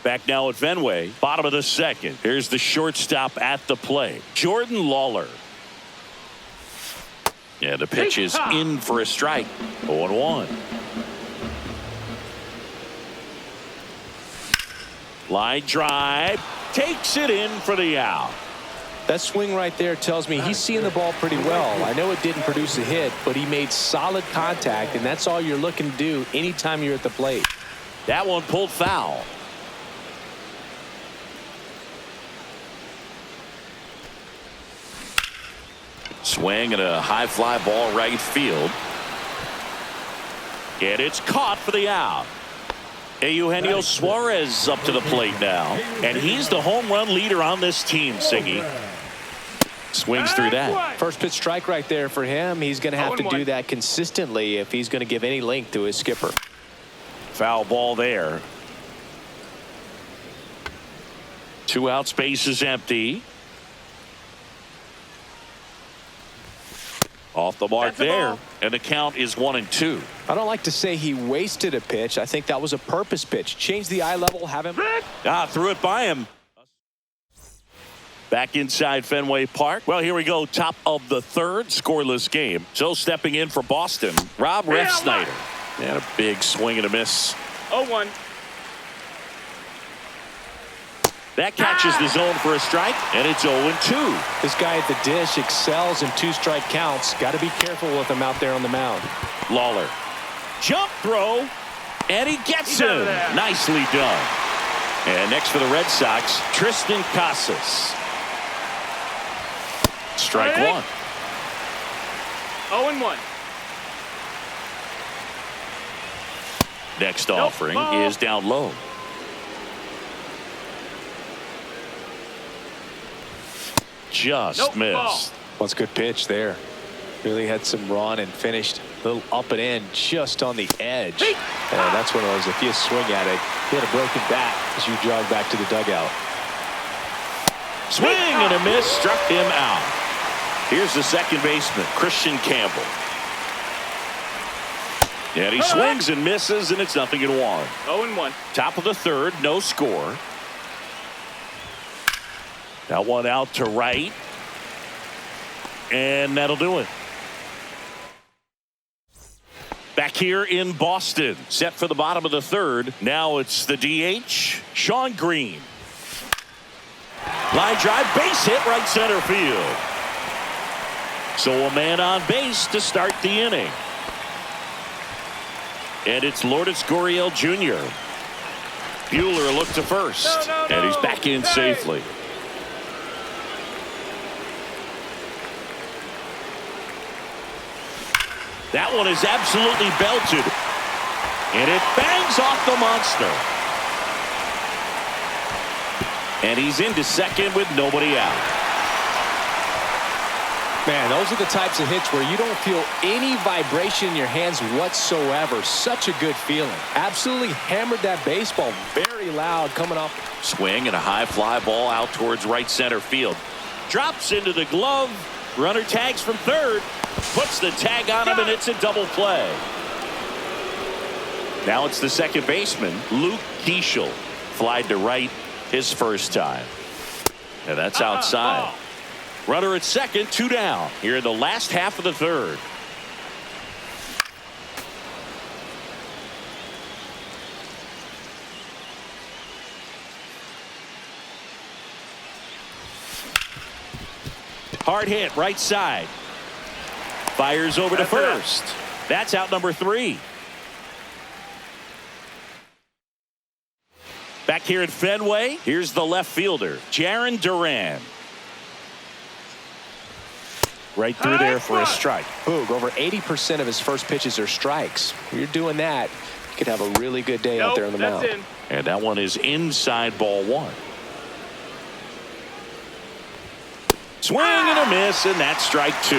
S1: Back now at Fenway, bottom of the second. Here's the shortstop at the plate, Jordan Lawler. Yeah, the pitch is in for a strike. 0-1. Line drive, takes it in for the out.
S3: That swing right there tells me he's seeing the ball pretty well. I know it didn't produce a hit, but he made solid contact, and that's all you're looking to do anytime you're at the plate.
S1: That one pulled foul. Swing and a high fly ball right field. And it's caught for the out. Eugenio Suarez up to the plate now. And he's the home run leader on this team, Siggy. Swings through that.
S3: First pitch strike right there for him. He's going to have to do that consistently if he's going to give any length to his skipper.
S1: Foul ball there. 2 outs, base is empty. Off the mark there, and the count is 1-2.
S3: I don't like to say he wasted a pitch. I think that was a purpose pitch. Change the eye level, have him.
S1: Threw it by him. Back inside Fenway Park. Well, here we go. Top of the third, scoreless game. So stepping in for Boston, Rob Refsnyder. And a big swing and a miss.
S4: 0-1.
S1: That catches the zone for a strike, and it's 0-2.
S3: This guy at the dish excels in 2-strike counts. Got to be careful with him out there on the mound.
S1: Lawler. Jump throw, and he gets him. Nicely done. And next for the Red Sox, Tristan Casas. Strike 1.
S4: 0-1.
S1: Next offering is down low. Just missed.
S3: Well, it's a good pitch there. Really had some run and finished a little up and in just on the edge. And that's one of those, if you swing at it, you had a broken bat as you jog back to the dugout.
S1: Swing and a miss, struck him out. Here's the second baseman, Christian Campbell. And he swings and misses, and it's 0-1.
S4: 0-1.
S1: Top of the third, no score. That one out to right. And that'll do it. Back here in Boston, set for the bottom of the third. Now it's the DH, Sean Green. Line drive, base hit, right center field. So a man on base to start the inning. And it's Lourdes Gurriel Jr. Buehler looked to first. And he's back in safely. That one is absolutely belted. And it bangs off the monster. And he's into second with nobody out.
S3: Man, those are the types of hits where you don't feel any vibration in your hands whatsoever. Such a good feeling. Absolutely hammered that baseball. Very loud coming off.
S1: Swing and a high fly ball out towards right center field. Drops into the glove Runner tags from third. Puts the tag on him, and it's a double play. Now it's the second baseman, Luke Keeschel. Flied to right his first time. And that's outside. Runner at second, 2 down. Here in the last half of the third. Hard hit, right side. Fires over to first. That's out number 3. Back here at Fenway, here's the left fielder, Jarren Duran. Right through there for a strike.
S3: Boog, over 80% of his first pitches are strikes. When you're doing that, you could have a really good day out there on the mound.
S1: And that one is inside, ball 1. Swing and a miss, and that's strike 2.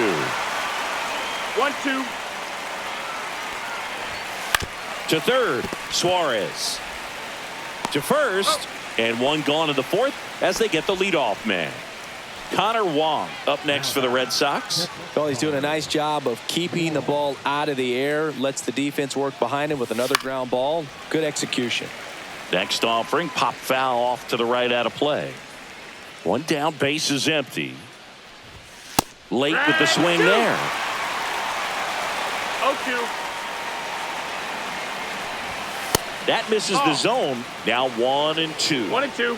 S4: 1-2.
S1: To third, Suarez. To first, and one gone in the fourth as they get the leadoff man. Connor Wong up next for the Red Sox.
S3: Well, he's doing a nice job of keeping the ball out of the air. Lets the defense work behind him with another ground ball. Good execution.
S1: Next offering, pop foul off to the right out of play. One down, base is empty. Late with the swing there.
S4: 0-2.
S1: That misses the zone. Now 1-2.
S4: 1-2.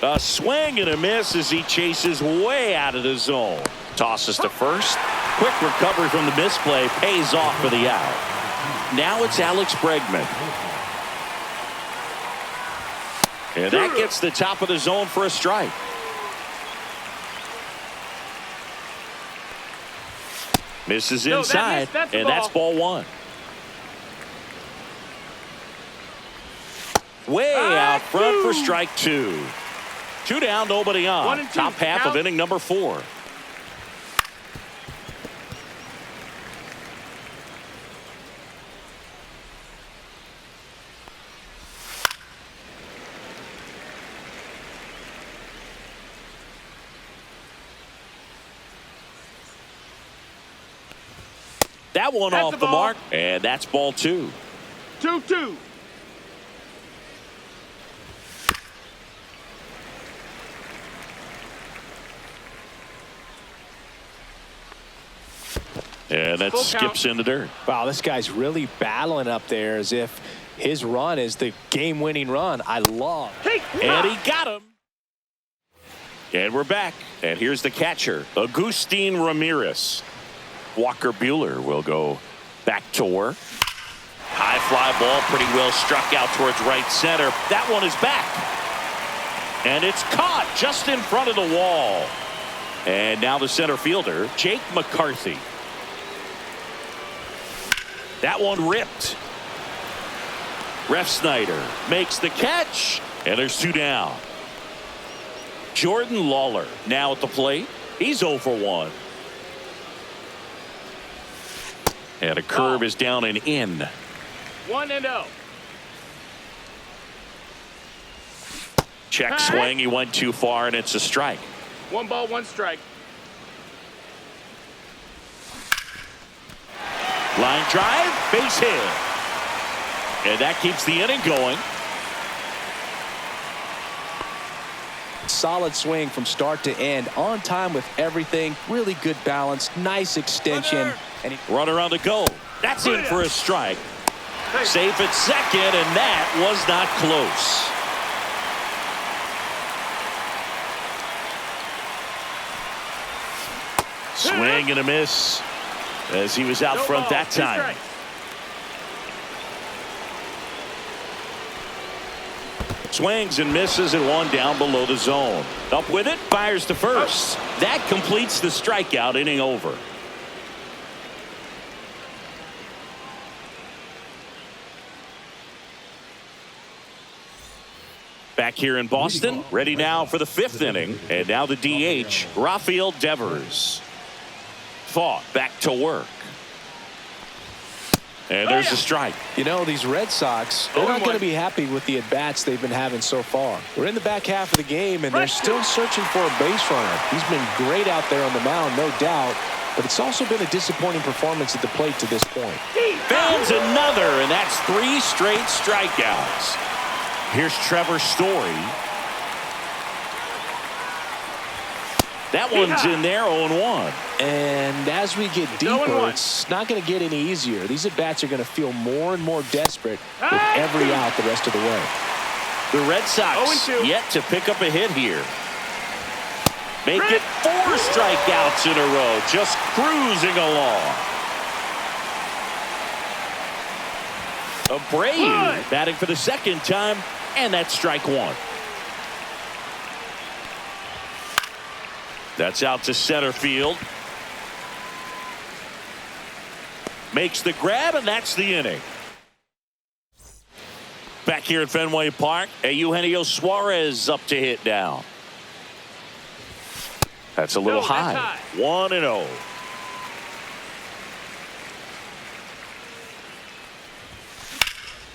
S1: A swing and a miss as he chases way out of the zone. Tosses to first. Quick recovery from the misplay. Pays off for the out. Now it's Alex Bregman. And that gets the top of the zone for a strike. Misses inside, and that's ball 1. Way out front for strike 2. 2 down, nobody on. Top half of inning number 4. That one off the mark, and that's ball 2.
S4: 2-2.
S1: And that skips in the dirt.
S3: Wow, this guy's really battling up there as if his run is the game-winning run. I love.
S1: And he got him. And we're back. And here's the catcher, Agustin Ramirez. Walker Buehler will go back to work. High fly ball, pretty well struck out towards right center. That one is back. And it's caught just in front of the wall. And now the center fielder, Jake McCarthy. That one ripped. Ref Snyder makes the catch. And there's 2 down. Jordan Lawler now at the plate. He's 0 for 1. And a curve is down and in.
S4: 1-0.
S1: Check swing. He went too far, and it's a strike.
S4: 1 ball, 1 strike.
S1: Line drive, base hit. And that keeps the inning going.
S3: Solid swing from start to end. On time with everything. Really good balance. Nice extension.
S1: Runner on the go. That's in for a strike. Safe at second, and that was not close. Swing and a miss as he was out front that time. Swings and misses and 1 down below the zone. Up with it, fires to first. That completes the strikeout, inning over. Back here in Boston, ready now for the 5th inning. And now the DH, Rafael Devers. Fought back to work. And there's a strike.
S3: You know, these Red Sox, they're not going to be happy with the at-bats they've been having so far. We're in the back half of the game, and they're still searching for a base runner. He's been great out there on the mound, no doubt, but it's also been a disappointing performance at the plate to this point.
S1: Fans another, and that's 3 straight strikeouts. Here's Trevor Story. That one's in there, 0-1.
S3: And as we get deeper, it's not going to get any easier. These at-bats are going to feel more and more desperate with every out the rest of the way.
S1: The Red Sox yet to pick up a hit here. Make it 4 strikeouts in a row, just cruising along. Abreu batting for the second time, and that's strike 1. That's out to center field. Makes the grab, and that's the inning. Back here at Fenway Park, Eugenio Suarez up to hit down. That's a little high. 1-0.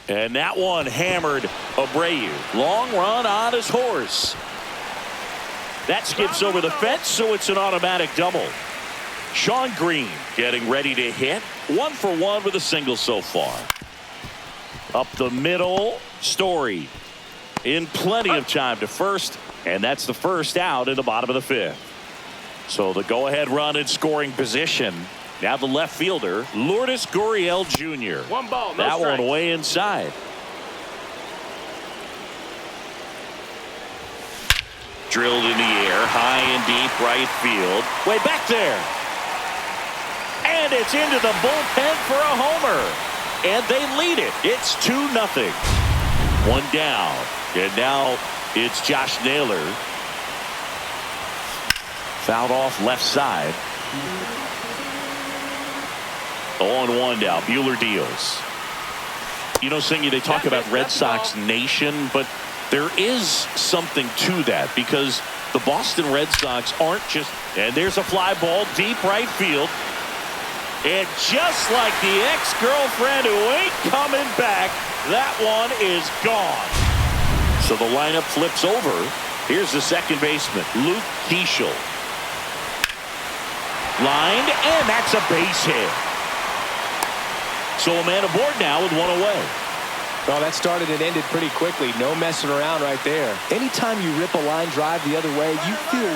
S1: And that one hammered Abreu. Long run on his horse. That skips over the fence, so it's an automatic double. Sean Green getting ready to hit. 1 for 1 with a single so far. Up the middle, Story in plenty of time to first, and that's the first out in the bottom of the 5th. So the go-ahead run in scoring position. Now the left fielder, Lourdes Gurriel Jr.
S4: 1 ball, no
S1: that
S4: strikes.
S1: one way inside. Drilled in the air, high and deep right field. Way back there. And it's into the bullpen for a homer. And they lead it. It's 2-0. 1 down. And now it's Josh Naylor. Fouled off left side. 0-1 now. Buehler deals. You know, Singy, they talk about Red Sox Nation, but there is something to that because the Boston Red Sox aren't just, and there's a fly ball deep right field. And just like the ex-girlfriend who ain't coming back, that one is gone. So the lineup flips over. Here's the second baseman, Luke Keeschel. Lined, and that's a base hit. So a man aboard now with 1 away.
S3: Well, that started and ended pretty quickly. No messing around right there. Anytime you rip a line drive the other way, you feel...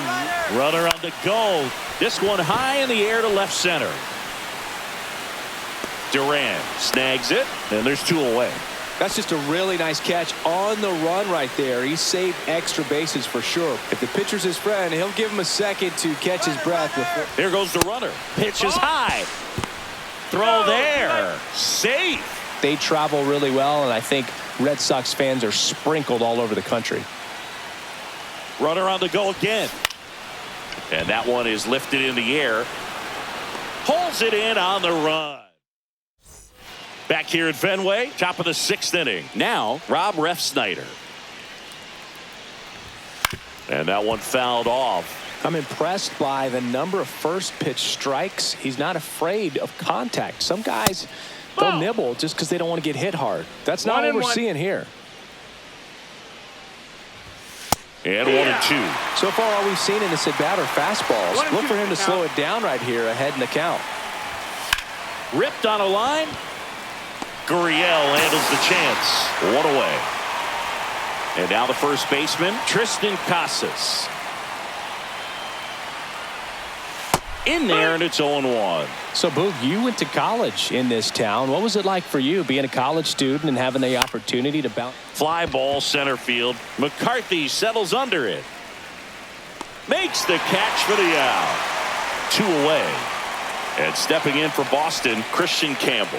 S1: Runner on the go. This one high in the air to left center. Duran snags it, and there's 2 away.
S3: That's just a really nice catch on the run right there. He saved extra bases for sure. If the pitcher's his friend, he'll give him a second to catch his breath before...
S1: Here goes the runner. Pitch is high. Throw there. Safe.
S3: They travel really well, and I think Red Sox fans are sprinkled all over the country.
S1: Runner on the go again. And that one is lifted in the air. Pulls it in on the run. Back here at Fenway, top of the 6th inning. Now, Rob Refsnyder. And that one fouled off.
S3: I'm impressed by the number of first pitch strikes. He's not afraid of contact. Some guys, they'll nibble just because they don't want to get hit hard. That's not what we're seeing here.
S1: And 1-2.
S3: So far, all we've seen in this at-bat are fastballs. Look for him to slow it down right here ahead in the count.
S1: Ripped on a line. Gurriel handles the chance. 1 away. And now the first baseman, Tristan Casas. In there, and it's 0-1.
S3: So, Boog, you went to college in this town. What was it like for you being a college student and having the opportunity to bounce?
S1: Fly ball center field. McCarthy settles under it. Makes the catch for the out. 2 away. And stepping in for Boston, Christian Campbell.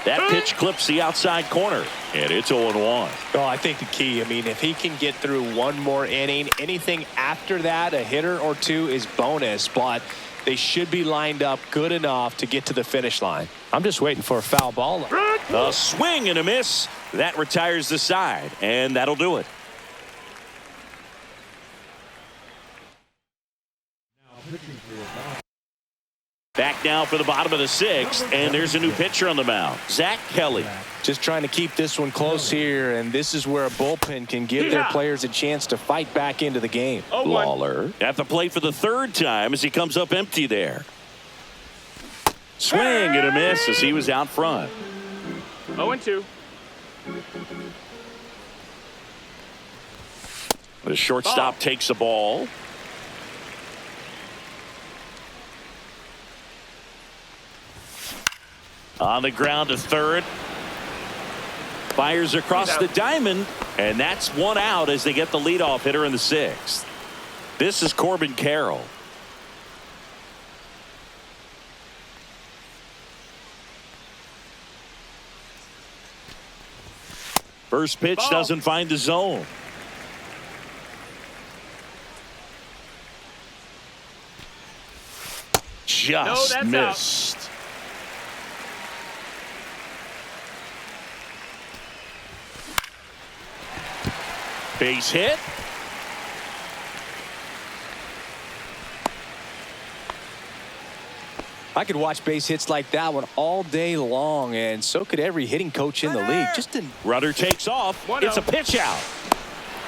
S1: That pitch clips the outside corner, and it's 0-1.
S3: Oh, I think the key, I mean, if he can get through one more inning, anything after that, a hitter or 2 is bonus, but they should be lined up good enough to get to the finish line. I'm just waiting for a foul ball.
S1: A swing and a miss. That retires the side, and that'll do it.
S5: Now pitching for
S1: Back now for the bottom of the sixth, and there's a new pitcher on the mound, Zach Kelly.
S3: Just trying to keep this one close here, and this is where a bullpen can give their players a chance to fight back into the game.
S1: Lawler at the plate for the third time as he comes up empty there. Swing and a miss as he was out front.
S4: 0-2.
S1: The shortstop takes the ball. On the ground to third. Fires across the diamond, and that's one out as they get the leadoff hitter in the sixth. This is Corbin Carroll. First pitch doesn't find the zone. Just missed. Base hit.
S3: I could watch base hits like that one all day long, and so could every hitting coach in the league. Just didn't.
S1: Rudder takes off. It's a pitch out.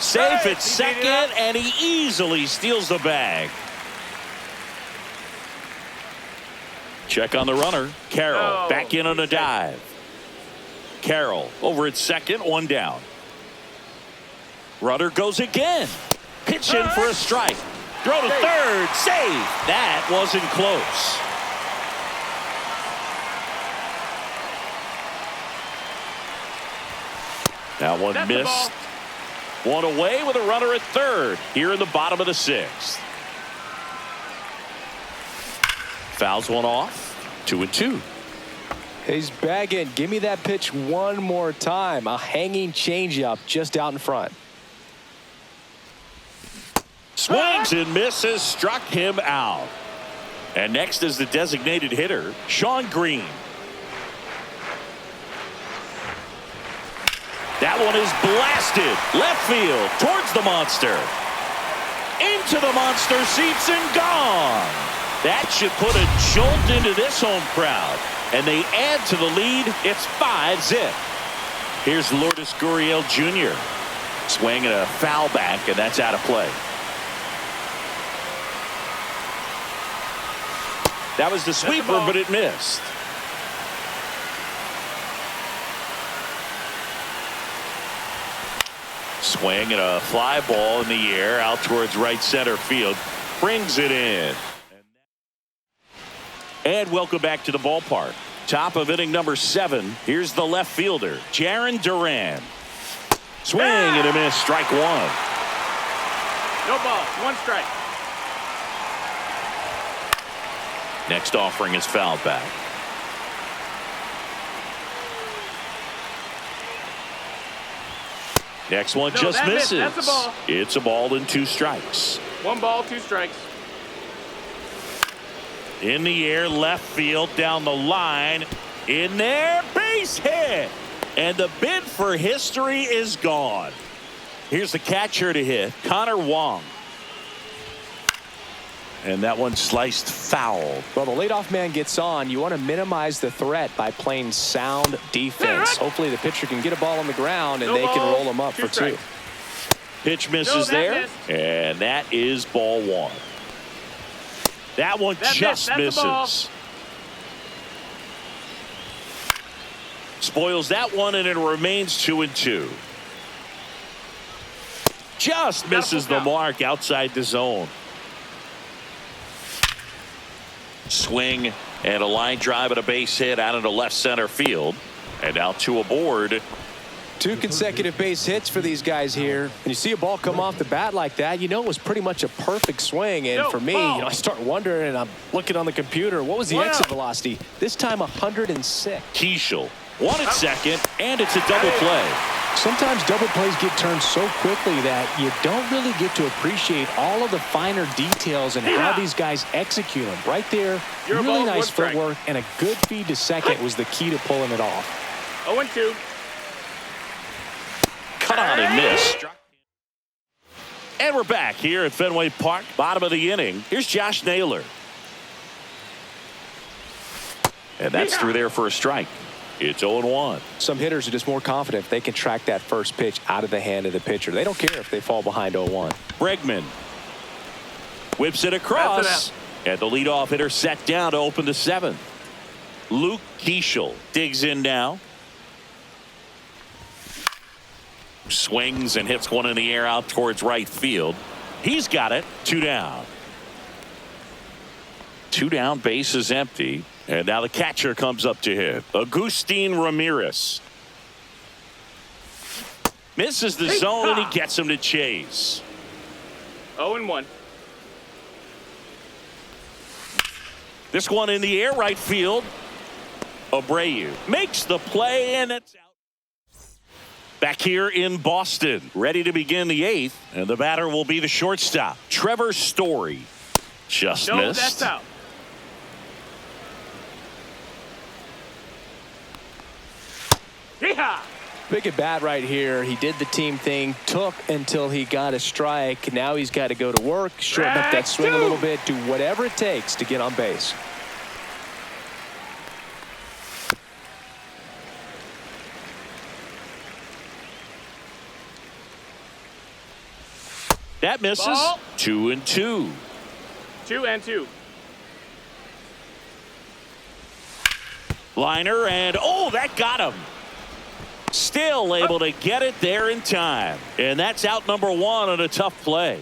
S1: Safe at second, and he easily steals the bag. Check on the runner. Carroll back in on a dive. Carroll over at second, one down. Rudder goes again. Pitch in for a strike. Throw to third. Save. That wasn't close. That one missed. One away with a runner at third here in the bottom of the sixth. Fouls one off. 2-2.
S3: He's bagging. Give me that pitch one more time. A hanging changeup just out in front.
S1: Swings and misses, struck him out. And next is the designated hitter, Sean Green. That one is blasted left field towards the monster. Into the monster seats and gone. That should put a jolt into this home crowd. And they add to the lead. It's 5-0. Here's Lourdes Gurriel Jr. Swing and a foul back, and that's out of play. That was the sweeper, but it missed. Swing and a fly ball in the air out towards right center field. Brings it in. And welcome back to the ballpark. Top of inning number 7. Here's the left fielder, Jarren Duran. Swing and a miss, strike one.
S4: No ball, one strike.
S1: Next offering is fouled back. Next one just misses.
S4: That's a ball.
S1: It's a ball and 2 strikes.
S4: 1 ball, 2 strikes.
S1: In the air, left field, down the line. In there, base hit. And the bid for history is gone. Here's the catcher to hit, Connor Wong. And that one sliced foul.
S3: Well, the leadoff man gets on. You want to minimize the threat by playing sound defense. Hopefully the pitcher can get a ball on the ground and they can roll him up for 2.
S1: Pitch misses there. And that is ball 1. That one just misses. Spoils that one, and it remains 2-2. Just misses the mark outside the zone. Swing and a line drive and a base hit out into left center field. And now 2 aboard.
S3: 2 consecutive base hits for these guys here. And you see a ball come off the bat like that, you know it was pretty much a perfect swing. And for me, I start wondering, and I'm looking on the computer, what was the exit velocity? This time 106.
S1: Keishel, 1 at second, and it's a double play.
S3: Sometimes double plays get turned so quickly that you don't really get to appreciate all of the finer details and how these guys execute them. Right there, really nice footwork, and a good feed to second was the key to pulling it off.
S4: 0-2.
S1: Cut on and miss. And we're back here at Fenway Park, bottom of the inning. Here's Josh Naylor. And that's through there for a strike. It's 0-1.
S3: Some hitters are just more confident if they can track that first pitch out of the hand of the pitcher. They don't care if they fall behind 0-1.
S1: Bregman whips it across. And the leadoff hitter set down to open the 7th. Luke Keeschel digs in now. Swings and hits one in the air out towards right field. He's got it. 2 down. 2 down, base is empty. And now the catcher comes up to hit. Agustin Ramirez. Misses the zone and he gets him to chase.
S4: 0-1.
S1: This one in the air, right field. Abreu makes the play, and it's out. Back here in Boston, ready to begin the 8th, and the batter will be the shortstop, Trevor Story. Just missed.
S4: That's out. Yeehaw!
S3: Big at bat right here. He did the team thing, took until he got a strike. Now he's got to go to work, shorten up that swing a little bit, do whatever it takes to get on base.
S1: That misses.
S4: Ball.
S1: 2-2.
S4: 2-2.
S1: Liner, and oh, that got him. Still able to get it there in time. And that's out number 1 on a tough play.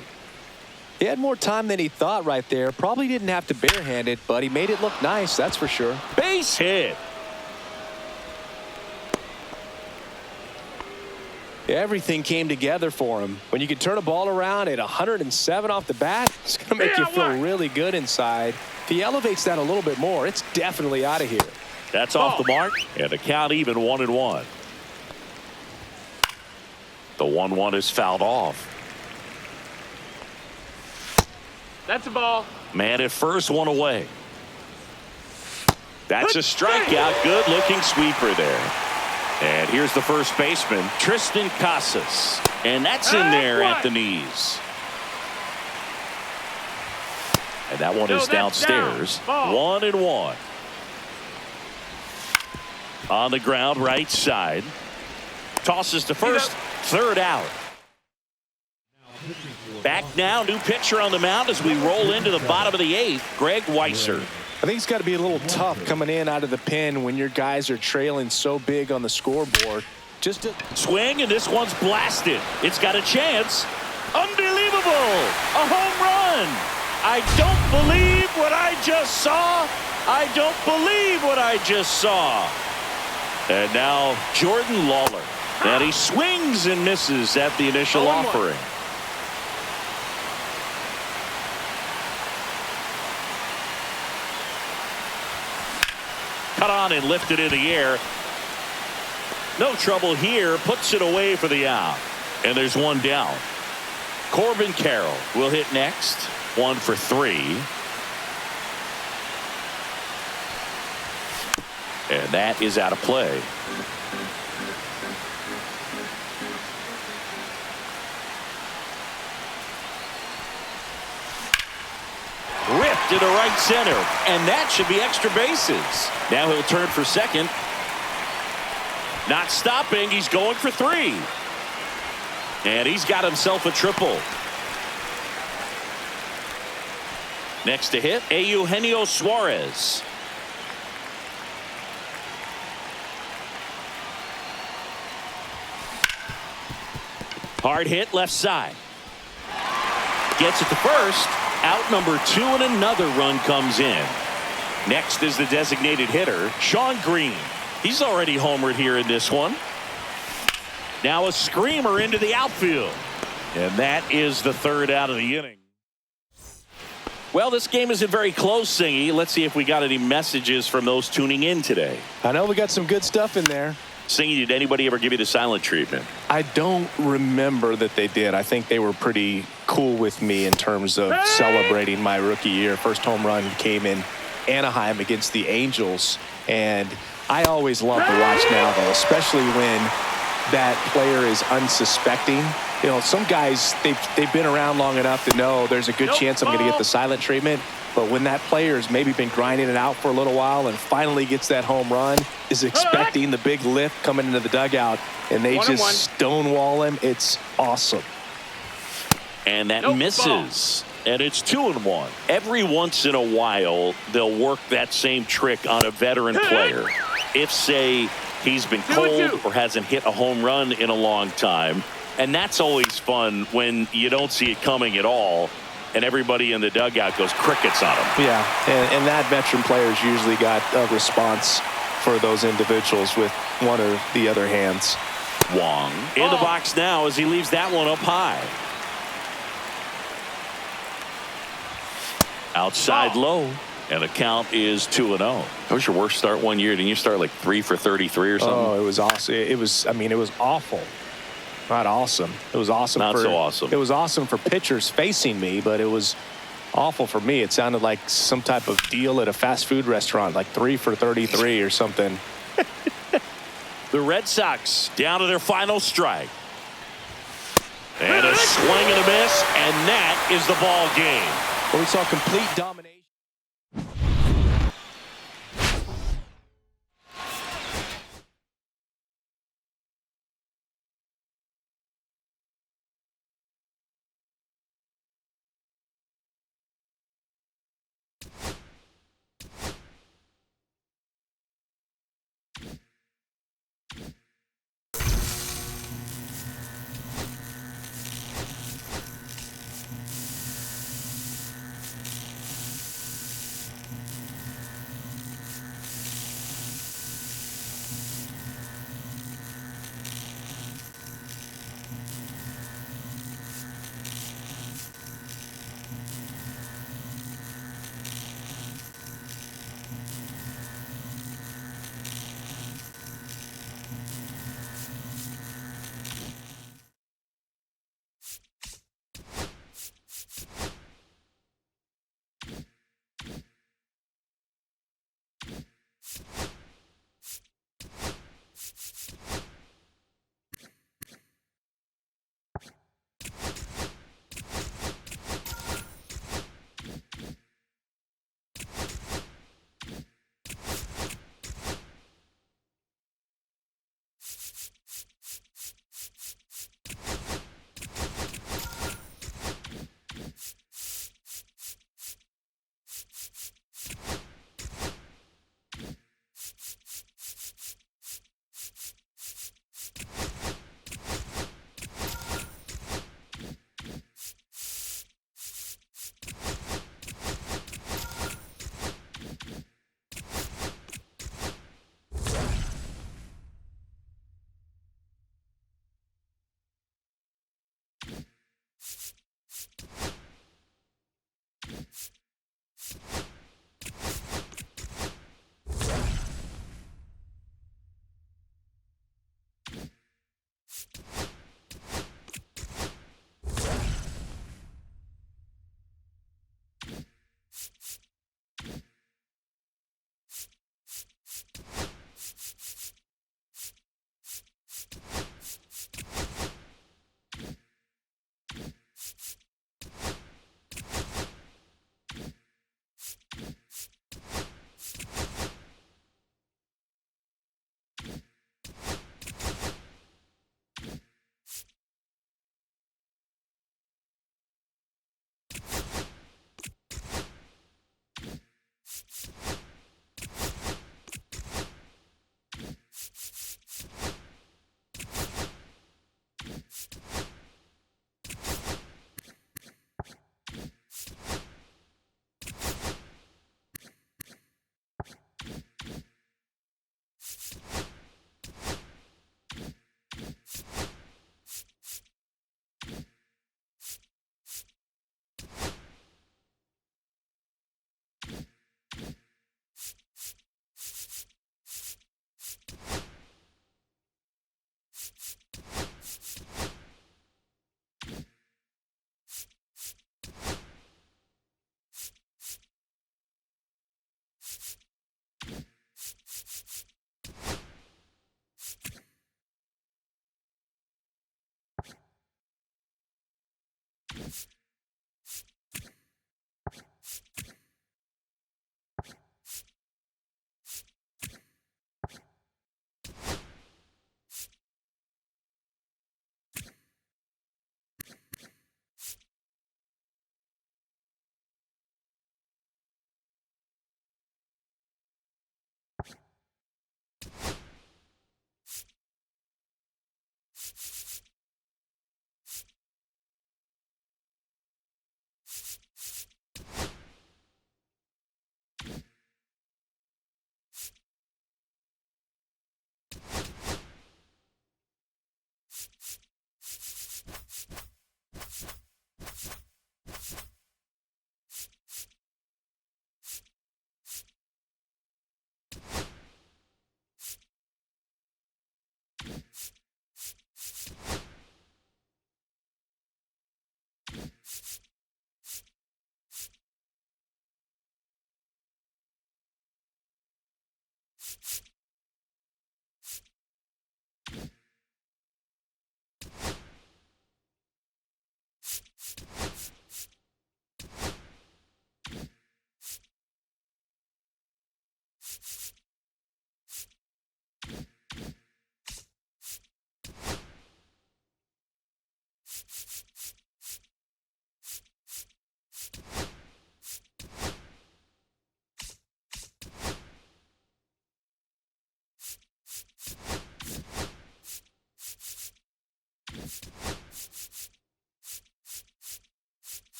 S3: He had more time than he thought right there. Probably didn't have to barehand it, but he made it look nice, that's for sure.
S1: Base hit.
S3: Everything came together for him. When you can turn a ball around at 107 off the bat, it's going to make you feel really good inside. If he elevates that a little bit more, it's definitely out of here.
S1: That's off the mark, and the count even 1-1. The 1-1 is fouled off.
S4: That's a ball.
S1: Man at first, 1 away. That's a strikeout. Good looking sweeper there. And here's the first baseman, Tristan Casas. And that's in there at the knees. And that one is downstairs. 1-1. On the ground, right side. Tosses to first. Third out. Back now, new pitcher on the mound as we roll into the bottom of the 8th, Greg Weisser.
S3: I think it's got to be a little tough coming in out of the pen when your guys are trailing so big on the scoreboard. Just a
S1: swing, and this one's blasted. It's got a chance. Unbelievable! A home run! I don't believe what I just saw. I don't believe what I just saw. And now Jordan Lawler. And he swings and misses at the initial offering. Cut on and lifted in the air. No trouble here. Puts it away for the out. And there's one down. Corbin Carroll will hit next. 1 for 3. And that is out of play. Ripped into right center, and that should be extra bases. Now he'll turn for second. Not stopping, he's going for 3. And he's got himself a triple. Next to hit, Eugenio Suarez. Hard hit left side. Gets it to first. Out number 2, and another run comes in. Next is the designated hitter, Sean Green. He's already homered here in this one. Now a screamer into the outfield. And that is the 3rd out of the inning. Well, this game isn't very close, Singy. Let's see if we got any messages from those tuning in today.
S3: I know we got some good stuff in there.
S1: Singy, did anybody ever give you the silent treatment?
S3: I don't remember that they did. I think they were pretty cool with me in terms of celebrating my rookie year. First home run came in Anaheim against the Angels. And I always love to watch now, though, especially when that player is unsuspecting You know, some guys, they've been around long enough to know there's a good chance I'm going to get the silent treatment. But when that player's maybe been grinding it out for a little while and finally gets that home run, is expecting the big lift coming into the dugout, and they just stonewall him, it's awesome.
S1: And that misses. And it's 2-1. Every once in a while, they'll work that same trick on a veteran player. If, say, he's been cold or hasn't hit a home run in a long time. And that's always fun when you don't see it coming at all, and everybody in the dugout goes crickets on him.
S3: Yeah, and that veteran player's usually got a response for those individuals with one or the other hands.
S1: Wong in the box now as he leaves that one up high. Outside low, and the count is 2-0. That was your worst start one year. Didn't you start like 3 for 33 or something?
S3: Oh, it was awesome. It was awful. Not awesome. It was awesome.
S1: Not so awesome.
S3: It was awesome for pitchers facing me, but it was awful for me. It sounded like some type of deal at a fast food restaurant, like 3 for 33 or something.
S1: The Red Sox down to their final strike. And a swing and a miss, and that is the ball game.
S3: Well, we saw complete domination.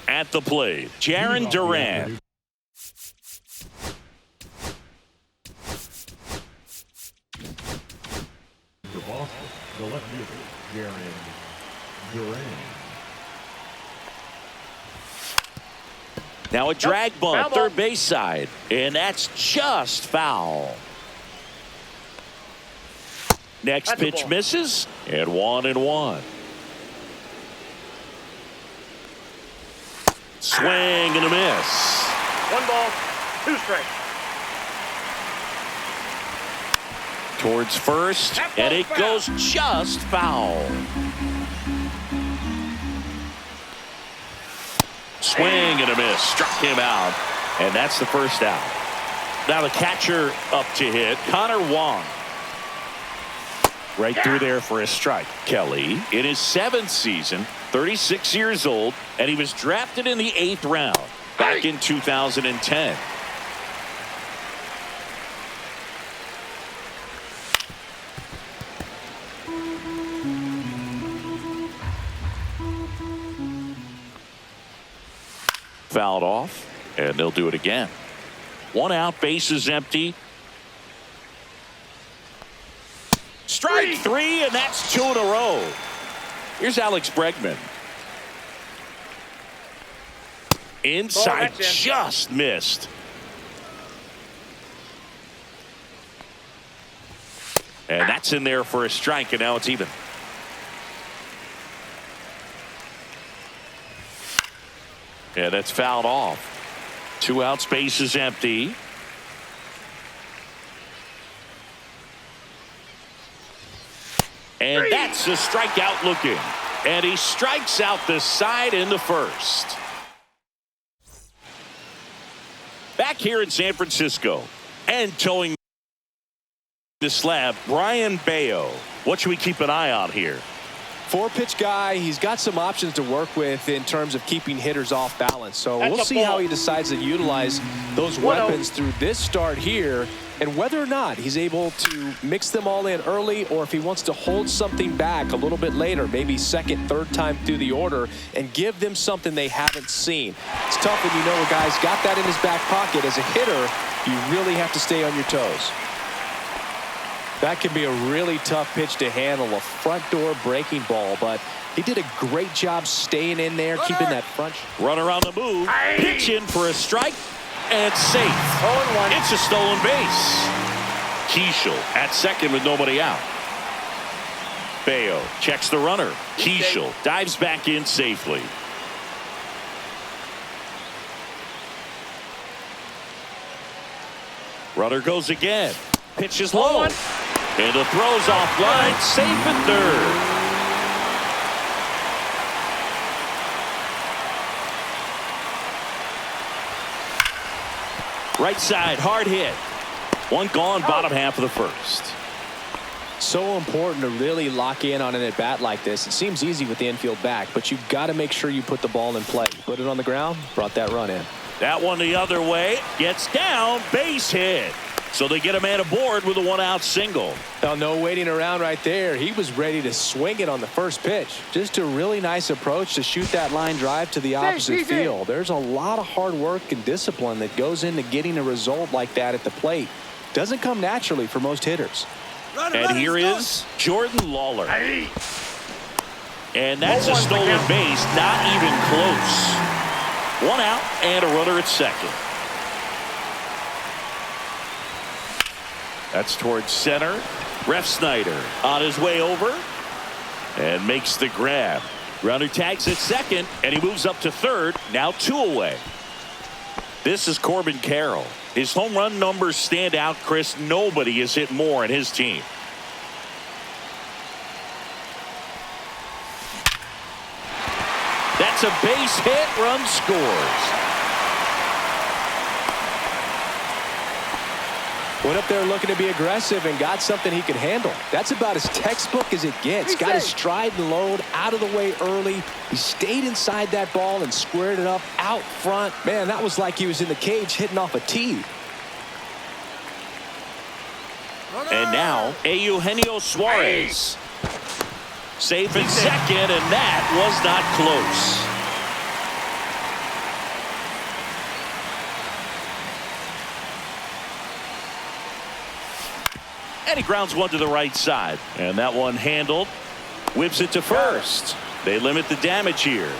S1: At the plate, Jaron Duran.
S5: For Boston, the left fielder, Jaron Duran.
S1: Now a drag bunt,
S4: Foul ball.
S1: third base side, and that's just foul. Next
S4: That's a
S1: pitch
S4: ball.
S1: misses, and 1-1. Swing and a miss.
S4: 1 ball, 2 strikes.
S1: Towards first,
S4: That
S1: and
S4: ball's
S1: it
S4: foul.
S1: goes just foul. Swing and a miss, struck him out, and that's the first out. Now the catcher up to hit, Connor Wong. Right through there for a strike. Kelly in his 7th season, 36 years old, and he was drafted in the 8th round back in 2010. Fouled off, and they'll do it again. 1 out, bases empty. Strike 3, and that's 2 in a row. Here's Alex Bregman. Inside,
S4: that's in.
S1: just missed. And that's in there for a strike, and now it's even. Yeah, that's fouled off. 2 outs, bases empty. And that's a strikeout looking. And he strikes out the side in the first. Back here in San Francisco and towing the slab, Brian Bayo. What should we keep an eye on here?
S3: 4-pitch guy. He's got some options to work with in terms of keeping hitters off balance. So
S4: That's
S3: we'll
S4: a
S3: see
S4: ball.
S3: how he decides to utilize those
S4: 1-0.
S3: weapons through this start here, and whether or not he's able to mix them all in early, or if he wants to hold something back a little bit later, maybe second, third time through the order, and give them something they haven't seen. It's tough when you know a guy's got that in his back pocket. As a hitter, you really have to stay on your toes. That can be a really tough pitch to handle, a front door breaking ball, but he did a great job staying in there, keeping that front.
S1: Runner on the move, pitch in for a strike, and safe.
S4: 0-1.
S1: It's a stolen base. Keishel at second with nobody out. Bayo checks the runner. Keishel dives back in safely. Runner goes again. Pitch is low.
S4: 0-1.
S1: And the throw's offline. Safe at third. Right side, hard hit. One gone, bottom half of the first.
S3: So important to really lock in on an at-bat like this. It seems easy with the infield back, but you've got to make sure you put the ball in play. Put it on the ground, brought that run in.
S1: That one the other way, gets down, base hit. So they get a man aboard with a one-out single.
S3: Well, no waiting around right there. He was ready to swing it on the first pitch. Just a really nice approach to shoot that line drive to the opposite field. There's a lot of hard work and discipline that goes into getting a result like that at the plate. Doesn't come naturally for most hitters.
S1: And here is Jordan Lawler. And that's a stolen base, not even close. One out and a runner at second. That's towards center. Ref Snyder on his way over and makes the grab. Runner tags at second, and he moves up to third. Now 2 away. This is Corbin Carroll. His home run numbers stand out, Chris. Nobody has hit more in his team. That's a base hit. Run scores.
S3: Went up there looking to be aggressive and got something he could handle. That's about as textbook as it gets. Got his stride and load out of the way early. He stayed inside that ball and squared it up out front. Man, that was like he was in the cage hitting off a tee.
S1: And now, Eugenio Suarez. Safe in second, and that was not close. And he grounds one to the right side. And that one handled. Whips it to first. They limit the damage here.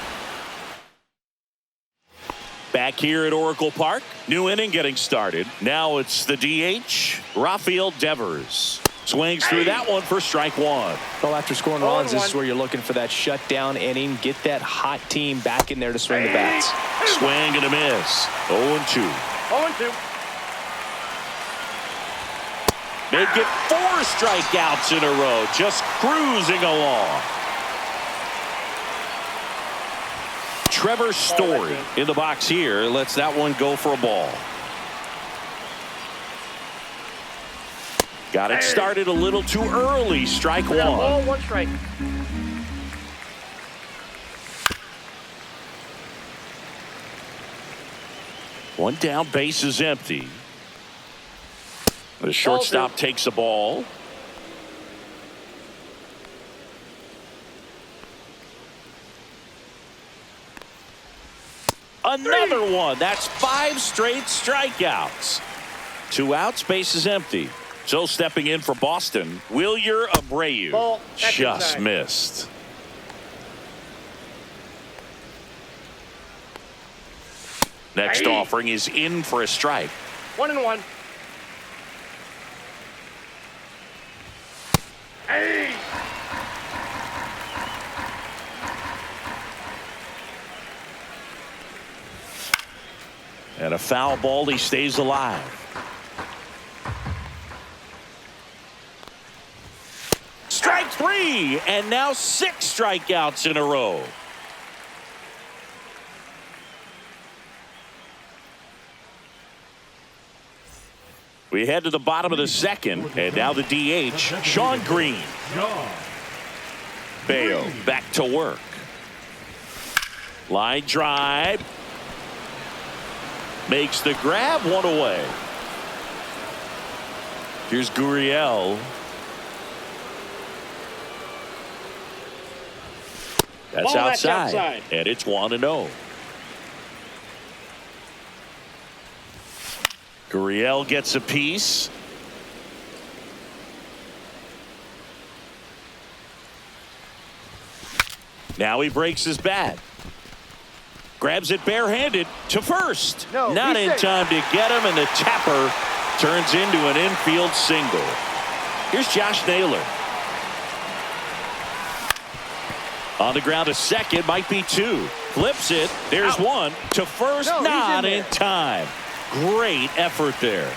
S1: Back here at Oracle Park. New inning getting started. Now it's the DH, Rafael Devers. Swings through that one for strike one.
S3: Well, after scoring runs, this is where you're looking for that shutdown inning. Get that hot team back in there to swing the bats.
S1: Swing and a miss. 0-2.
S4: 0-2.
S1: Make it 4 strikeouts in a row. Just cruising along. Trevor Story in the box here. Lets that one go for a ball. Got it started a little too early. Strike one.
S4: Ball, 1 strike.
S1: One down, base is empty. The shortstop takes the ball. Another one. That's 5 straight strikeouts. 2 outs, base is empty. So stepping in for Boston, Wilyer Abreu.
S4: Ball,
S1: just
S4: inside.
S1: missed. Next offering is in for a strike.
S4: 1-1.
S1: And a foul ball, he stays alive. Strike 3, and now 6 strikeouts in a row. We head to the bottom of the second, and now the DH, Sean Green. Bayo back to work. Line drive. Makes the grab, 1 away. Here's Gurriel. That's outside. And it's 1-0. Gurriel gets a piece. Now he breaks his bat. Grabs it barehanded to first. Not in time to get him, and the tapper turns into an infield single. Here's Josh Naylor. On the ground to second, might be 2. Flips it. There's 1 to first, not in time. Great effort there.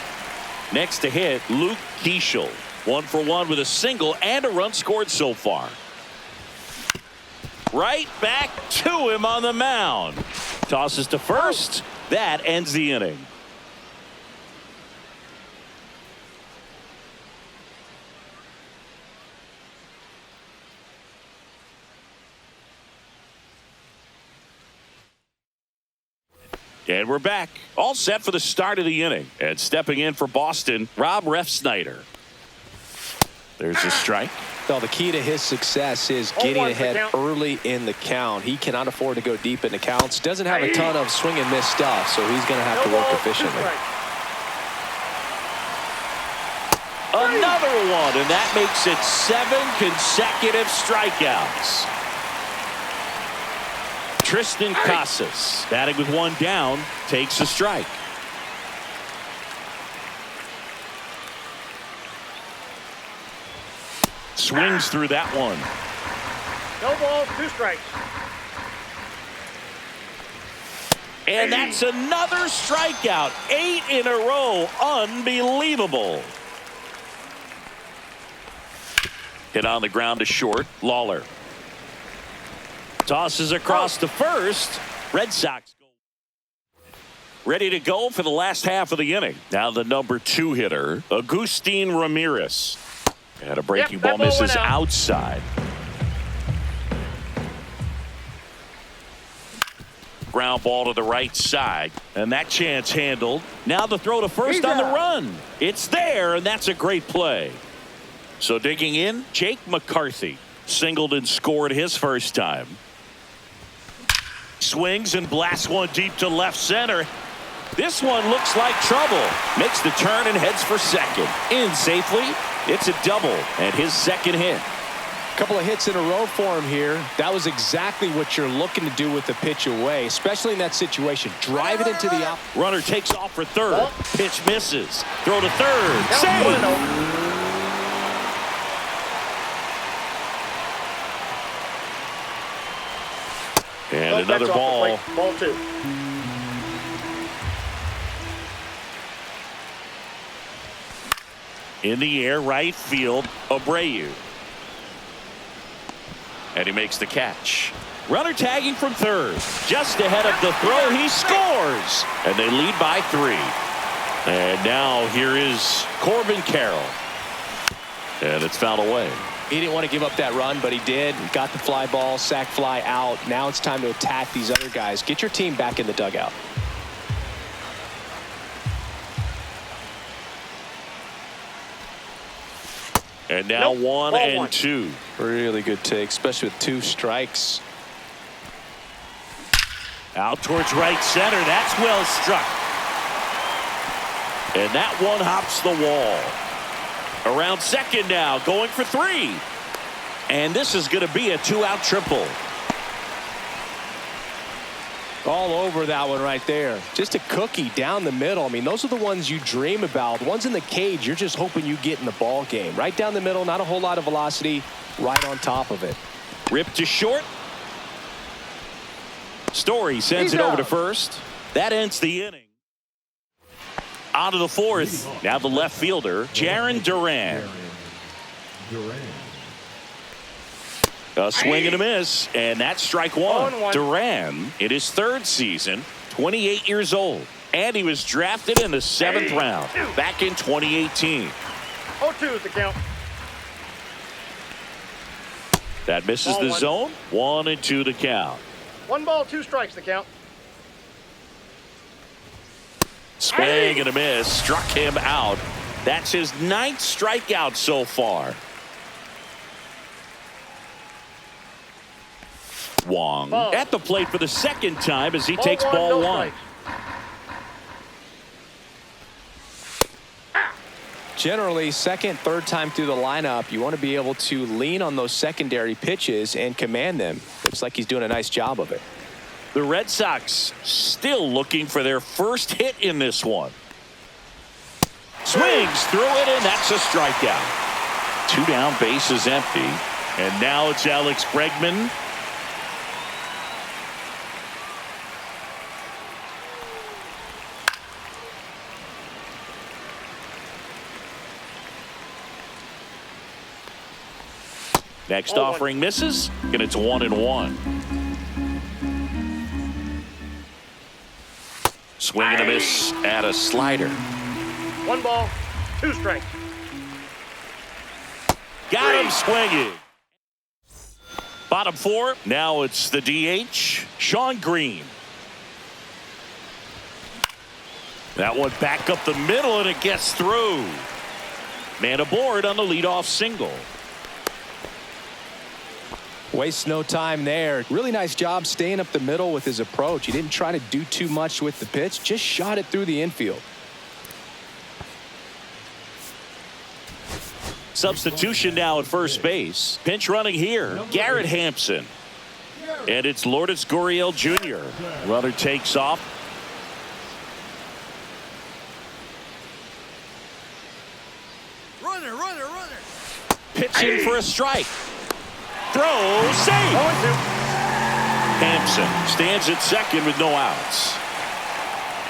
S1: Next to hit, Luke Keeschel. 1 for 1 with a single and a run scored so far. Right back to him on the mound. Tosses to first. That ends the inning. And we're back. All set for the start of the inning. And stepping in for Boston, Rob Refsnyder. There's a strike.
S3: Well, the key to his success is getting ahead early in the count. He cannot afford to go deep in the counts. Doesn't have a ton of swing and miss stuff, so he's going to have to work efficiently.
S1: Another one, and that makes it 7 consecutive strikeouts. Tristan Casas, batting with one down, takes a strike. Swings through that one.
S4: No balls, 2 strikes.
S1: And that's another strikeout. 8 in a row. Unbelievable. Hit on the ground to short. Lawler tosses across to first. Red Sox go. Ready to go for the last half of the inning. Now the number 2 hitter, Agustin Ramirez. And a breaking ball misses outside. Ground ball to the right side. And that chance handled. Now the throw to first on the run. It's there, and that's a great play. So digging in, Jake McCarthy. Singled and scored his first time. Swings and blasts one deep to left center. This one looks like trouble. Makes the turn and heads for second. In safely. It's a double and his second hit.
S3: A couple of hits in a row for him here. That was exactly what you're looking to do with the pitch away, especially in that situation. Drive it into the out.
S1: Runner takes off for third. Pitch misses. Throw to third. Save. And another ball.
S4: Ball 2.
S1: In the air, right field, Abreu. And he makes the catch. Runner tagging from third. Just ahead of the throw, he scores. And they lead by 3. And now here is Corbin Carroll. And it's fouled away.
S3: He didn't want to give up that run, but he did. He got the fly ball, sac fly out. Now it's time to attack these other guys. Get your team back in the dugout.
S1: And now 1 and 2.
S3: Really good take, especially with 2 strikes.
S1: Out towards right center. That's well struck. And that one hops the wall. Around second now, going for 3. And this is going to be a 2-out triple.
S3: All over that one right there. Just a cookie down the middle. I mean, those are the ones you dream about. The ones in the cage, you're just hoping you get in the ball game. Right down the middle, not a whole lot of velocity, right on top of it.
S1: Ripped to short. Story sends it over to first. That ends the inning. On to the 4th. Now the left fielder, Jarren Duran. A swing and a miss, and that's strike 1. Duran, in his 3rd season, 28 years old. And he was drafted in the 7th round back in 2018.
S4: 0-2 is the count.
S1: That misses the zone. 1 and 2 to count.
S4: 1 ball, 2 strikes the count.
S1: Swing and a miss. Struck him out. That's his 9th strikeout so far. Wong at the plate for the 2nd time as he takes ball 1.
S3: Generally, 2nd, 3rd time through the lineup, you want to be able to lean on those secondary pitches and command them. Looks like he's doing a nice job of it.
S1: The Red Sox still looking for their first hit in this one. Swings through it, and that's a strikeout. 2 down, bases empty. And now it's Alex Bregman. Next offering misses, and it's 1 and 1. Swing and a miss at a slider.
S4: 1 ball, 2 strikes.
S1: Got him swinging. Bottom 4. Now it's the DH, Sean Green. That one back up the middle, and it gets through. Man aboard on the leadoff single.
S3: Wastes no time there. Really nice job staying up the middle with his approach. He didn't try to do too much with the pitch, just shot it through the infield.
S1: Substitution now at first base. Pinch running here, Garrett Hampson. And it's Lourdes Gurriel Jr. Runner takes off.
S6: Runner.
S1: Pitching for a strike. Throw, save. Hampson stands at second with no outs.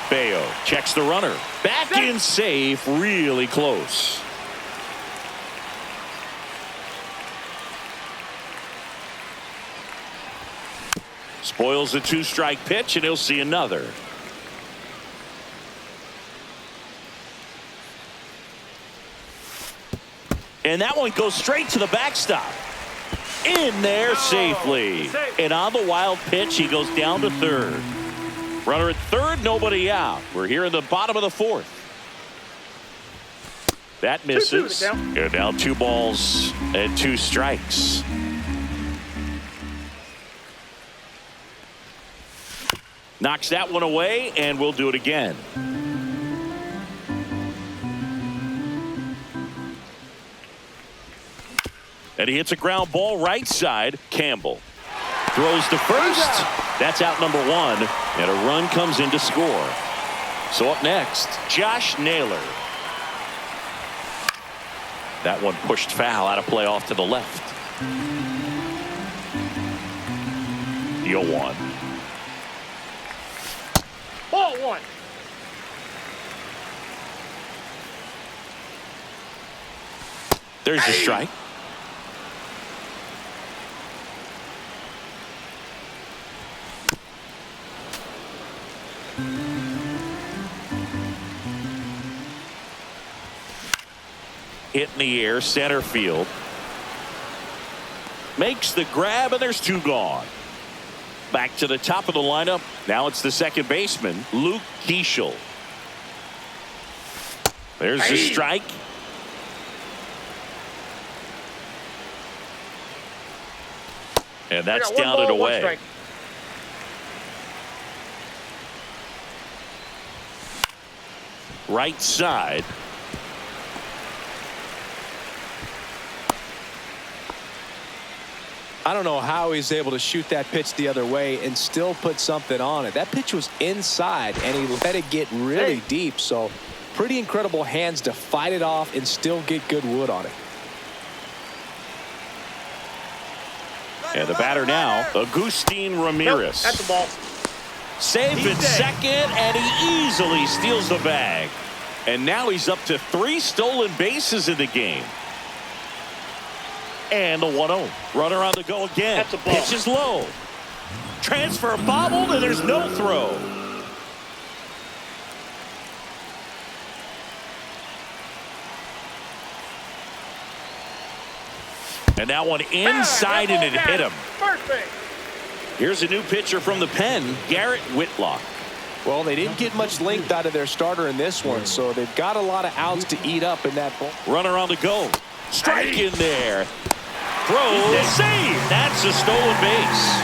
S1: Bayo checks the runner. Back in safe, really close. Spoils the two-strike pitch, and he'll see another. And that one goes straight to the backstop. In there safely. And on the wild pitch, he goes down to third. Runner at third, nobody out. We're here in the bottom of the fourth. That misses. And now 2 balls and 2 strikes. Knocks that one away, and we'll do it again. And he hits a ground ball right side. Campbell throws to first. That's out number 1. And a run comes in to score. So up next, Josh Naylor. That one pushed foul out of play off to the left. The 0-1.
S4: Ball 1.
S1: There's the strike. Hit in the air, center field. Makes the grab, and there's 2 gone. Back to the top of the lineup. Now it's the second baseman, Luke Keeschel. There's the strike. And that's down and away. Right side.
S3: I don't know how he's able to shoot that pitch the other way and still put something on it. That pitch was inside, and he let it get really deep. So pretty incredible hands to fight it off and still get good wood on it.
S1: And the batter now, Agustin Ramirez.
S4: Nope, that's the ball.
S1: Saved at second, and he easily steals the bag. And now he's up to 3 stolen bases in the game. And the 1-0. Runner on the go again.
S4: That's a ball.
S1: Pitch is low. Transfer bobbled, and there's no throw. And that one inside, and it hit him.
S4: First base.
S1: Here's a new pitcher from the pen, Garrett Whitlock.
S3: Well, they didn't get much length out of their starter in this one, so they've got a lot of outs to eat up in that ball.
S1: Runner on the go. Strike in there. Throw, save. That's a stolen base.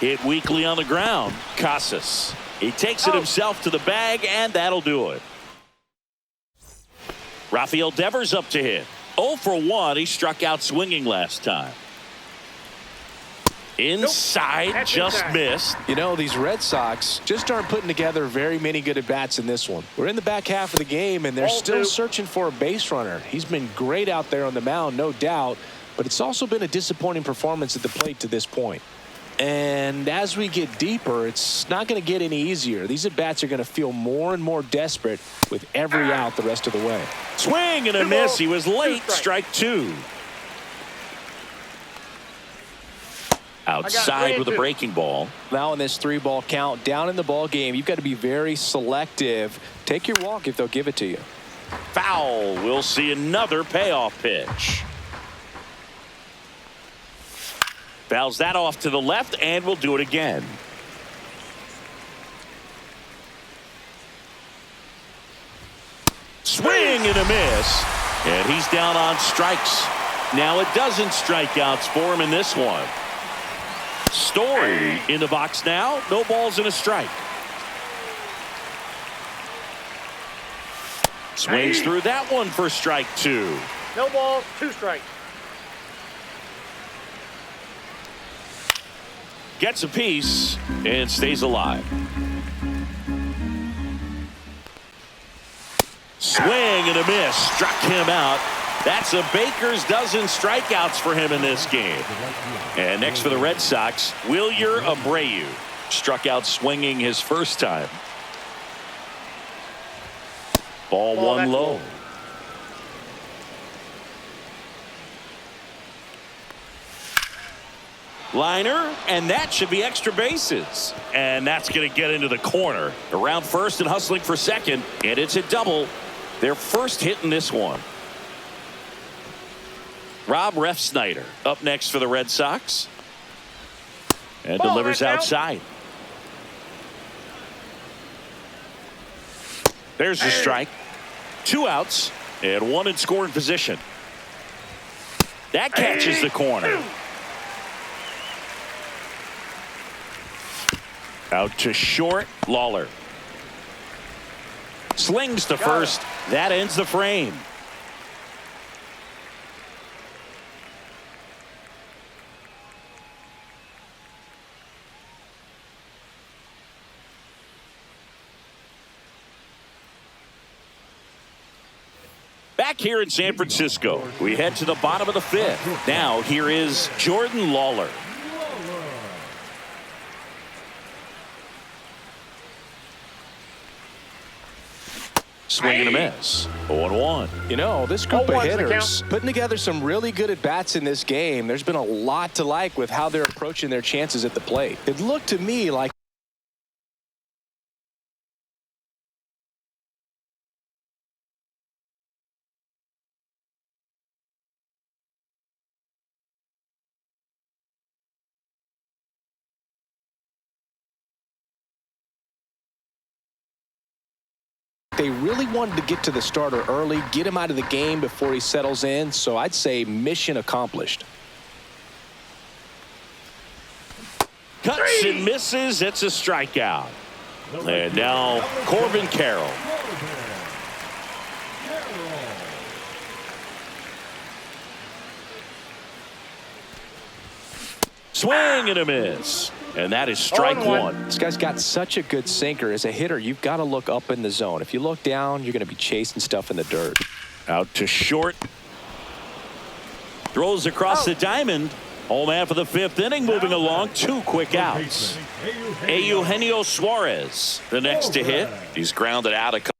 S1: Hit weakly on the ground. Casas. He takes it himself to the bag, and that'll do it. Rafael Devers up to hit. 0 for 1. He struck out swinging last time. Inside, just missed.
S3: You know, these Red Sox just aren't putting together very many good at-bats in this one. We're in the back half of the game, and they're still searching for a base runner. He's been great out there on the mound, no doubt, but it's also been a disappointing performance at the plate to this point. And as we get deeper, it's not going to get any easier. These at-bats are going to feel more and more desperate with every out the rest of the way.
S1: Swing and a miss. He was late. Strike 2. Outside with a breaking ball.
S3: Now in this 3-ball count, down in the ball game, you've got to be very selective. Take your walk if they'll give it to you.
S1: Foul. We'll see another payoff pitch. Fouls that off to the left and will do it again. Swing and a miss. And he's down on strikes. Now a dozen strikeouts for him in this one. Story in the box now. No balls and a strike. Swings through that one for strike 2.
S4: No balls, 2 strikes.
S1: Gets a piece and stays alive. Swing and a miss. Struck him out. That's a baker's dozen strikeouts for him in this game. And next for the Red Sox, Wilyer Abreu. Struck out swinging his first time. Ball one low. Liner, and that should be extra bases. And that's going to get into the corner. Around first and hustling for second, and it's a double. Their first hit in this one. Rob Refsnyder up next for the Red Sox. And delivers outside. There's the strike. 2 outs and 1 in scoring position. That catches the corner. Out to short, Lawler. Slings to first. That ends the frame. Back here in San Francisco, we head to the bottom of the 5th. Now here is Jordan Lawler. Swing and a miss. 0-1.
S3: You know, this group of
S4: 0-1's the
S3: hitters
S4: count.
S3: putting together some really good at-bats in this game. There's been a lot to like with how they're approaching their chances at the plate. It looked to me like they really wanted to get to the starter early, get him out of the game before he settles in. So I'd say mission accomplished.
S1: Cuts and misses. It's a strikeout. And now Corbin Carroll. Swing and a miss. And that is strike 1.
S3: This guy's got such a good sinker. As a hitter, you've got to look up in the zone. If you look down, you're going to be chasing stuff in the dirt.
S1: Out to short. Throws across the diamond. Home half of the 5th inning, moving along. 2 quick outs. Eugenio Suarez, the next to hit. He's grounded out a couple.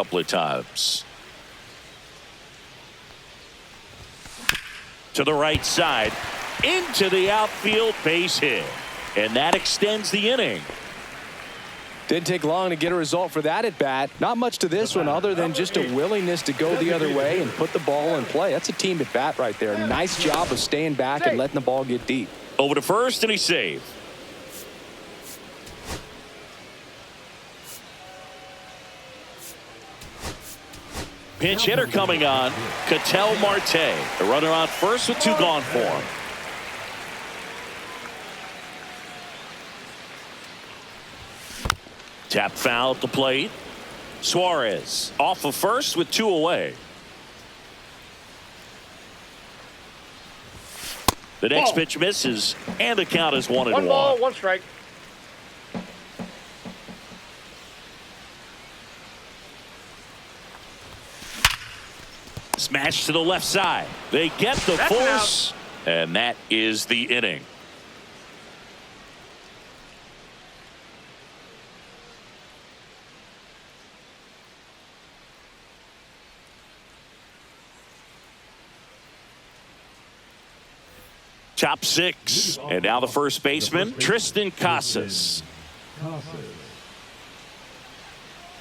S1: couple of times. To the right side, into the outfield, base hit. And that extends the inning.
S3: Didn't take long to get a result for that at bat. Not much to this one other than just a willingness to go the other way and put the ball in play. That's a team at bat right there. Nice job of staying back and letting the ball get deep.
S1: Over to first, and he saved. Pinch hitter coming on, Ketel Marte. The runner on first with 2 gone for him. Tap foul at the plate. Suarez off of first with 2 away. The next pitch misses, and the count is 1-1.
S4: 1 ball, 1 strike.
S1: Smash to the left side. They get the force, and that is the inning. Top 6, and now the first baseman, Tristan Casas.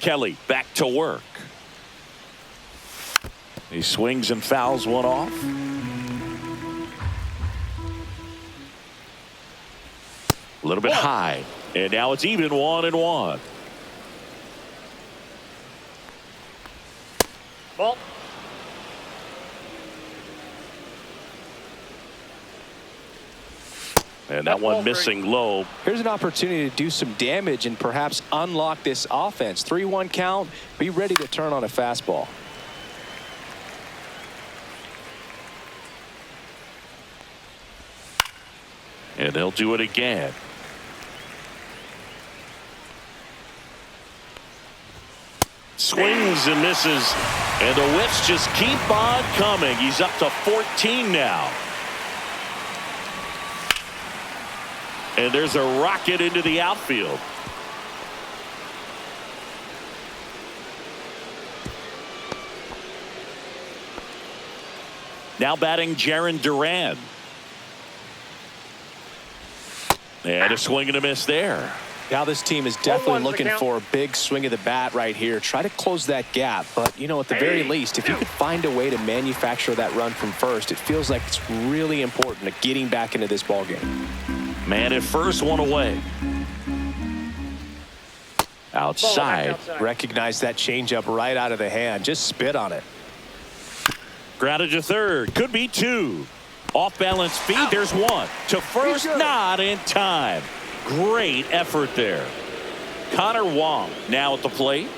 S1: Kelly back to work. He swings and fouls one off. A little bit high, and now it's even 1-1.
S4: Ball.
S1: And that one missing low.
S3: Here's an opportunity to do some damage and perhaps unlock this offense. 3-1 count. Be ready to turn on a fastball.
S1: And they'll do it again. Swings and misses. And the whiffs just keep on coming. He's up to 14 now. And there's a rocket into the outfield. Now batting Jarren Duran. And a swing and a miss there.
S3: Now this team is definitely looking for a big swing of the bat right here. Try to close that gap. But, you know, at the very least, if you could find a way to manufacture that run from first, it feels like it's really important to getting back into this ballgame.
S1: Man at first, 1 away. Outside.
S3: Recognize that changeup right out of the hand. Just spit on it.
S1: Grounded to third. Could be 2. Off balance feed. There's 1. To first, not in time. Great effort there. Connor Wong now at the plate.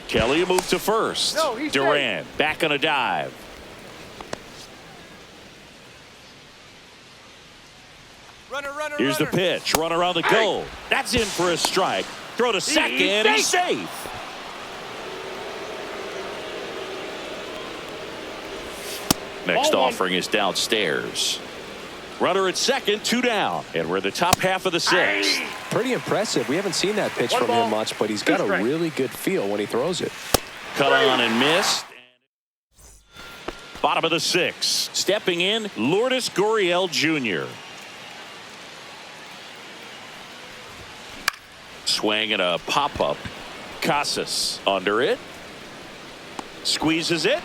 S1: Kelly a move to first. Duran back on a dive. Here's the pitch. Runner on the go. That's in for a strike. Throw to second. He's safe. Next offering is downstairs. Runner at second, 2 down. And we're in the top half of the 6th.
S3: Pretty impressive. We haven't seen that pitch from him much, but he's got a really good feel when he throws it.
S1: Cut on and missed. Bottom of the 6th. Stepping in, Lourdes Gurriel Jr. Swing and a pop-up. Casas under it. Squeezes it.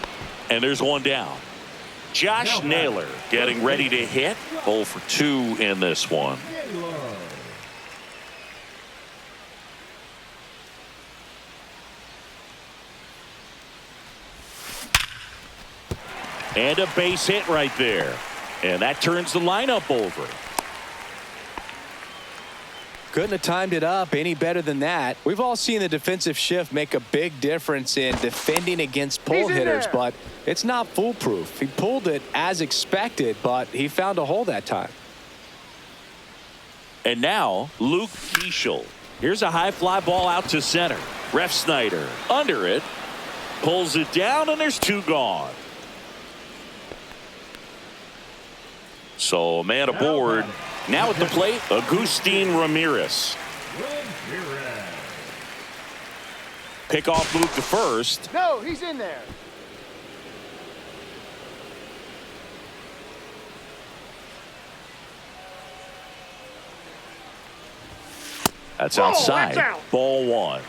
S1: And there's 1 down. Josh Naylor getting ready to hit. 0 for 2 in this one. And a base hit right there. And that turns the lineup over.
S3: Couldn't have timed it up any better than that. We've all seen the defensive shift make a big difference in defending against pull hitters, but it's not foolproof. He pulled it as expected, but he found a hole that time.
S1: And now Luke Keeschel. Here's a high fly ball out to center. Ref Snyder under it. Pulls it down, and there's 2 gone. So a man aboard. Now at the plate, Agustin Ramirez.
S5: Ramirez.
S1: Pickoff move to first.
S4: No, he's in there.
S1: That's
S4: Whoa,
S1: outside.
S4: that's out.
S1: Ball one.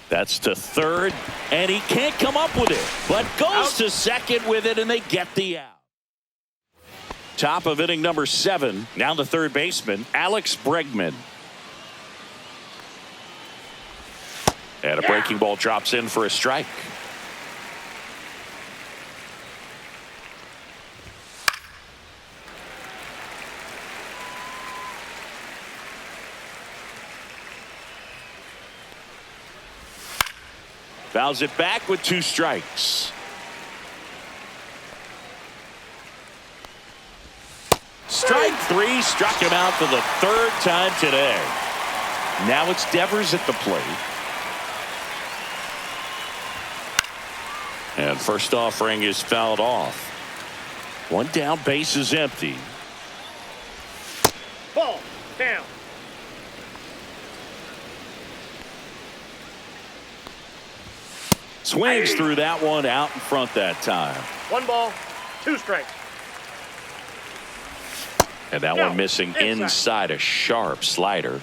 S1: That's to third, and he can't come up with it, but goes to second with it, and they get the out. Top of inning number 7. Now the third baseman, Alex Bregman. And a breaking ball drops in for a strike. Fouls it back with 2 strikes. Strike 3, struck him out for the 3rd time today. Now it's Devers at the plate. And first offering is fouled off. 1 down, base is empty.
S4: Ball down.
S1: Swings through that one out in front that time.
S4: 1 ball, 2 strikes.
S1: And that one missing inside a sharp slider.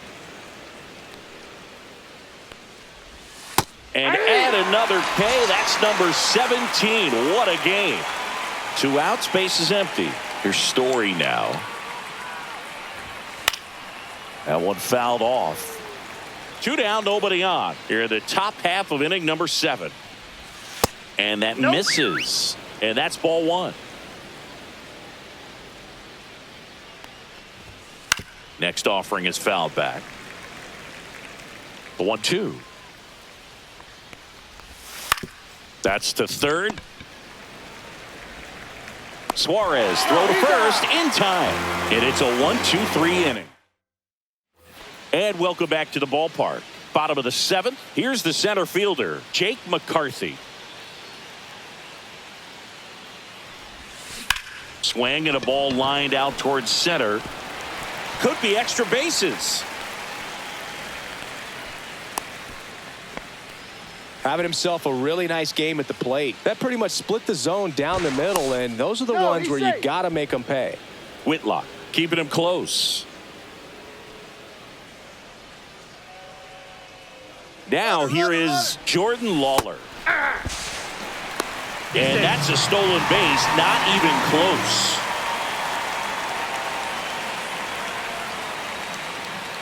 S1: And add another K. That's number 17. What a game. 2 outs, base is empty. Here's Story now. That one fouled off. 2 down, nobody on. Here in the top half of inning number 7. And that misses. And that's ball 1. Next offering is fouled back. The 1-2. That's to third. Suarez throw to first in time. And it's a 1-2-3 inning. And welcome back to the ballpark. Bottom of the 7th. Here's the center fielder, Jake McCarthy. Swing and a ball lined out towards center. Could be extra bases.
S3: Having himself a really nice game at the plate. That pretty much split the zone down the middle, and those are the ones where you got to make them pay.
S1: Whitlock keeping him close. Now here is Jordan Lawler. And that's a stolen base, not even close.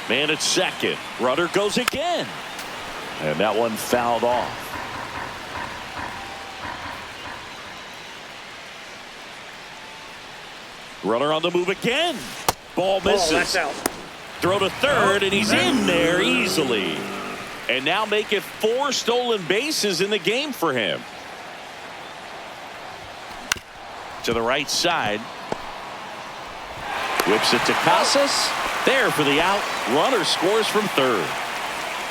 S1: Man at second. Runner goes again. And that one fouled off. Runner on the move again. Ball misses.
S4: That's out.
S1: Throw to third, and he's in there easily. And now make it 4 stolen bases in the game for him. To the right side. Whips it to Casas. There for the out. Runner scores from third.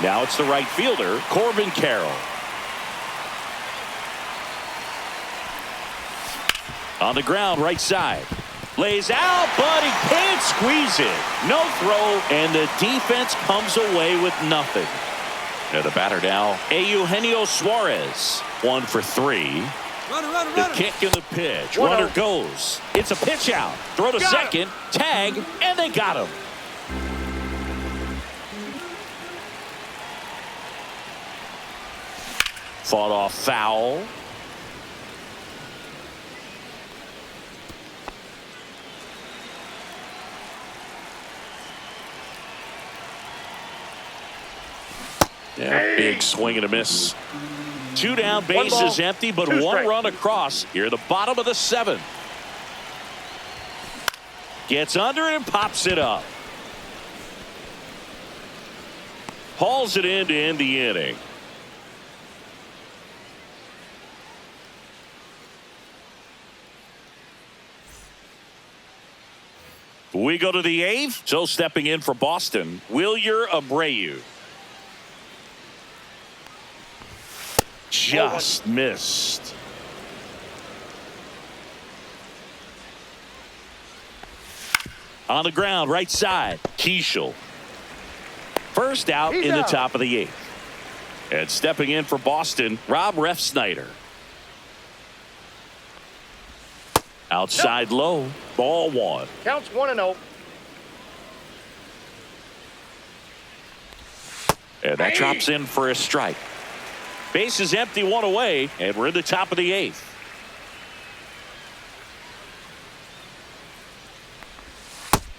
S1: Now it's the right fielder, Corbin Carroll. On the ground, right side. Lays out, but he can't squeeze it. No throw, and the defense comes away with nothing. Now the batter now, Eugenio Suarez. 1 for 3.
S6: Runner.
S1: The kick and the pitch. Runner goes. It's a pitch out. Throw to second. Tag, and they got him. Fought off foul. Yeah, big swing and a miss. 2 down, base is empty, but 1 run across. Here at the bottom of the 7th. Gets under it and pops it up. Hauls it in to end the inning. We go to the 8th. So stepping in for Boston, Wilyer Abreu. Just missed. On the ground, right side. Keishel. First out in the top of the 8th. And stepping in for Boston, Rob Refsnyder. Outside low, ball 1.
S4: Counts 1-0.
S1: And that drops in for a strike. Base is empty, 1 away, and we're in the top of the 8th.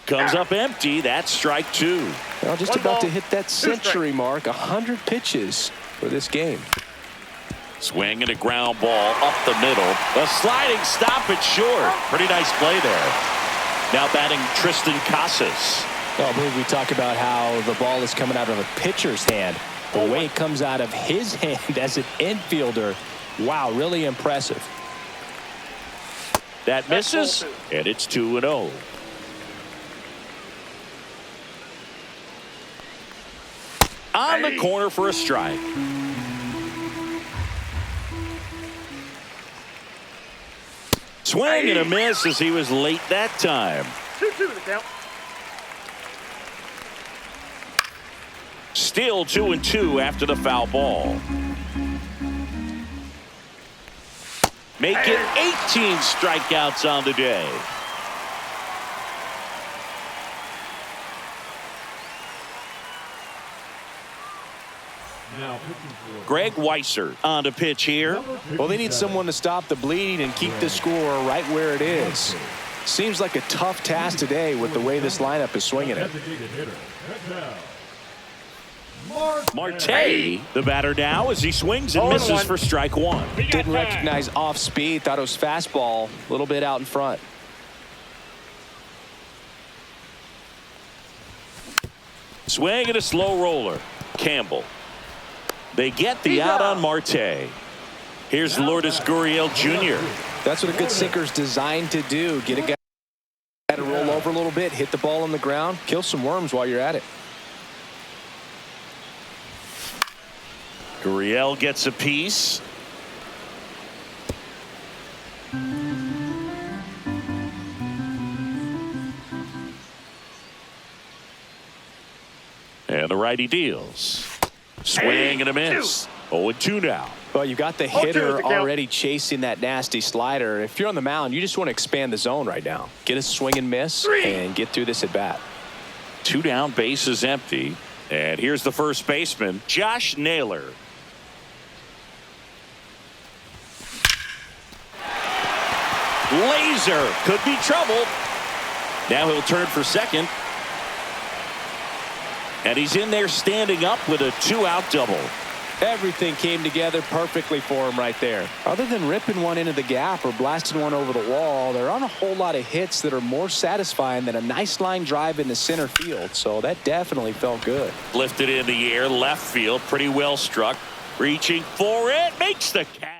S1: Comes up empty. That's strike 2.
S3: Well, just about to hit that century mark. 100 pitches for this game.
S1: Swing and a ground ball up the middle. A sliding stop it short. Pretty nice play there. Now batting Tristan Casas.
S3: Well, I believe we talk about how the ball is coming out of a pitcher's hand. The way it comes out of his hand as an infielder. Wow, really impressive.
S1: That misses, and it's 2-0. On the corner for a strike. Swing and a miss as he was late that time.
S4: 2-2 the count.
S1: Still 2-2 after the foul ball. Make it 18 strikeouts on the day.
S5: Now pitching for
S1: Greg Weisser on the pitch here.
S3: Well, they need someone to stop the bleeding and keep the score right where it is. Seems like a tough task today with the way this lineup is swinging it.
S5: designated hitter.
S1: Marte, the batter now, as he swings and misses for strike 1.
S3: Didn't recognize off speed. Thought it was fastball. A little bit out in front.
S1: Swing and a slow roller. Campbell. They get the out on Marte. Here's Lourdes Gurriel Jr.
S3: That's what a good sinker's designed to do. Get a guy to roll over a little bit, hit the ball on the ground, kill some worms while you're at it.
S1: Gurriel gets a piece. And the righty deals. Swing and a miss. 0-2 now.
S3: Well, you got the hitter already chasing that nasty slider. If you're on the mound, you just want to expand the zone right now. Get a swing and miss and get through this at bat.
S1: 2 down, base is empty. And here's the first baseman, Josh Naylor. Laser could be trouble. Now he'll turn for second. And he's in there standing up with a 2-out double.
S3: Everything came together perfectly for him right there. Other than ripping one into the gap or blasting one over the wall, there aren't a whole lot of hits that are more satisfying than a nice line drive into center field. So that definitely felt good.
S1: Lifted in the air, left field, pretty well struck. Reaching for it, makes the catch.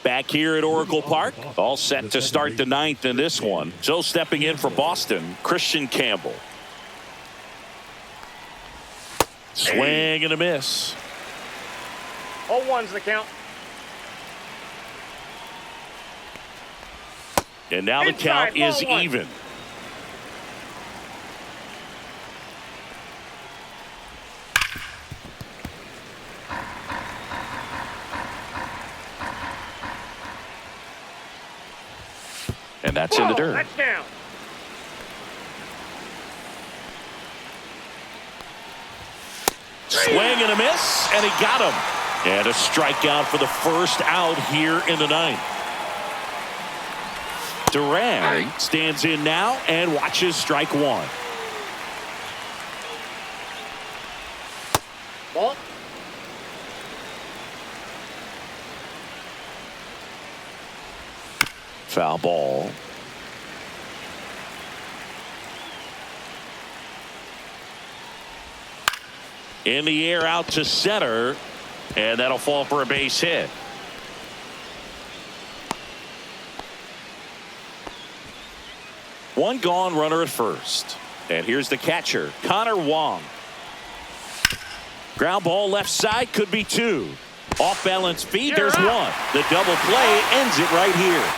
S1: Back here at Oracle Park, all set to start the 9th in this one. So stepping in for Boston, Christian Campbell. Swing and a miss.
S4: 0-1's the count.
S1: And now the count is even. And that's in the dirt.
S4: That's down.
S1: Swing and a miss, and he got him. And a strikeout for the first out here in the 9th. Duran stands in now and watches strike 1.
S4: Ball.
S1: Foul ball. In the air out to center, and that'll fall for a base hit. One gone, runner at first. And here's the catcher, Connor Wong. Ground ball left side, could be 2. Off balance feed, there's 1. The double play ends it right here.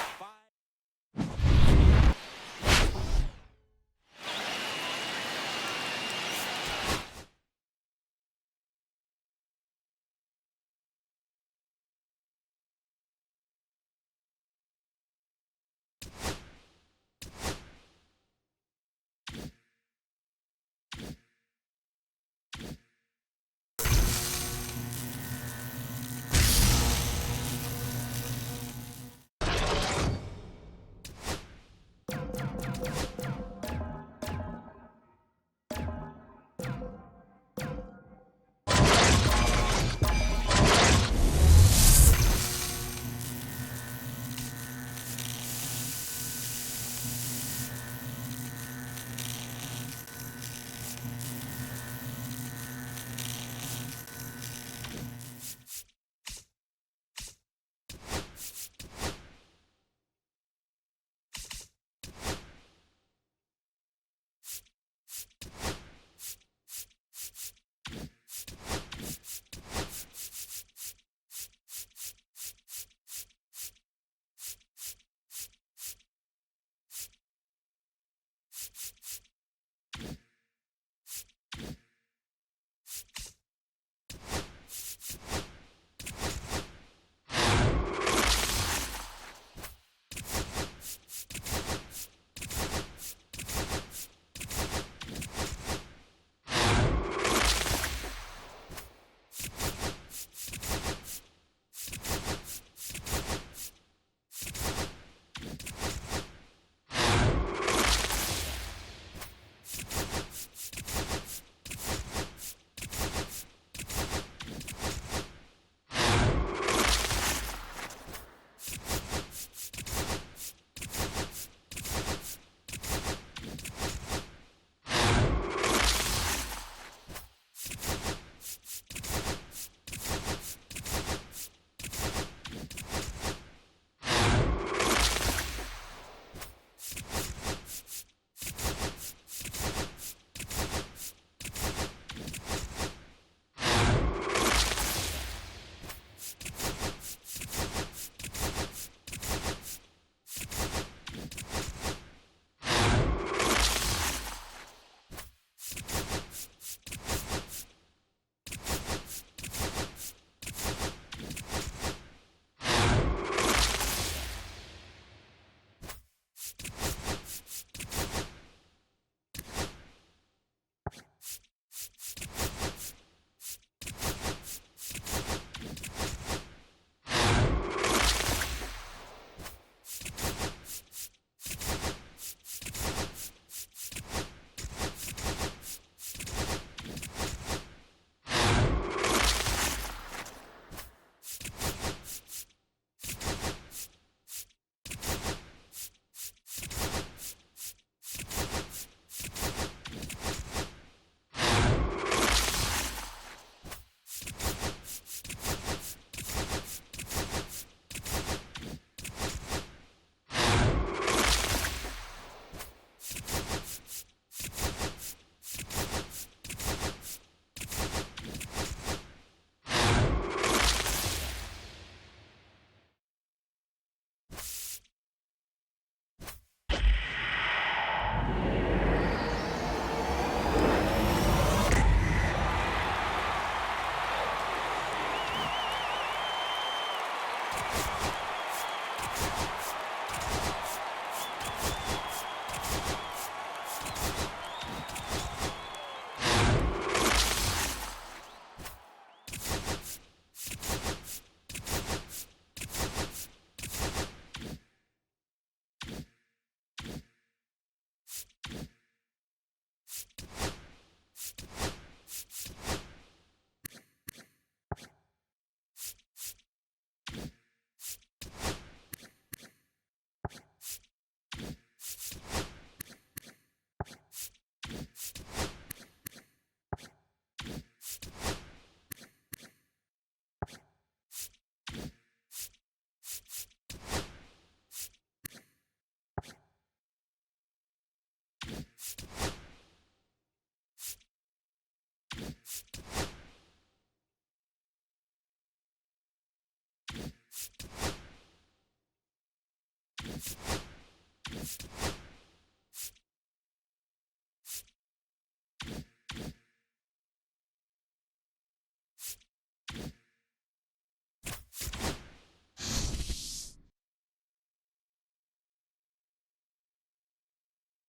S2: you